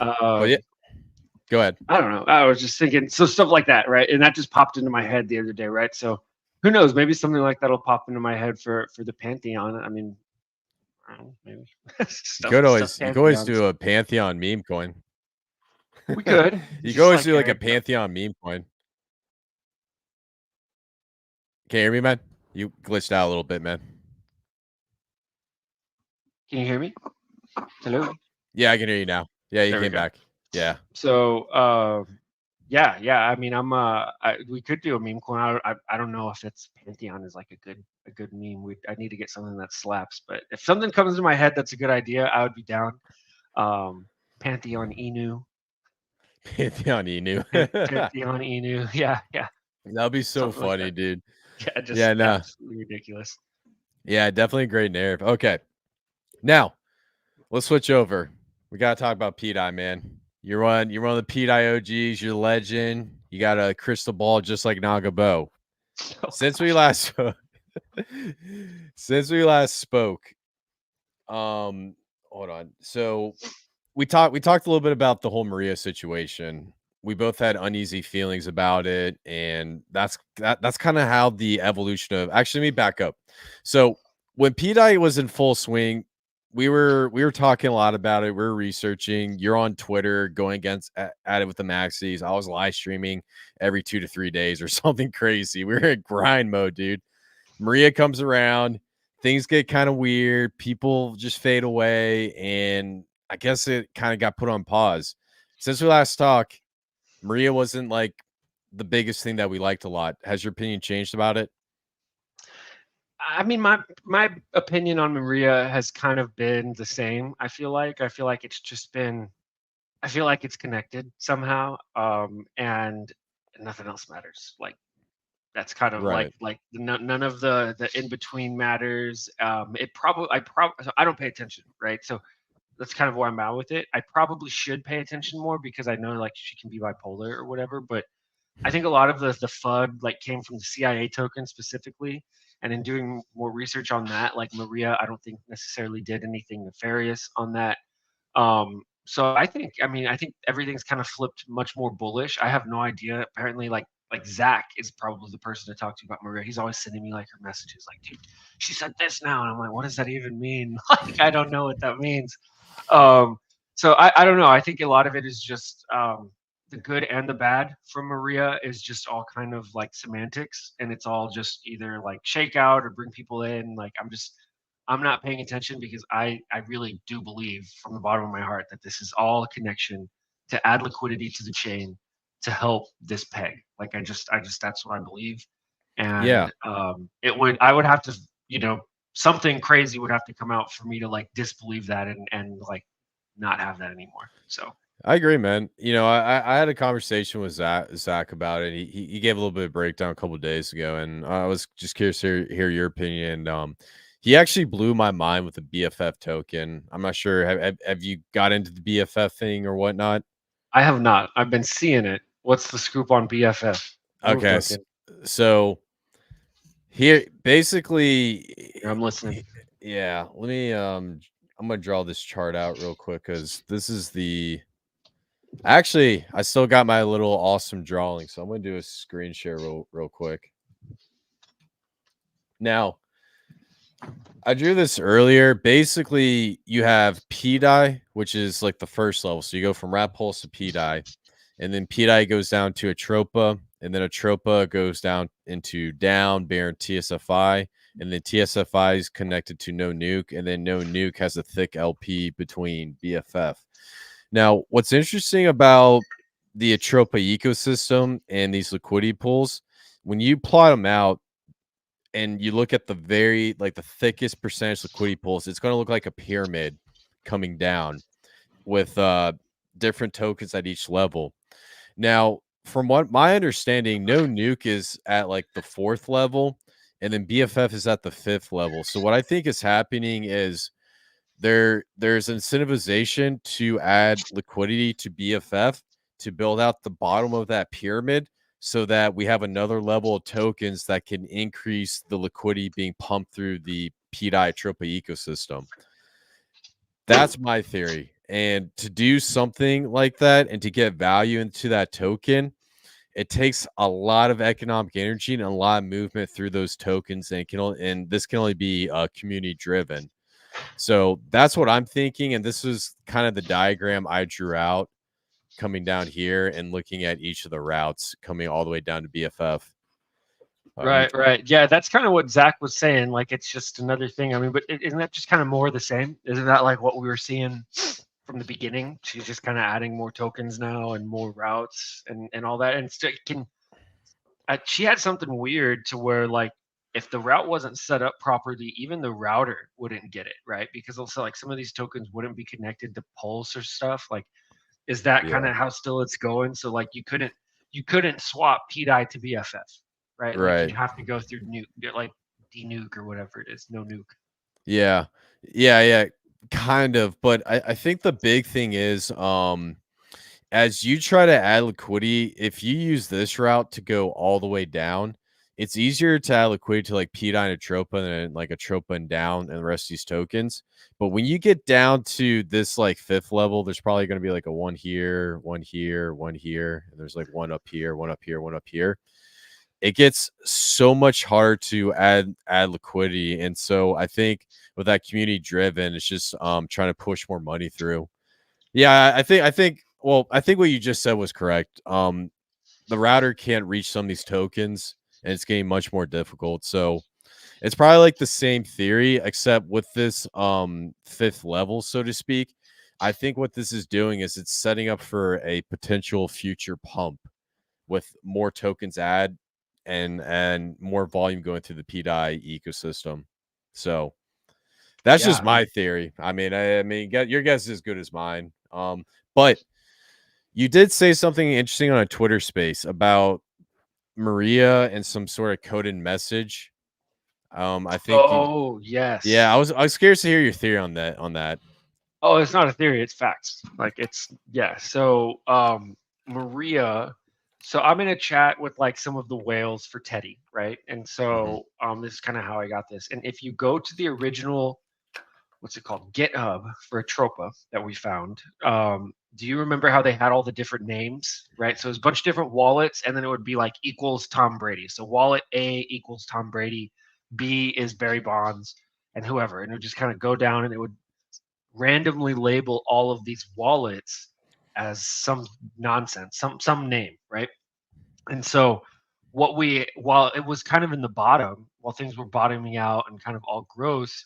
Go ahead. I don't know. I was just thinking, so stuff like that, right? And that just popped into my head the other day, right? So Who knows? Maybe something like that'll pop into my head for the Pantheon. I mean, I don't know, maybe You could always Pantheons. do a Pantheon meme coin. We could. You could always do like a Pantheon meme coin. Can you hear me, man? You glitched out a little bit, man. Can you hear me? Hello? Yeah, I can hear you now. Yeah, you came back. Yeah. So, yeah. I mean, we could do a meme coin. I don't know if it's Pantheon is like a good meme. I need to get something that slaps. But if something comes to my head that's a good idea, I would be down. Pantheon Inu. Pantheon Inu. Pantheon Inu. Yeah. That'd be so Something funny, like dude. Yeah, no. Absolutely ridiculous. Yeah, definitely a great narrative. Okay. Now, let's switch over. We gotta talk about Pedi, man. You're one of the Pedi OGs, you're a legend. You got a crystal ball just like Nagabo. Since we last spoke, hold on. So we talked a little bit about the whole Maria situation. We both had uneasy feelings about it, and that's kind of how the evolution of actually, let me back up. So when Pedi was in full swing, we were talking a lot about it. We were researching. You're on Twitter going at it with the maxis. I was live streaming every 2 to 3 days or something crazy. We were in grind mode, dude. Maria comes around, things get kind of weird. People just fade away, and I guess it kind of got put on pause. Since we last talked, Maria wasn't like the biggest thing that we liked a lot. Has your opinion changed about it? I mean, my opinion on Maria has kind of been the same. I feel like it's just been. I feel like it's connected somehow, and nothing else matters. Like that's kind of Right. like none of the in between matters. I don't pay attention, right? So that's kind of where I'm at with it. I probably should pay attention more because I know like she can be bipolar or whatever, but I think a lot of the FUD like came from the CIA token specifically. And in doing more research on that, like Maria, I don't think necessarily did anything nefarious on that. So I think everything's kind of flipped much more bullish. I have no idea. Apparently, like Zach is probably the person to talk to about Maria. He's always sending me like her messages, like, dude, she said this now, and I'm like, what does that even mean? Like, I don't know what that means. So I don't know. I think a lot of it is just the good and the bad from Maria is just all kind of like semantics, and it's all just either like shake out or bring people in. Like I'm not paying attention because I really do believe from the bottom of my heart that this is all a connection to add liquidity to the chain to help this peg. Like I just that's what I believe. And Yeah. I would have to, something crazy would have to come out for me to like disbelieve that and like not have that anymore. So I agree, man. I had a conversation with Zach about it. He gave a little bit of breakdown a couple of days ago, and I was just curious to hear your opinion. He actually blew my mind with the BFF token. I'm not sure. Have you got into the BFF thing or whatnot? I have not. I've been seeing it. What's the scoop on BFF? Okay, so here basically, I'm listening. Yeah, let me. I'm gonna draw this chart out real quick because this is the. Actually, I still got my little awesome drawing, so I'm gonna do a screen share real quick. Now, I drew this earlier. Basically, you have Pedi, which is like the first level. So you go from Rat Pulse to Pedi, and then Pedi goes down to Atropa, and then Atropa goes down into Down, Bear, and tsfi, and then tsfi is connected to No Nuke, and then No Nuke has a thick LP between BFF. Now, what's interesting about the Atropa ecosystem and these liquidity pools, when you plot them out and you look at the the thickest percentage liquidity pools, it's going to look like a pyramid coming down with different tokens at each level. Now, from what my understanding, No Nuke is at like the 4th level, and then BFF is at the 5th level. So what I think is happening is there's incentivization to add liquidity to BFF to build out the bottom of that pyramid so that we have another level of tokens that can increase the liquidity being pumped through the Pedi Atropa ecosystem. That's my theory. And to do something like that and to get value into that token, it takes a lot of economic energy and a lot of movement through those tokens, and this can only be community driven. So that's what I'm thinking, and this is kind of the diagram I drew out coming down here and looking at each of the routes coming all the way down to BFF. Right. Yeah, that's kind of what Zach was saying. Like, it's just another thing. I mean, but isn't that just kind of more of the same? Isn't that like what we were seeing from the beginning? She's just kind of adding more tokens now and more routes and all that. And she had something weird to where, like, if the route wasn't set up properly, even the router wouldn't get it, right? Because also, like, some of these tokens wouldn't be connected to Pulse or stuff. Like, is that kind Yeah. of how still it's going? So like you couldn't swap Pedi to BFF, right? Like you'd Right. have to go through nuke, like denuke or whatever it is, no nuke. Yeah. Yeah. Kind of. But I think the big thing is as you try to add liquidity, if you use this route to go all the way down, it's easier to add liquidity to like Pedi and Atropa than like Atropa and down and the rest of these tokens. But when you get down to this like fifth level, there's probably going to be like a one here, one here, one here, and there's like one up here, one up here, one up here. It gets so much harder to add liquidity. And so I think with that community driven, it's just trying to push more money through. Yeah, I think what you just said was correct. The router can't reach some of these tokens, and it's getting much more difficult. So it's probably like the same theory, except with this fifth level, so to speak. I think what this is doing is it's setting up for a potential future pump with more tokens add and more volume going through the Pedi ecosystem. So that's just my theory. I mean, your guess is as good as mine. But you did say something interesting on a Twitter space about Maria and some sort of coded message. I think Yes. yeah, I was curious to hear your theory on that. Oh, it's not a theory, it's facts. Like, it's, yeah. So Maria, so I'm in a chat with like some of the whales for Teddy, right? And so this is kind of how I got this. And if you go to the original, what's it called, GitHub for Atropa that we found, do you remember how they had all the different names, right? So it was a bunch of different wallets, and then it would be like equals Tom Brady. So wallet A equals Tom Brady, B is Barry Bonds, and whoever. And it would just kind of go down, and it would randomly label all of these wallets as some nonsense, some name, right? And so while it was kind of in the bottom, while things were bottoming out and kind of all gross,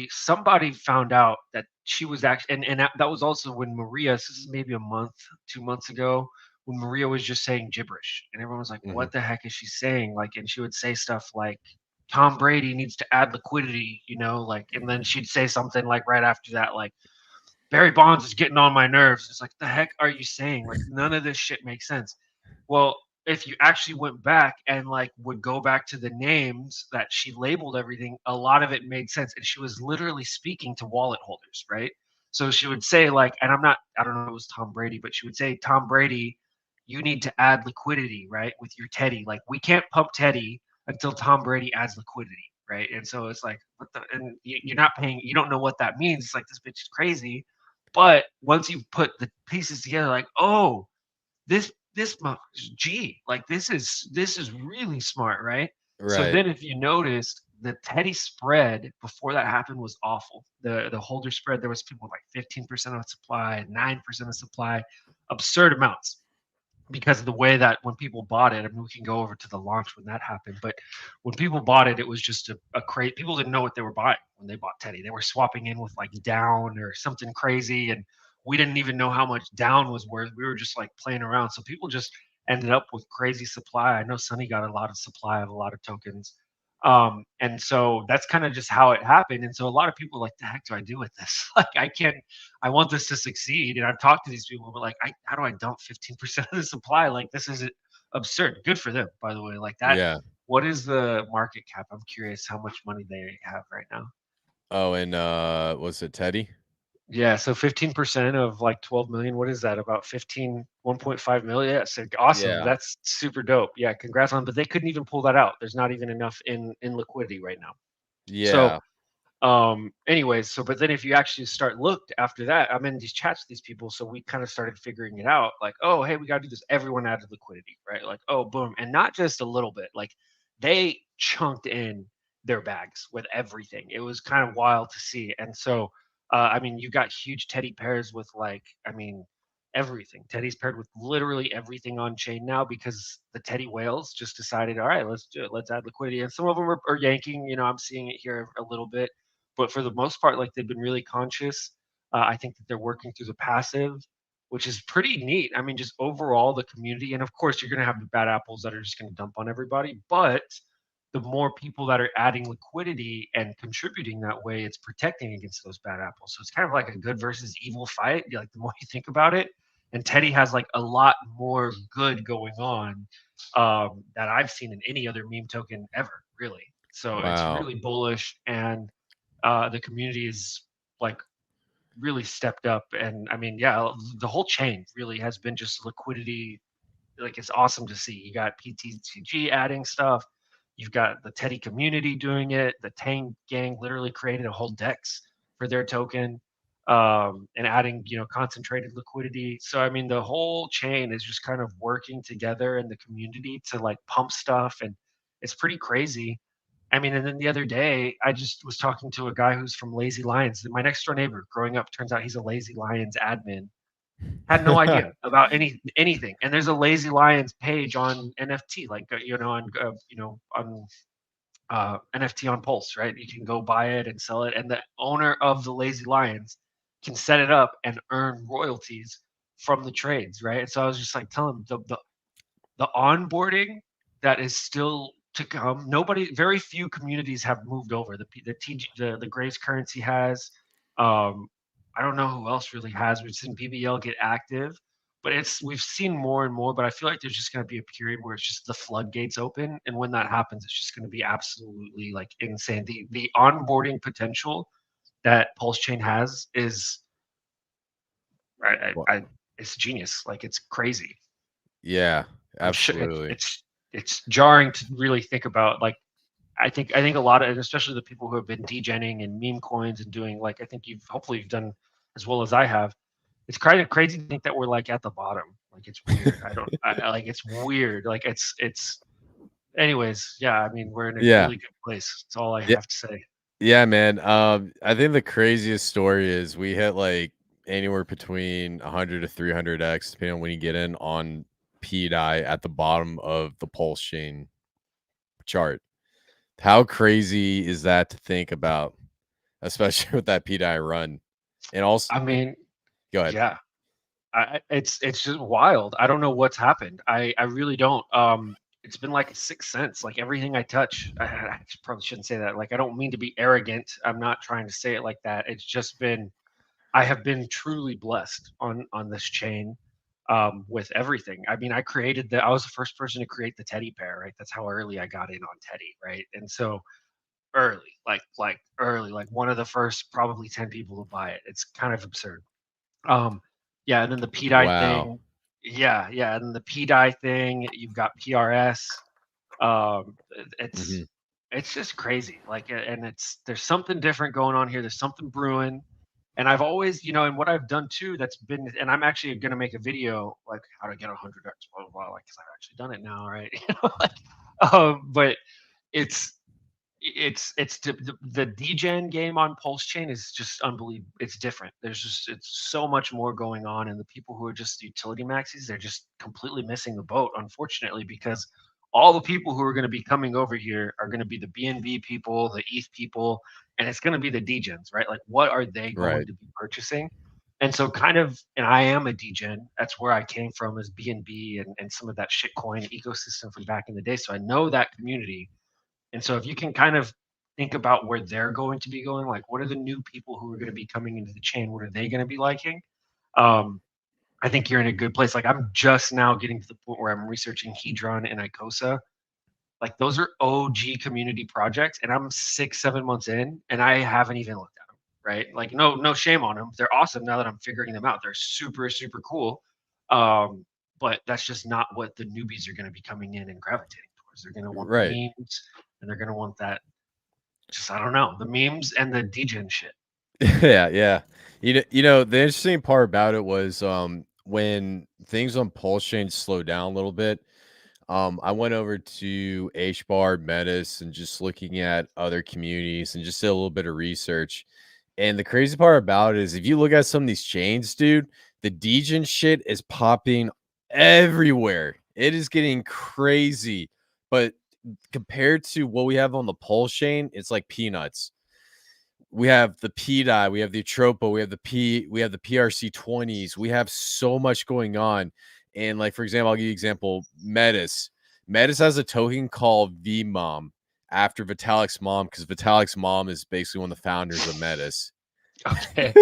somebody found out that she was actually, and that was also when Maria, this is maybe a month, 2 months ago, when Maria was just saying gibberish, and everyone was like, what the heck is she saying? Like, and she would say stuff like, Tom Brady needs to add liquidity, like, and then she'd say something like right after that, like, Barry Bonds is getting on my nerves. It's like, the heck are you saying? Like, none of this shit makes sense. Well, if you actually went back and like would go back to the names that she labeled everything, a lot of it made sense. And she was literally speaking to wallet holders, right? So she would say, like, and I don't know if it was Tom Brady, but she would say, Tom Brady, you need to add liquidity, right? With your Teddy. Like, we can't pump Teddy until Tom Brady adds liquidity, right? And so it's like, and you're not paying, you don't know what that means. It's like, this bitch is crazy. But once you put the pieces together, like, oh, this like, this is really smart, right? So Right. then if you noticed, the Teddy spread before that happened was awful. The holder spread, there was people like 15% of supply, 9% of supply, absurd amounts, because of the way that when people bought it. I mean, we can go over to the launch when that happened, but when people bought it, it was just a crazy. People didn't know what they were buying when they bought Teddy. They were swapping in with like down or something crazy, and we didn't even know how much down was worth. We were just like playing around, so people just ended up with crazy supply. I know Sonny got a lot of supply of a lot of tokens, and so that's kind of just how it happened. And so a lot of people are like, the heck do I do with this? Like, I can't. I want this to succeed, and I've talked to these people, but like, how do I dump 15% of the supply? Like, this is absurd. Good for them, by the way. Like that. Yeah. What is the market cap? I'm curious how much money they have right now. Oh, and was it Teddy? Yeah, so 15% of like 12 million. What is that? About 1.5 million. Yeah, so awesome. Yeah. That's super dope. Yeah, congrats on. But they couldn't even pull that out. There's not even enough in liquidity right now. So Yeah. Anyways, so but then if you actually start looked after that, I'm in these chats with these people, so we kind of started figuring it out. Like, oh, hey, we got to do this. Everyone added liquidity, right? Like, oh, boom, and not just a little bit. Like, they chunked in their bags with everything. It was kind of wild to see. And so, I mean, you got huge Teddy pairs with like, I mean, everything. Teddy's paired with literally everything on chain now because the Teddy whales just decided, all right, let's do it. Let's add liquidity. And some of them are yanking. You know, I'm seeing it here a little bit, but for the most part, like they've been really conscious. I think that they're working through the passive, which is pretty neat. I mean, just overall the community, and of course, you're going to have the bad apples that are just going to dump on everybody. But the more people that are adding liquidity and contributing that way, it's protecting against those bad apples. So it's kind of like a good versus evil fight. Like the more you think about it, and Teddy has like a lot more good going on that I've seen in any other meme token ever, really. So it's Wow. really bullish, and the community is like really stepped up. And I mean, yeah, the whole chain really has been just liquidity. Like it's awesome to see. You got PTCG adding stuff. You've got the Teddy community doing it. The Tang gang literally created a whole DEX for their token, and adding, you know, concentrated liquidity. So I mean, the whole chain is just kind of working together in the community to like pump stuff, and it's pretty crazy. I mean, and then the other day, I just was talking to a guy who's from Lazy Lions. My next door neighbor, growing up, turns out he's a Lazy Lions admin. Had no idea about anything. And there's a Lazy Lions page on NFT, like you know, on on NFT on Pulse, right? You can go buy it and sell it, and the owner of the Lazy Lions can set it up and earn royalties from the trades, right? And so I was just like telling him the onboarding that is still to come. Nobody, very few communities have moved over. The Grace currency has. Um, I don't know who else really has. We've seen BBL get active, but we've seen more and more. But I feel like there's just going to be a period where it's just the floodgates open, and when that happens, it's just going to be absolutely like insane. The onboarding potential that PulseChain has is, Well, it's genius. Like it's crazy. yeah, I'm sure absolutely. it's jarring to really think about. Like I think a lot of, and especially the people who have been degenning and meme coins and doing, like, I think hopefully you've done as well as I have. It's kind of crazy to think that we're like at the bottom. Like it's weird. Like it's weird. Like it's anyways, yeah, I mean, we're in a Yeah. really good place. That's all I Yeah. have to say. Yeah, man. I think the craziest story is we hit like anywhere between 100 to 300x, depending on when you get in on Pedi at the bottom of the pulse chain chart. How crazy is that to think about, especially with that Pedi run? And also, I mean, go ahead. yeah. It's just wild. I don't know what's happened. I really don't. It's been like a sixth sense. Like everything I touch, I probably shouldn't say that. Like I don't mean to be arrogant. I'm not trying to say it like that. It's just been, I have been truly blessed on this chain, with everything. I mean, I was the first person to create the Teddy pair, right? That's how early I got in on Teddy, right? And so early, like early, like one of the first probably 10 people to buy it. It's kind of absurd. Um, yeah, and then the PDI Wow. thing. Yeah, and then the PDI thing. You've got PRS. Um, Hmm. it's just crazy. Like, and there's something different going on here. There's something brewing. And I've always, you know, and what I've done too, that's been, and I'm actually going to make a video like how to get 100x, blah blah blah, like because I've actually done it now, right? But it's the degen game on PulseChain is just unbelievable. It's different. It's so much more going on, and the people who are just utility maxis, they're just completely missing the boat, unfortunately, because all the people who are going to be coming over here are going to be the BNB people, the ETH people, and it's going to be the degens, right? Like, what are they going Right. to be purchasing? And so, kind of, and I am a degen. That's where I came from, as BNB and some of that shitcoin ecosystem from back in the day. So I know that community, and so if you can kind of think about where they're going to be going, like what are the new people who are going to be coming into the chain? What are they going to be liking? Um, I think you're in a good place. Like I'm just now getting to the point where I'm researching Hedron and Icosa. Like those are OG community projects, and I'm 6, 7 months in, and I haven't even looked at them. Right? Like no shame on them. They're awesome now that I'm figuring them out. They're super cool. But that's just not what the newbies are going to be coming in and gravitating towards. They're going to want the Right. memes, and they're going to want that. just, I don't know, the memes and the degen shit. Yeah. You know, the interesting part about it was when things on PulseChain slowed down a little bit. I went over to H-bar, Metis, and just looking at other communities and just did a little bit of research. And the crazy part about it is if you look at some of these chains, dude, the degen shit is popping everywhere. It is getting crazy. But compared to what we have on the Pulse chain, it's like peanuts. We have the Pedi, we have the Atropa, we have the PRC 20s. We have so much going on. And like for example, I'll give you an example, Metis. Metis has a token called VMOM after Vitalik's mom, because Vitalik's mom is basically one of the founders of Metis. Okay.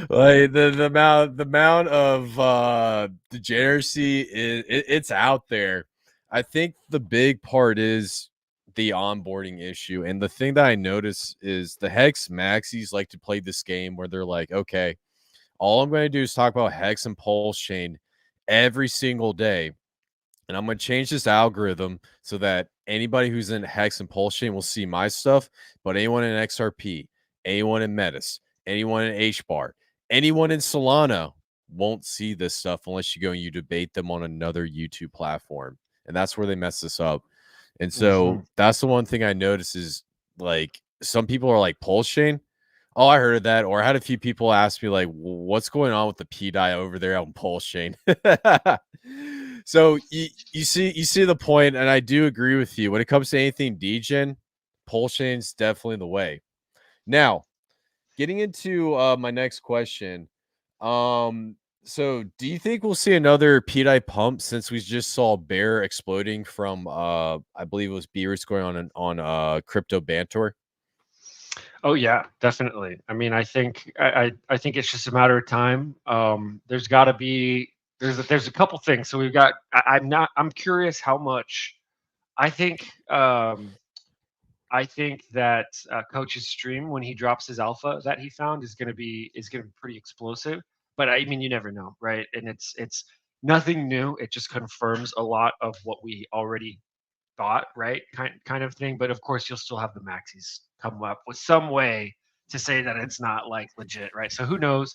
Like the amount of degeneracy it's out there. I think the big part is the onboarding issue. And the thing that I notice is the Hex maxis like to play this game where they're like, okay, all I'm going to do is talk about Hex and Pulse chain every single day. And I'm going to change this algorithm so that anybody who's in Hex and Pulse chain will see my stuff, but anyone in XRP, anyone in Metis, anyone in H-bar, anyone in Solana won't see this stuff unless you go and you debate them on another YouTube platform. And that's where they mess this up. And so that's the one thing I notice is like some people are like Pulse chain. Oh, I heard of that. Or I had a few people ask me like, what's going on with the Pedi over there on Pulse chain? So you see the point, and I do agree with you when it comes to anything degen. Pulse chain's definitely the way. Now, getting into my next question. So do you think we'll see another Pedi pump since we just saw Bear exploding from I believe it was Beers going on crypto banter? Oh yeah, definitely. I mean, I think it's just a matter of time. There's got to be there's a couple things. So we've got. I'm curious how much. I think I think that Coach's stream when he drops his alpha that he found is gonna be pretty explosive. But I mean, you never know, right? And it's nothing new. It just confirms a lot of what we already thought, right? Kind of thing. But of course, you'll still have the maxis come up with some way to say that it's not like legit, right? So who knows?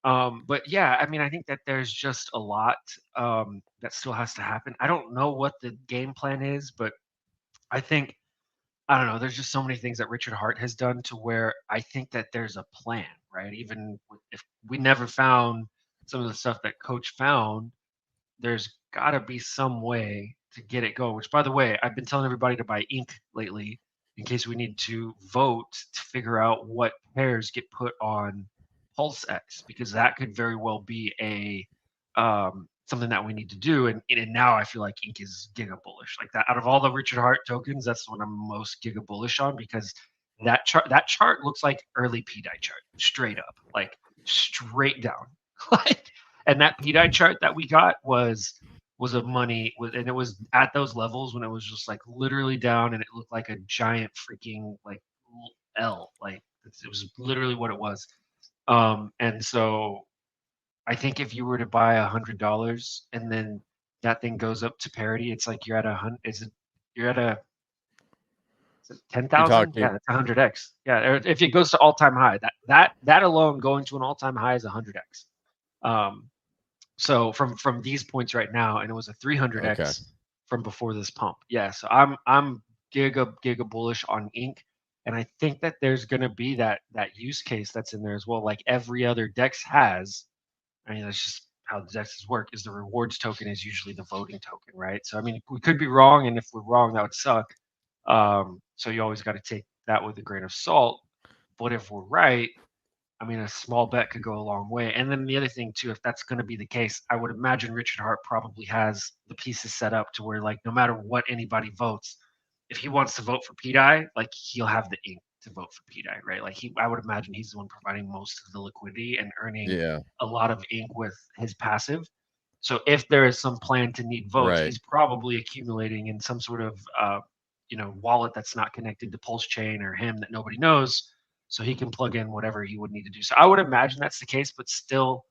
But yeah, I mean, I think that there's just a lot that still has to happen. I don't know what the game plan is, but I think I don't know. There's just so many things that Richard Hart has done to where I think that there's a plan, right? Even if we never found some of the stuff that Coach found, there's got to be some way to get it going. Which, by the way, I've been telling everybody to buy ink lately in case we need to vote to figure out what pairs get put on PulseX, because that could very well be a something that we need to do. And now I feel like ink is giga bullish. Like that, out of all the Richard Hart tokens, that's the one I'm most giga bullish on, because that chart looks like early Pedi chart, straight up, like straight down. Like, and that Pedi chart that we got was a money, and it was at those levels when it was just like literally down, and it looked like a giant freaking like L. Like it was literally what it was. And so I think if you were to buy $100 and then that thing goes up to parity, it's like you're at a hundred. Is it you're at a ten You're thousand? talking Yeah, it's 100x. Yeah, or if it goes to all time high, that alone going to an all time high is 100x. Um, so from these points right now, and it was a okay. 300x from before this pump. Yeah, so I'm giga bullish on ink, and I think that there's gonna be that use case that's in there as well, like every other DEX has. I mean, that's just how the DEXs work. Is the rewards token is usually the voting token, right? So I mean, we could be wrong, and if we're wrong, that would suck. So you always got to take that with a grain of salt. But if we're right, I mean, a small bet could go a long way. And then the other thing too, if that's going to be the case, I would imagine Richard Hart probably has the pieces set up to where, like, no matter what anybody votes, if he wants to vote for Pedi, like he'll have the ink to vote for Pedi, right? Like I would imagine he's the one providing most of the liquidity and earning Yeah, a lot of ink with his passive. So if there is some plan to need votes, right. he's probably accumulating in some sort of wallet that's not connected to PulseChain or him that nobody knows, so he can plug in whatever he would need to do. So I would imagine that's the case, but still,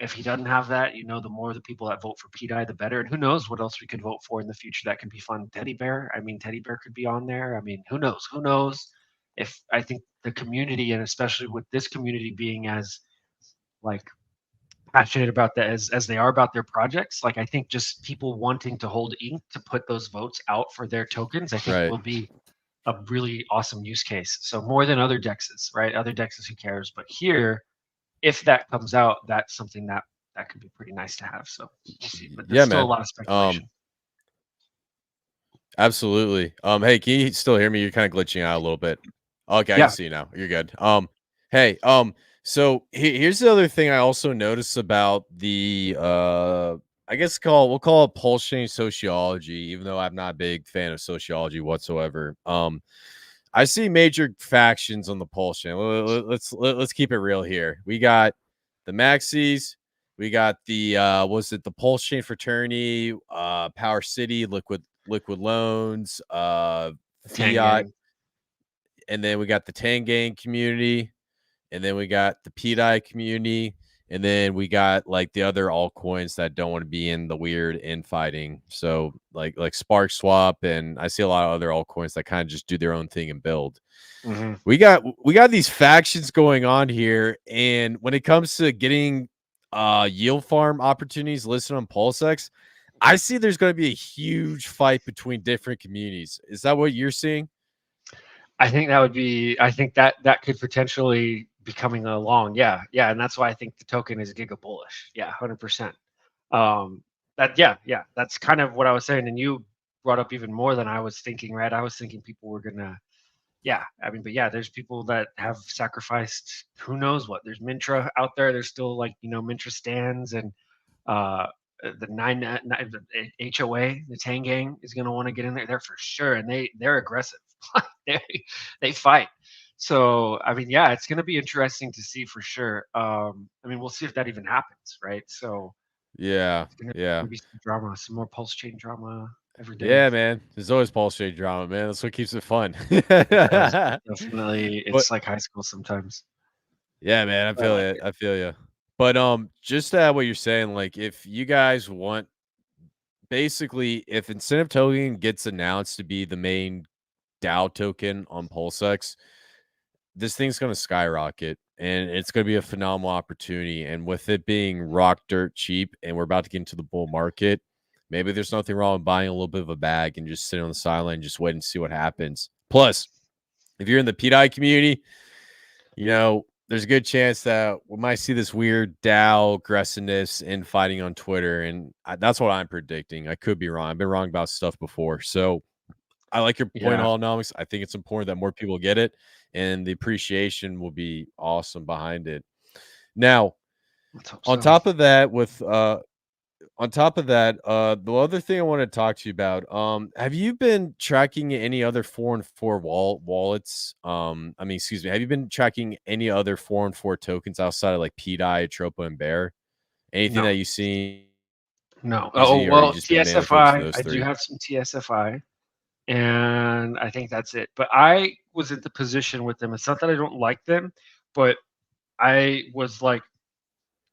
if he doesn't have that, the more the people that vote for Pedi, the better. And who knows what else we could vote for in the future that could be fun. Teddy Bear. I mean, Teddy Bear could be on there. I mean, who knows? Who knows? If I think the community, and especially with this community being as like passionate about that as they are about their projects, like I think just people wanting to hold ink to put those votes out for their tokens, I think Right. will be a really awesome use case. So more than other dexes, right? Other dexes, who cares? But here, if that comes out, that's something that could be pretty nice to have. So we'll see. But there's Yeah, still a man. lot of speculation. Absolutely. Hey, can you still hear me? You're kind of glitching out a little bit. Okay, I Yeah. can see you now. You're good. Hey, so here's the other thing I also noticed about the I guess we'll call it PulseChain sociology, even though I'm not a big fan of sociology whatsoever. I see major factions on the PulseChain. Let's keep it real here. We got the Maxis, we got the was it the PulseChain fraternity, Power City, Liquid Loans, Fiat, and then we got the Tangang community, and then we got the Pedi community, and then we got like the other altcoins that don't want to be in the weird infighting. So like SparkSwap, and I see a lot of other altcoins that kind of just do their own thing and build. Mm-hmm. We got these factions going on here, and when it comes to getting yield farm opportunities listed on PulseX, I see there's going to be a huge fight between different communities. Is that what you're seeing? I think that could potentially be coming along. Yeah. And that's why I think the token is giga bullish. Yeah, 100%. That's kind of what I was saying, and you brought up even more than I was thinking. Right, I was thinking people were gonna, there's people that have sacrificed who knows what. There's Mintra out there. There's still Mintra stands, and the HOA, the Tangang is gonna want to get in there for sure, and they're aggressive. they fight. So it's gonna be interesting to see for sure. We'll see if that even happens, right? So Yeah. gonna be some drama, some more PulseChain drama every day. Yeah, man. There's always PulseChain drama, man. That's what keeps it fun. Definitely, But it's like high school sometimes. yeah, man, I feel it. I feel you. But just what you're saying, like if you guys want, basically, if incentive token gets announced to be the main DAO token on PulseX, this thing's going to skyrocket, and it's going to be a phenomenal opportunity. And with it being rock dirt cheap, and we're about to get into the bull market, maybe there's nothing wrong with buying a little bit of a bag and just sitting on the sideline, and just wait and see what happens. Plus, if you're in the Pedi community, there's a good chance that we might see this weird DAO aggressiveness in fighting on Twitter, and that's what I'm predicting. I could be wrong. I've been wrong about stuff before, so I like your point on H-nomics. I think it's important that more people get it, and the appreciation will be awesome behind it. Now, on top of that, the other thing I want to talk to you about, have you been tracking any other 4 wallets? Have you been tracking any other 4 tokens outside of like Pedi, Atropa, and Bear? Anything that you've seen? No. Easy, Oh, well, you just been mainly focused on TSFI, those I do 3? have some TSFI, and I think that's it. But I was at the position with them. It's not that I don't like them, but I was like,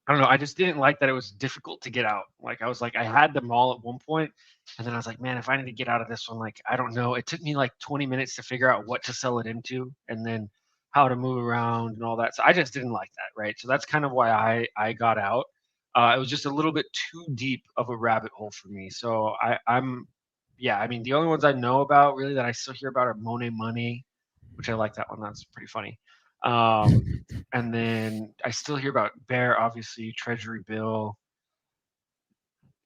I don't know. I just didn't like that it was difficult to get out. Like I was like, I had them all at one point, and then I was like, man, if I need to get out of this one, like I don't know. It took me like 20 minutes to figure out what to sell it into, and then how to move around and all that. So I just didn't like that, right? So that's kind of why I got out. It was just a little bit too deep of a rabbit hole for me. So the only ones I know about really that I still hear about are Monet Money, which I like that one. That's pretty funny. And then I still hear about Bear, obviously, Treasury Bill,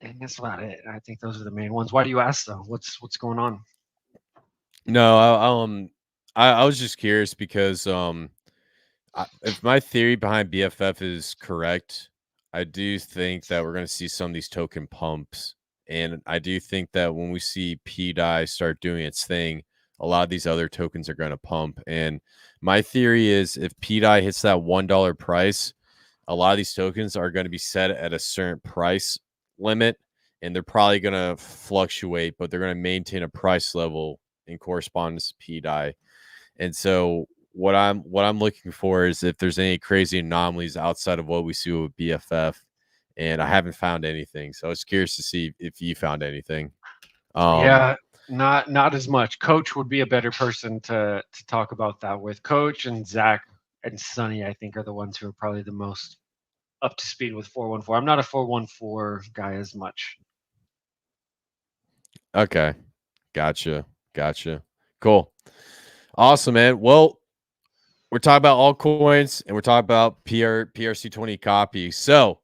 and that's about it. I think those are the main ones. Why do you ask though? What's going on? No, I was just curious because if my theory behind BFF is correct, I do think that we're going to see some of these token pumps, and I do think that when we see Pedi start doing its thing, a lot of these other tokens are going to pump. And my theory is if Pedi hits that $1 price, a lot of these tokens are going to be set at a certain price limit, and they're probably going to fluctuate, but they're going to maintain a price level in correspondence to Pedi. And so what I'm looking for is if there's any crazy anomalies outside of what we see with BFF, and I haven't found anything. So I was curious to see if you found anything. Yeah, not as much. Coach would be a better person to talk about that with. Coach and Zach and Sonny, I think, are the ones who are probably the most up to speed with 414. I'm not a 414 guy as much. Okay. Gotcha. Cool. Awesome, man. Well, we're talking about altcoins and we're talking about PRC20 copies. So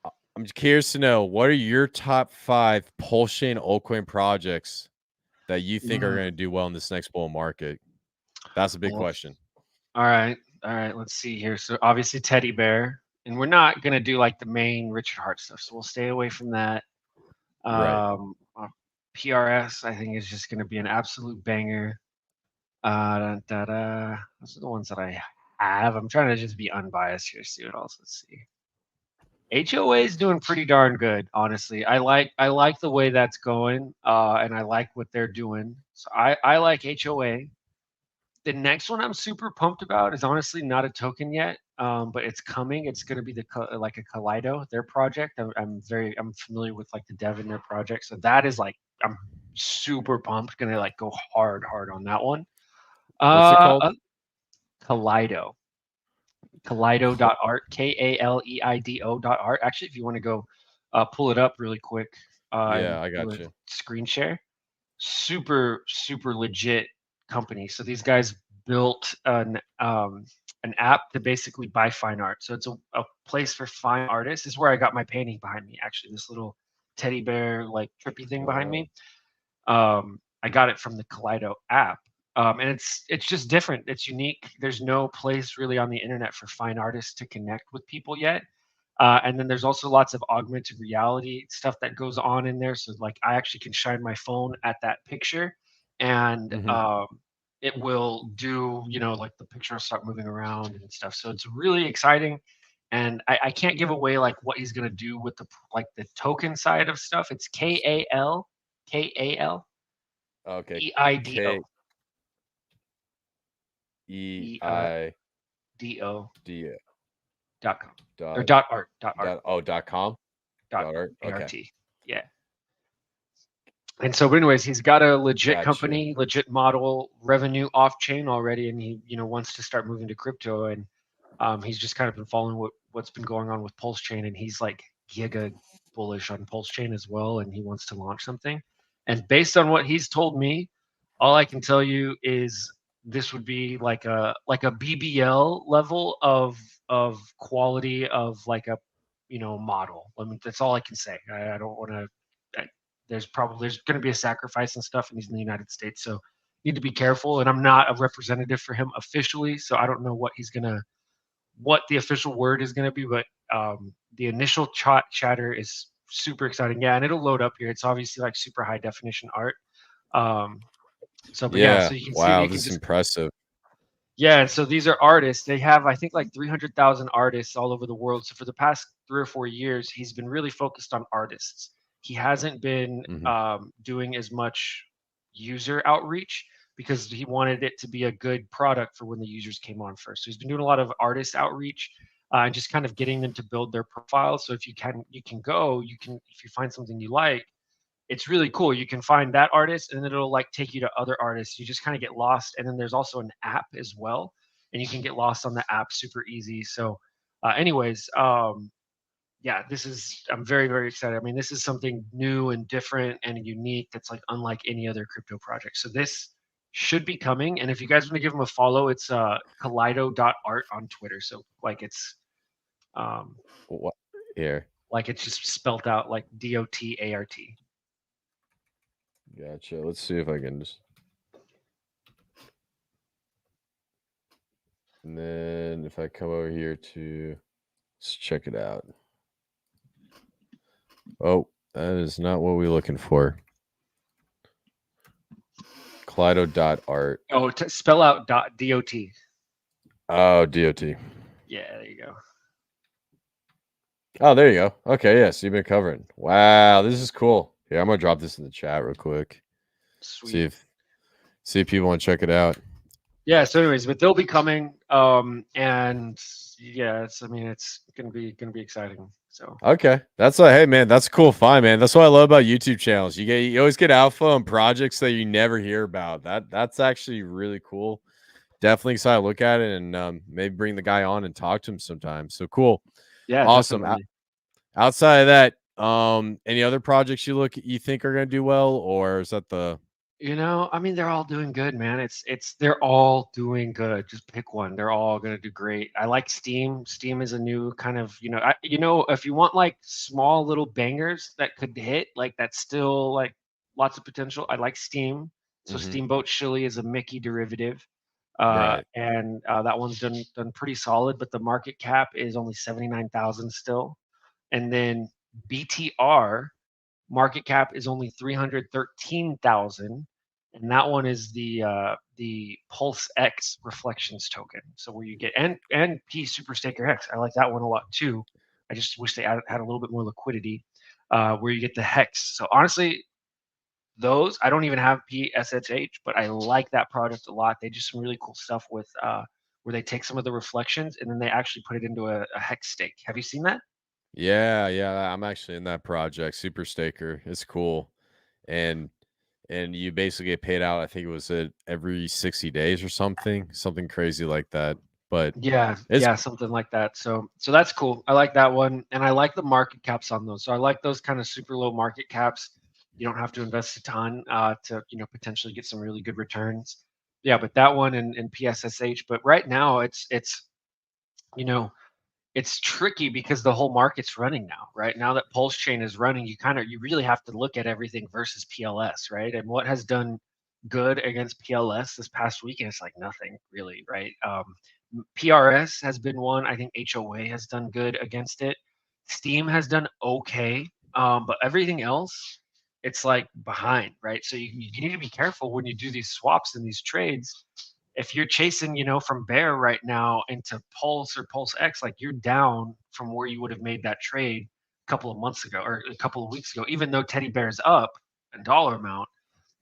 I'm just curious to know, what are your top 5 PulseChain altcoin projects that you think are going to do well in this next bull market? That's a big question. All right. Let's see here. So obviously Teddy Bear, and we're not going to do like the main Richard Heart stuff. So we'll stay away from that. Right. PRS, I think, is just going to be an absolute banger. Those are the ones that I have. I'm trying to just be unbiased here. See what else. Let's see. HOA is doing pretty darn good, honestly. I like the way that's going, and I like what they're doing. So I like HOA. The next one I'm super pumped about is honestly not a token yet, but it's coming. It's going to be like a Kaleido, their project. I'm familiar with like the dev in their project, so that is like I'm super pumped. Going to like go hard on that one. What's it called? Kaleido. Kaleido.art, KALEIDO.art. Actually, if you want to go pull it up really quick, Yeah, I got you. Screen share. Super legit company. So these guys built an app to basically buy fine art. So it's a place for fine artists. This is where I got my painting behind me. Actually, this little teddy bear like trippy thing behind me. I got it from the Kaleido app. And it's just different. It's unique. There's no place really on the internet for fine artists to connect with people yet. And then there's also lots of augmented reality stuff that goes on in there. So like I actually can shine my phone at that picture, and it will do, like the picture will start moving around and stuff. So it's really exciting. And I can't give away like what he's gonna do with the token side of stuff. It's KAL Okay. EIDO. EIDO.com. Or .art. .com. .art. Okay. Yeah. And so, but anyways, he's got a legit company, Gotcha. legit model, revenue off chain already, and he wants to start moving to crypto. And he's just kind of been following what's been going on with PulseChain, and he's like giga bullish on PulseChain as well, and he wants to launch something. And based on what he's told me, all I can tell you is this would be like a BBL level of quality of like a model. I mean, that's all I can say. I don't want to. There's going to be a sacrifice and stuff, and he's in the United States, so need to be careful. And I'm not a representative for him officially, so I don't know what the official word is gonna be. But the initial chatter is super exciting. Yeah, and it'll load up here. It's obviously like super high definition art. So but yeah, so you can see. Wow, this is impressive. Yeah, and so these are artists. They have, I think, like 300,000 artists all over the world. So for the past 3 or 4 years, he's been really focused on artists. He hasn't been doing as much user outreach because he wanted it to be a good product for when the users came on first. So he's been doing a lot of artist outreach and just kind of getting them to build their profiles. So if you can if you find something you like, it's really cool. You can find that artist and then it'll like take you to other artists. You just kind of get lost. And then there's also an app as well, and you can get lost on the app super easy. So anyways, yeah, I'm very, very excited. I mean, this is something new and different and unique that's like unlike any other crypto project. So this should be coming. And if you guys want to give him a follow, it's kaleido.art on Twitter. So like it's what here? Like it's just spelt out like DOTART. Gotcha. Let's see if I can just. And then if I come over here to, let's check it out. Oh, that is not what we're looking for. Kaleido.art. Oh, spell out .dot. Oh, DOT. Yeah, there you go. Oh, there you go. Okay, yeah, so you've been covering. Wow, this is cool. Yeah, I'm gonna drop this in the chat real quick. Sweet. See if people want to check it out. Yeah, so anyways, but they'll be coming. And I mean, it's gonna be exciting. So Okay, that's like, hey man, that's a cool find, man. That's what I love about YouTube channels. You always get alpha on projects that you never hear about. That's actually really cool. Definitely excited to look at it and maybe bring the guy on and talk to him sometime. So cool, yeah, awesome. definitely. Outside of that, any other projects you think are gonna do well, or is that the I mean, they're all doing good, man. They're all doing good. Just pick one. They're all gonna do great. I like Steam. Steam is a new kind of, if you want like small little bangers that could hit, like that's still like lots of potential. I like Steam. So Mhm. Steamboat Chili is a Mickey derivative, Right? and that one's done pretty solid. But the market cap is only 79,000 still. And then BTR market cap is only 313,000, and that one is the PulseX reflections token. So where you get and P Super Staker Hex. I like that one a lot too. I just wish they had a little bit more liquidity, where you get the hex. So honestly, those I don't even have PSHH, but I like that project a lot. They do some really cool stuff with where they take some of the reflections and then they actually put it into a hex stake. Have you seen that? Yeah, yeah. I'm actually in that project, Super Staker. It's cool, and you basically get paid out. I think it was every 60 days or something crazy like that. But Yeah, it's yeah, something like that. So that's cool. I like that one, and I like the market caps on those. So I like those kind of super low market caps. You don't have to invest a ton to potentially get some really good returns. Yeah, but that one and PSSH. But right now you know it's tricky because the whole market's running now. Right now that PulseChain is running, you really have to look at everything versus PLS, right? And what has done good against PLS this past weekend? It's like nothing really, right? PRS has been one. I think HOA has done good against it. Steam has done okay, but everything else, it's like behind, right? So you need to be careful when you do these swaps and these trades. If you're chasing, from bear right now into Pulse or Pulse X, like you're down from where you would have made that trade a couple of months ago or a couple of weeks ago. Even though Teddy Bear's up a dollar amount,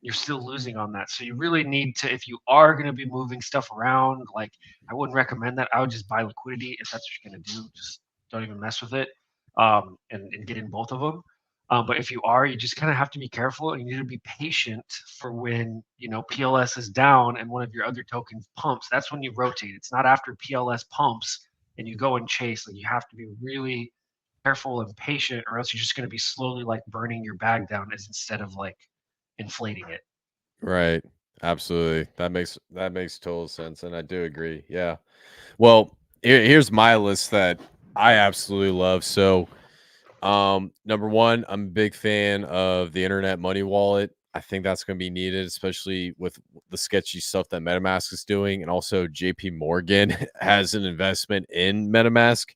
you're still losing on that. So you really need to, if you are going to be moving stuff around, like I wouldn't recommend that. I would just buy liquidity if that's what you're going to do. Just don't even mess with it, and get in both of them. But if you are, you just kind of have to be careful and you need to be patient for when, PLS is down and one of your other tokens pumps. That's when you rotate. It's not after PLS pumps and you go and chase. Like you have to be really careful and patient, or else you're just going to be slowly like burning your bag down as instead of like inflating it. right. Absolutely. That makes total sense, and I do agree. Yeah. Well, here's my list that I absolutely love. So, number one, I'm a big fan of the Internet Money Wallet. I think that's going to be needed, especially with the sketchy stuff that MetaMask is doing, and also JP Morgan has an investment in MetaMask.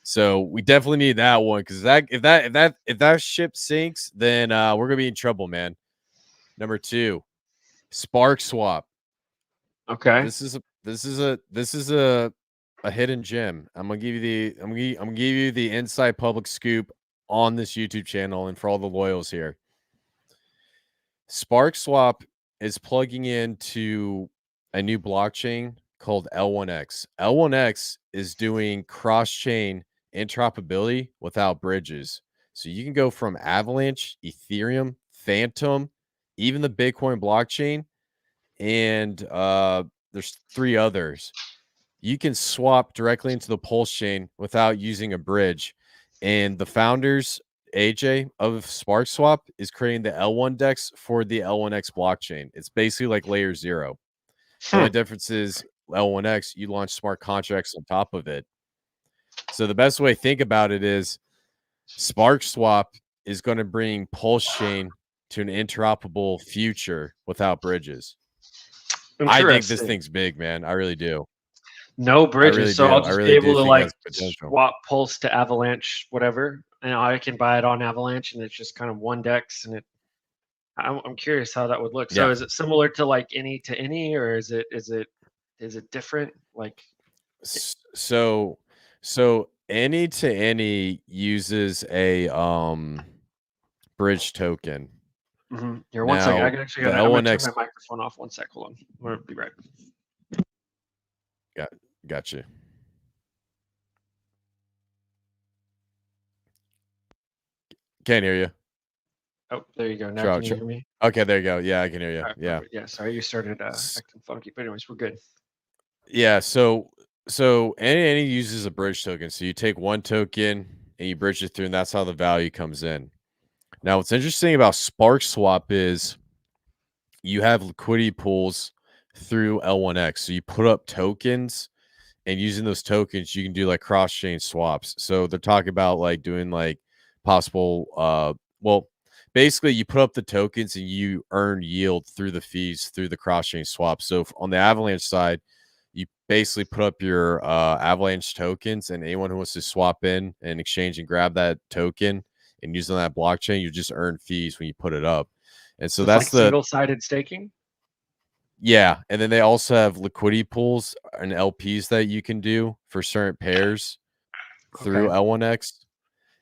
So we definitely need that one because if that ship sinks, then we're gonna be in trouble, man. Number two, SparkSwap. Okay. This is a hidden gem. I'm gonna give you the inside public scoop on this YouTube channel and for all the loyals here. SparkSwap is plugging into a new blockchain called L1X. L1X is doing cross-chain interoperability without bridges. So you can go from Avalanche, Ethereum, Phantom, even the Bitcoin blockchain, and there's three others. You can swap directly into the Pulse chain without using a bridge. And the founders, AJ of SparkSwap, is creating the L1 DEX for the L1X blockchain. It's basically like layer zero. The Hmm. only difference is L1X, you launch smart contracts on top of it. So the best way to think about it is SparkSwap is going to bring Pulse chain to an interoperable future without bridges. I think this Interesting. thing's big, man. I really do. No I bridges, really so I'll do. I just be really able do to think it like has potential. swap Pulse to Avalanche, whatever. And I can buy it on Avalanche, and it's just kind of one dex. And I'm curious how that would look. So Yeah. is it similar to like any to any, or is it different? Like, So any to any uses a bridge token. here, one second. Now the I'm gonna turn my L1X microphone off. One sec. Hold on. I'm gonna be right. got you. Can't hear you. Oh, there you go. Now can you hear me? Okay, there you go. Yeah, I can hear you. Right, Yeah. perfect. Yeah, sorry, you started acting funky, but anyways, we're good. Yeah. So any uses a bridge token. So you take one token and you bridge it through, and that's how the value comes in. Now, what's interesting about SparkSwap is you have liquidity pools through L1X. So you put up tokens, and using those tokens, you can do like cross-chain swaps. So they're talking about like doing like possible well, basically you put up the tokens and you earn yield through the fees through the cross-chain swap. So on the Avalanche side, you basically put up your Avalanche tokens, and anyone who wants to swap in and exchange and grab that token and use on that blockchain, you just earn fees when you put it up. And so So it's that's like the single-sided staking. yeah, and then they also have liquidity pools and LPs that you can do for certain pairs through Okay. L1X.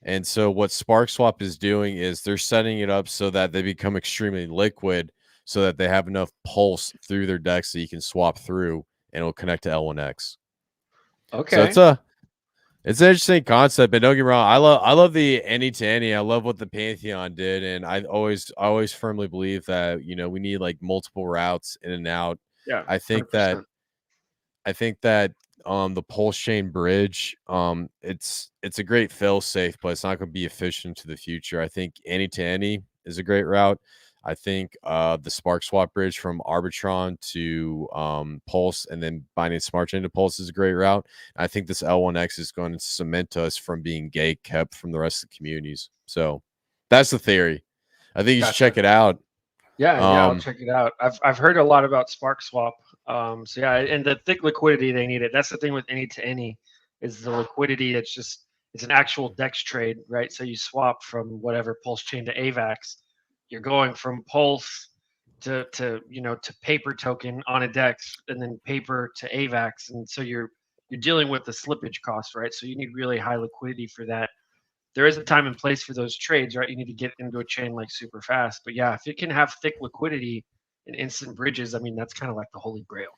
And so what SparkSwap is doing is they're setting it up so that they become extremely liquid, so that they have enough pulse through their decks that you can swap through and it'll connect to L1X. So Okay. it's an interesting concept, but don't get me wrong. I love the any to any. I love what the Pantheon did, and I always firmly believe that we need like multiple routes in and out. Yeah, I think that 100%. I think that the PulseChain bridge, it's a great fail safe, but it's not going to be efficient to the future. I think any to any is a great route. I think the SparkSwap bridge from Arbitron to Pulse and then binding Smart Chain to Pulse is a great route. I think this L1X is going to cement us from being gate kept from the rest of the communities. So that's the theory. I think you should check Gotcha. it out. Yeah, I'll check it out. I've heard a lot about SparkSwap. So yeah, and the thick liquidity they needed. That's the thing with any to any is the liquidity. It's an actual DEX trade, right? So you swap from whatever Pulse chain to AVAX. You're going from Pulse to paper token on a DEX, and then paper to AVAX, and so you're dealing with the slippage cost, right? So you need really high liquidity for that. There is a time and place for those trades, right? You need to get into a chain like super fast. But yeah, if it can have thick liquidity and instant bridges, I mean, that's kind of like the holy grail.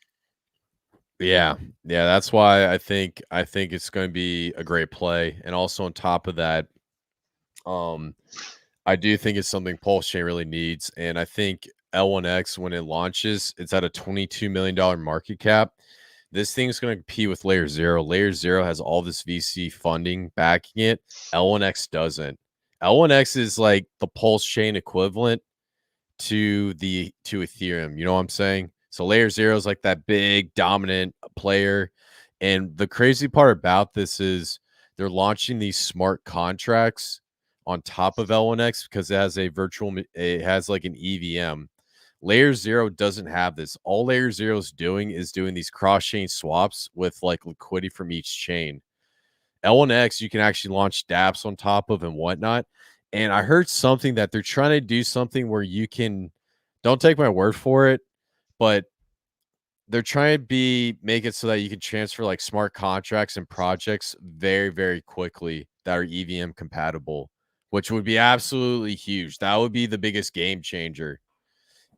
Yeah. Yeah, that's why I think it's going to be a great play. And also on top of that, um I do think it's something PulseChain really needs. And I think L1X, when it launches, it's at a $22 million market cap. This thing's going to compete with Layer Zero. Layer Zero has all this VC funding backing it. L1X doesn't. L1X is like the PulseChain equivalent to Ethereum. You know what I'm saying? So Layer Zero is like that big dominant player. And the crazy part about this is they're launching these smart contracts on top of L1X because it has like an EVM. Layer Zero doesn't have this. All Layer Zero is doing is doing these cross-chain swaps with like liquidity from each chain. L1X, you can actually launch dApps on top of and whatnot. And I heard something that they're trying to do something where you can, don't take my word for it, but they're trying to make it so that you can transfer like smart contracts and projects very, very quickly that are EVM compatible, which would be absolutely huge. That would be the biggest game changer.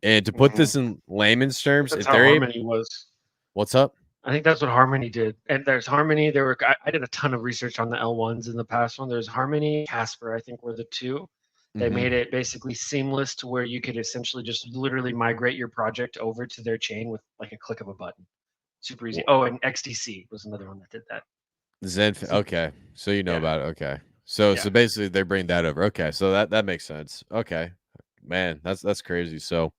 And to put this in layman's terms, That's if how they're able, Harmony was. what's up? I think that's what Harmony did. And there's Harmony. I did a ton of research on the L1s in the past one. There's Harmony, Casper, I think were the two. They Mm-hmm. made it basically seamless to where you could essentially just literally migrate your project over to their chain with like a click of a button. Super easy. Oh, and XDC was another one that did that. Okay, so you know Yeah. about it. Okay, so Yeah. basically they bring that over. Okay, so that makes sense. Okay, man, that's crazy. So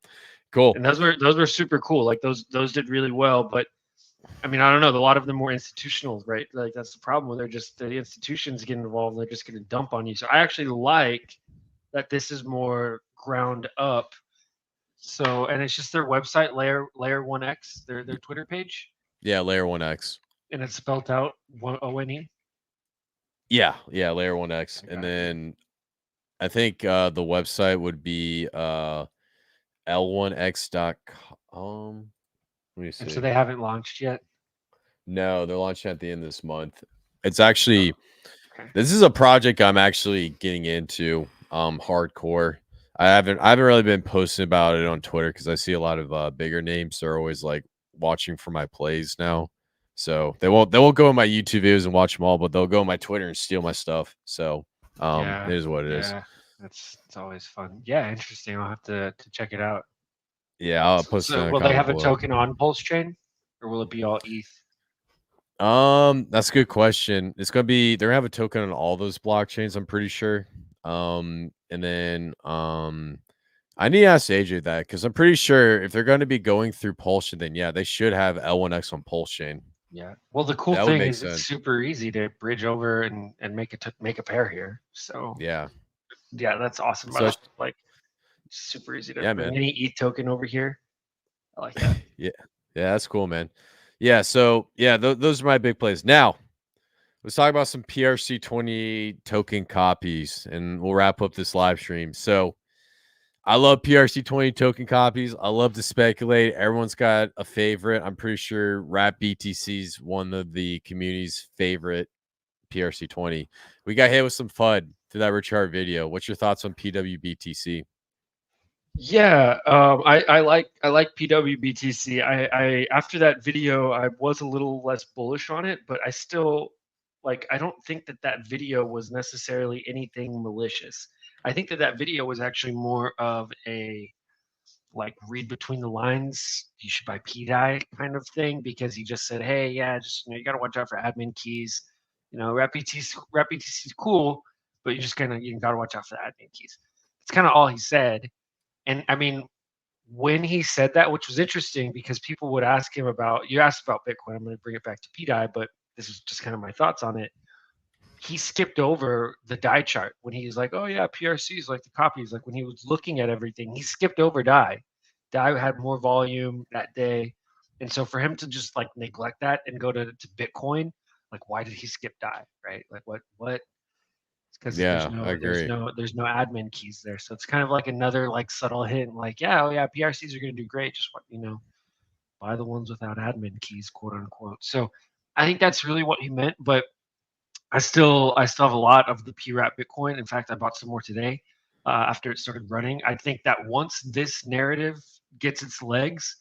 cool. And those were super cool. Like those did really well. But I mean, I don't know. A lot of them were institutional, right? Like that's the problem where they're just the institutions get involved and they're just going to dump on you. So I actually like that this is more ground up. So and it's just their website, Layer1X, their Twitter page, Yeah, Layer1X. and it's spelled out ONE. Yeah, Layer1X, I and got you. then I think the website would be L1X.com. Let me And so see. they haven't launched yet. No, they're launching at the end of this month. It's actually Okay. this is a project I'm actually getting into hardcore. I haven't really been posting about it on Twitter because I see a lot of bigger names. They're always like watching for my plays now. So they won't go in my YouTube videos and watch them all, but they'll go on my Twitter and steal my stuff. So it Yeah. is what it is. Yeah. It's always fun. Yeah, interesting. I'll have to check it out. Yeah, I'll post it So in the will they comment have a below. token on PulseChain, or will it be all ETH? That's a good question. It's gonna be they're gonna have a token on all those blockchains, I'm pretty sure. And then I need to ask AJ that because I'm pretty sure if they're gonna be going through Pulse, then yeah, they should have L1X on PulseChain. Yeah. Well, the cool That would thing make is it's sense. super easy to bridge over and make a pair here. So Yeah. yeah, that's awesome. So Like super easy to yeah, bring man. any ETH token over here. I like that. Yeah. Yeah, that's cool, man. Yeah, so yeah, those are my big plays. Now, let's talk about some PRC 20 token copies and we'll wrap up this live stream. So I love PRC 20 token copies. I love to speculate. Everyone's got a favorite. I'm pretty sure Rap BTC's one of the community's favorite PRC 20. We got hit with some FUD through that Richard Heart video. What's your thoughts on PWBTC? Yeah, I like PWBTC. I after that video, I was a little less bullish on it, but I still like. I don't think that that video was necessarily anything malicious. I think that that video was actually more of a like read between the lines. You should buy Pedi kind of thing because he just said, hey, yeah, just you got to watch out for admin keys. Rep BTC is cool, but you got to watch out for the admin keys. It's kind of all he said. And I mean, when he said that, which was interesting because people would ask him about, you asked about Bitcoin. I'm going to bring it back to Pedi, but this is just kind of my thoughts on it. He skipped over the DAI chart when he was like, oh, yeah, PRC is like the copies. Like when he was looking at everything, he skipped over DAI. DAI had more volume that day. And so for him to just like neglect that and go to Bitcoin, like why did he skip DAI, right? Like what because Yeah, I agree. there's no admin keys there. So it's kind of like another like subtle hint, like yeah, oh yeah, PRCs are going to do great. Just buy the ones without admin keys, quote unquote. So I think that's really what he meant. But I still have a lot of the PRAP Bitcoin. In fact, I bought some more today after it started running. I think that once this narrative gets its legs,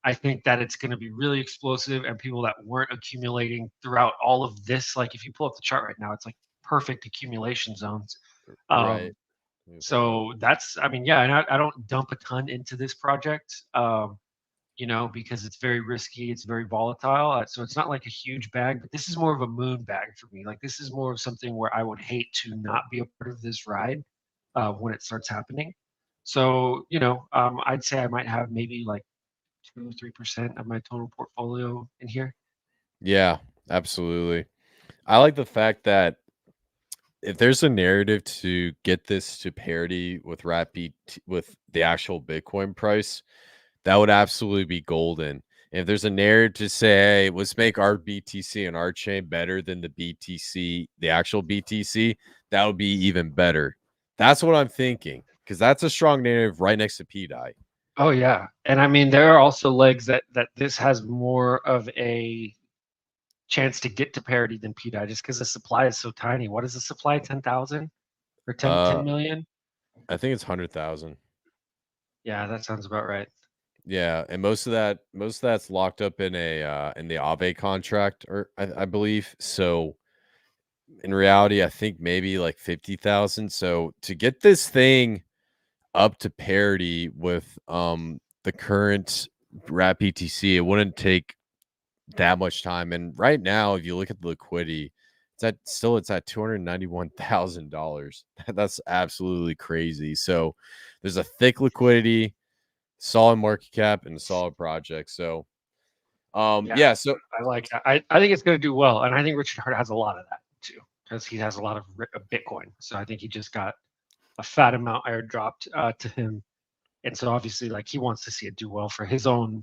I think that it's going to be really explosive, and people that weren't accumulating throughout all of this, like if you pull up the chart right now, it's like perfect accumulation zones. Right. Um, so that's, I mean, yeah, and I don't dump a ton into this project, because it's very risky, it's very volatile. So it's not like a huge bag, but this is more of a moon bag for me. Like this is more of something where I would hate to not be a part of this ride when it starts happening. So, I'd say I might have maybe like 2-3% of my total portfolio in here. Yeah, absolutely. I like the fact that if there's a narrative to get this to parity with with the actual Bitcoin price, that would absolutely be golden. If there's a narrative to say, hey, let's make our BTC and our chain better than the BTC, the actual BTC, that would be even better. That's what I'm thinking because that's a strong narrative right next to PDI. Oh yeah, and I mean there are also legs that this has more of a chance to get to parity than PDI just because the supply is so tiny. What is the supply? 10,000 or 10 million? I think it's 100,000. Yeah, that sounds about right. Yeah, and most of that's locked up in the Aave contract, or I believe. So in reality, I think maybe like 50,000. So to get this thing up to parity with the current wrap ETC, it wouldn't take that much time. And right now, if you look at the liquidity, it's at $291,000. That's absolutely crazy. So there's a thick liquidity, solid market cap, and a solid project. So yeah, so I like that. I think it's going to do well, and I think Richard Heart has a lot of that too because he has a lot of Bitcoin. So I think he just got a fat amount airdropped to him, and so obviously like he wants to see it do well for his own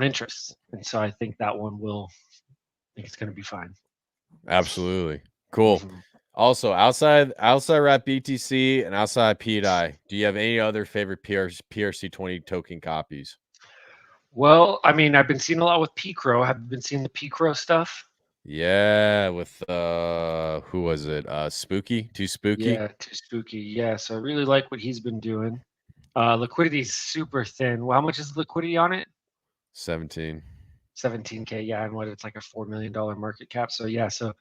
interests, and so I think that one will. I think it's going to be fine. absolutely cool. Also, outside wrap BTC and outside PDI, do you have any other favorite PRC 20 token copies? Well, I mean, I've been seeing a lot with P-Crow. Have you been seeing the P-Crow stuff? Yeah, with who was it? Spooky? Too Spooky? Yeah, too spooky. Yeah, so I really like what he's been doing. Liquidity is super thin. Well, how much is the liquidity on it? 17. 17K. Yeah, and what it's like a $4 million market cap. So yeah, so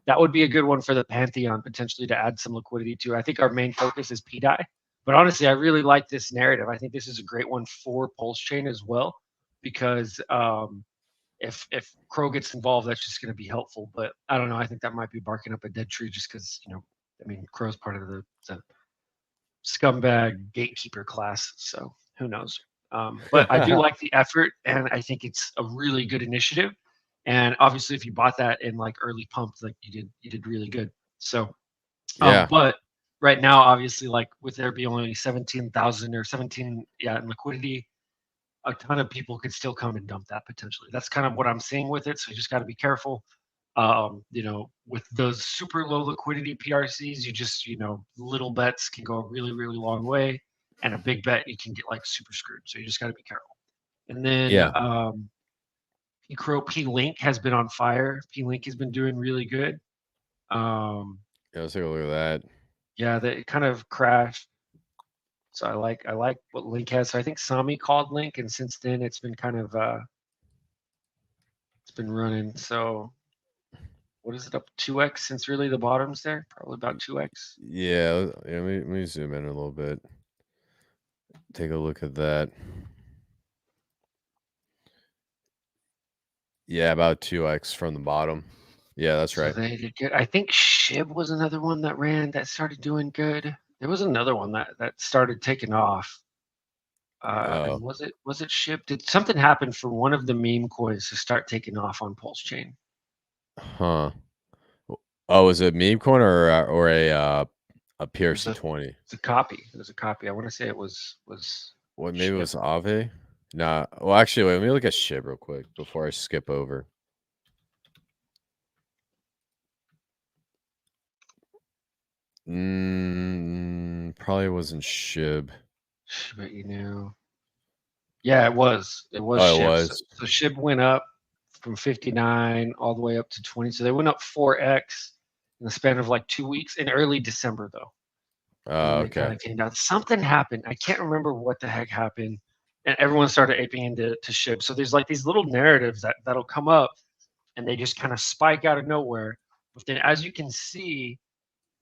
that would be a good one for the Pantheon potentially to add some liquidity to. I think our main focus is Pedi, but honestly, I really like this narrative. I think this is a great one for PulseChain as well, because if Crow gets involved, that's just going to be helpful. But I don't know. I think that might be barking up a dead tree, just because I mean, Crow's part of the scumbag gatekeeper class, so who knows. But I do like the effort, and I think it's a really good initiative. And obviously, if you bought that in like early pump, like you did really good. So, Yeah. but right now, obviously, like with there be only 17,000 or 17, in liquidity, a ton of people could still come and dump that potentially. That's kind of what I'm seeing with it. So you just got to be careful. With those super low liquidity PRCs, you just, little bets can go a really, really long way, and a big bet you can get like super screwed. So you just got to be careful. And then P-Link has been on fire. P-Link has been doing really good. Yeah, let's take a look at that. Yeah, it kind of crashed. So I like what Link has. So I think Sami called Link, and since then it's been kind of it's been running. So what is it, up 2x since really the bottom's there? Probably about 2x. Yeah, let me zoom in a little bit. Take a look at that. Yeah, about 2x from the bottom. Yeah, that's right. So they did good. I think SHIB was another one that started doing good. There was another one that started taking off. And was it SHIB? Did something happen for one of the meme coins to start taking off on PulseChain? Huh. Oh, was it meme coin or a PRC 20? It's a copy. It was a copy. I want to say it was. What, maybe it was Aave? Nah. Well, actually, wait, let me look at SHIB real quick before I skip over. Probably wasn't SHIB. But yeah, it was. It was. Oh, SHIB. it was. So SHIB went up from 59 all the way up to 20. So they went up 4x in the span of like 2 weeks in early December, though. Okay. Kind of came down. Something happened. I can't remember what the heck happened, and everyone started aping into SHIB. So there's like these little narratives that'll come up, and they just kind of spike out of nowhere. But then, as you can see,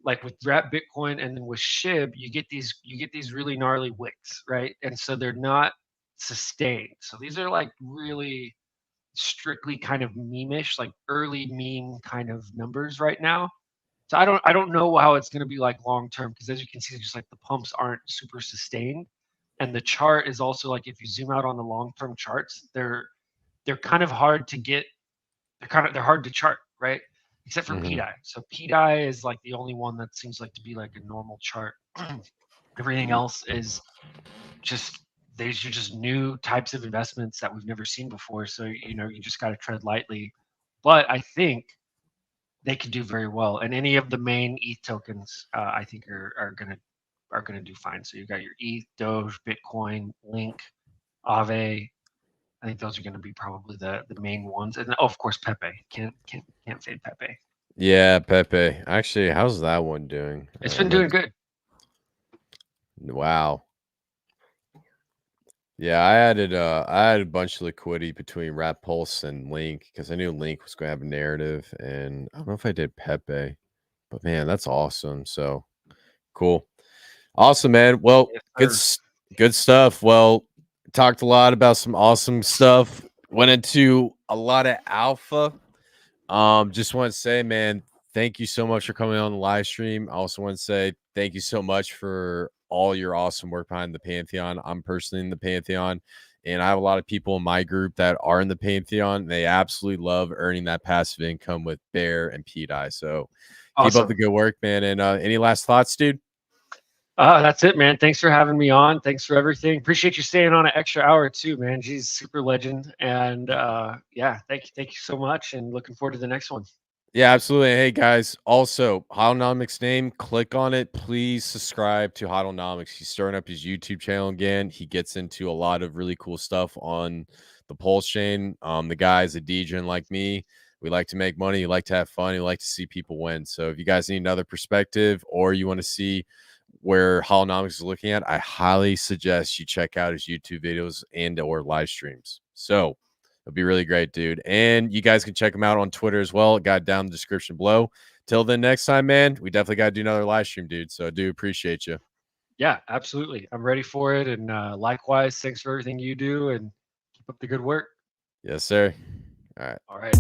like with Wrap Bitcoin and then with SHIB, you get these really gnarly wicks, right? And so they're not sustained. So these are like really strictly kind of meme-ish, like early meme kind of numbers right now. So I don't know how it's going to be like long term, because as you can see, just like the pumps aren't super sustained, and the chart is also like, if you zoom out on the long term charts, they're kind of hard to get. They're hard to chart, right? Except for Pedi. So Pedi is like the only one that seems like to be like a normal chart. Everything else is just, these are just new types of investments that we've never seen before. So you just got to tread lightly. But I think they could do very well, and any of the main ETH tokens, I think are gonna do fine. So you've got your ETH, Doge, Bitcoin, Link, Aave. I think those are going to be probably the main ones, and of course Pepe. Can't fade Pepe. Yeah, Pepe. Actually, how's that one doing? It's been doing good. Wow. Yeah, I added a bunch of liquidity between Wrap Pulse and Link, because I knew Link was going to have a narrative, and I don't know if I did Pepe, but man, that's awesome. So cool. Awesome, man. Well, good stuff. Well, talked a lot about some awesome stuff. Went into a lot of alpha. Just want to say, man, thank you so much for coming on the live stream. I also want to say thank you so much for all your awesome work behind the Pantheon. I'm personally in the Pantheon, and I have a lot of people in my group that are in the Pantheon. They absolutely love earning that passive income with Bear and Pedi. So keep up the good work, man. And any last thoughts, dude? That's it, man. Thanks for having me on. Thanks for everything. Appreciate you staying on an extra hour too, man. Geez, super legend. And yeah, thank you so much, and looking forward to the next one. Yeah, absolutely. Hey guys, also H-nomics name, click on it. Please subscribe to H-nomics. He's starting up his YouTube channel again. He gets into a lot of really cool stuff on the PulseChain. The guy's a DJ like me. We like to make money. You like to have fun. You like to see people win. So if you guys need another perspective, or you want to see where H-nomics is looking at, I highly suggest you check out his YouTube videos and or live streams. So it'll be really great, dude. And you guys can check him out on Twitter as well. Got down in the description below. till then, next time, man, we definitely got to do another live stream, dude. So I do appreciate you. Yeah, absolutely. I'm ready for it. And likewise, thanks for everything you do and keep up the good work. Yes, sir. All right. All right.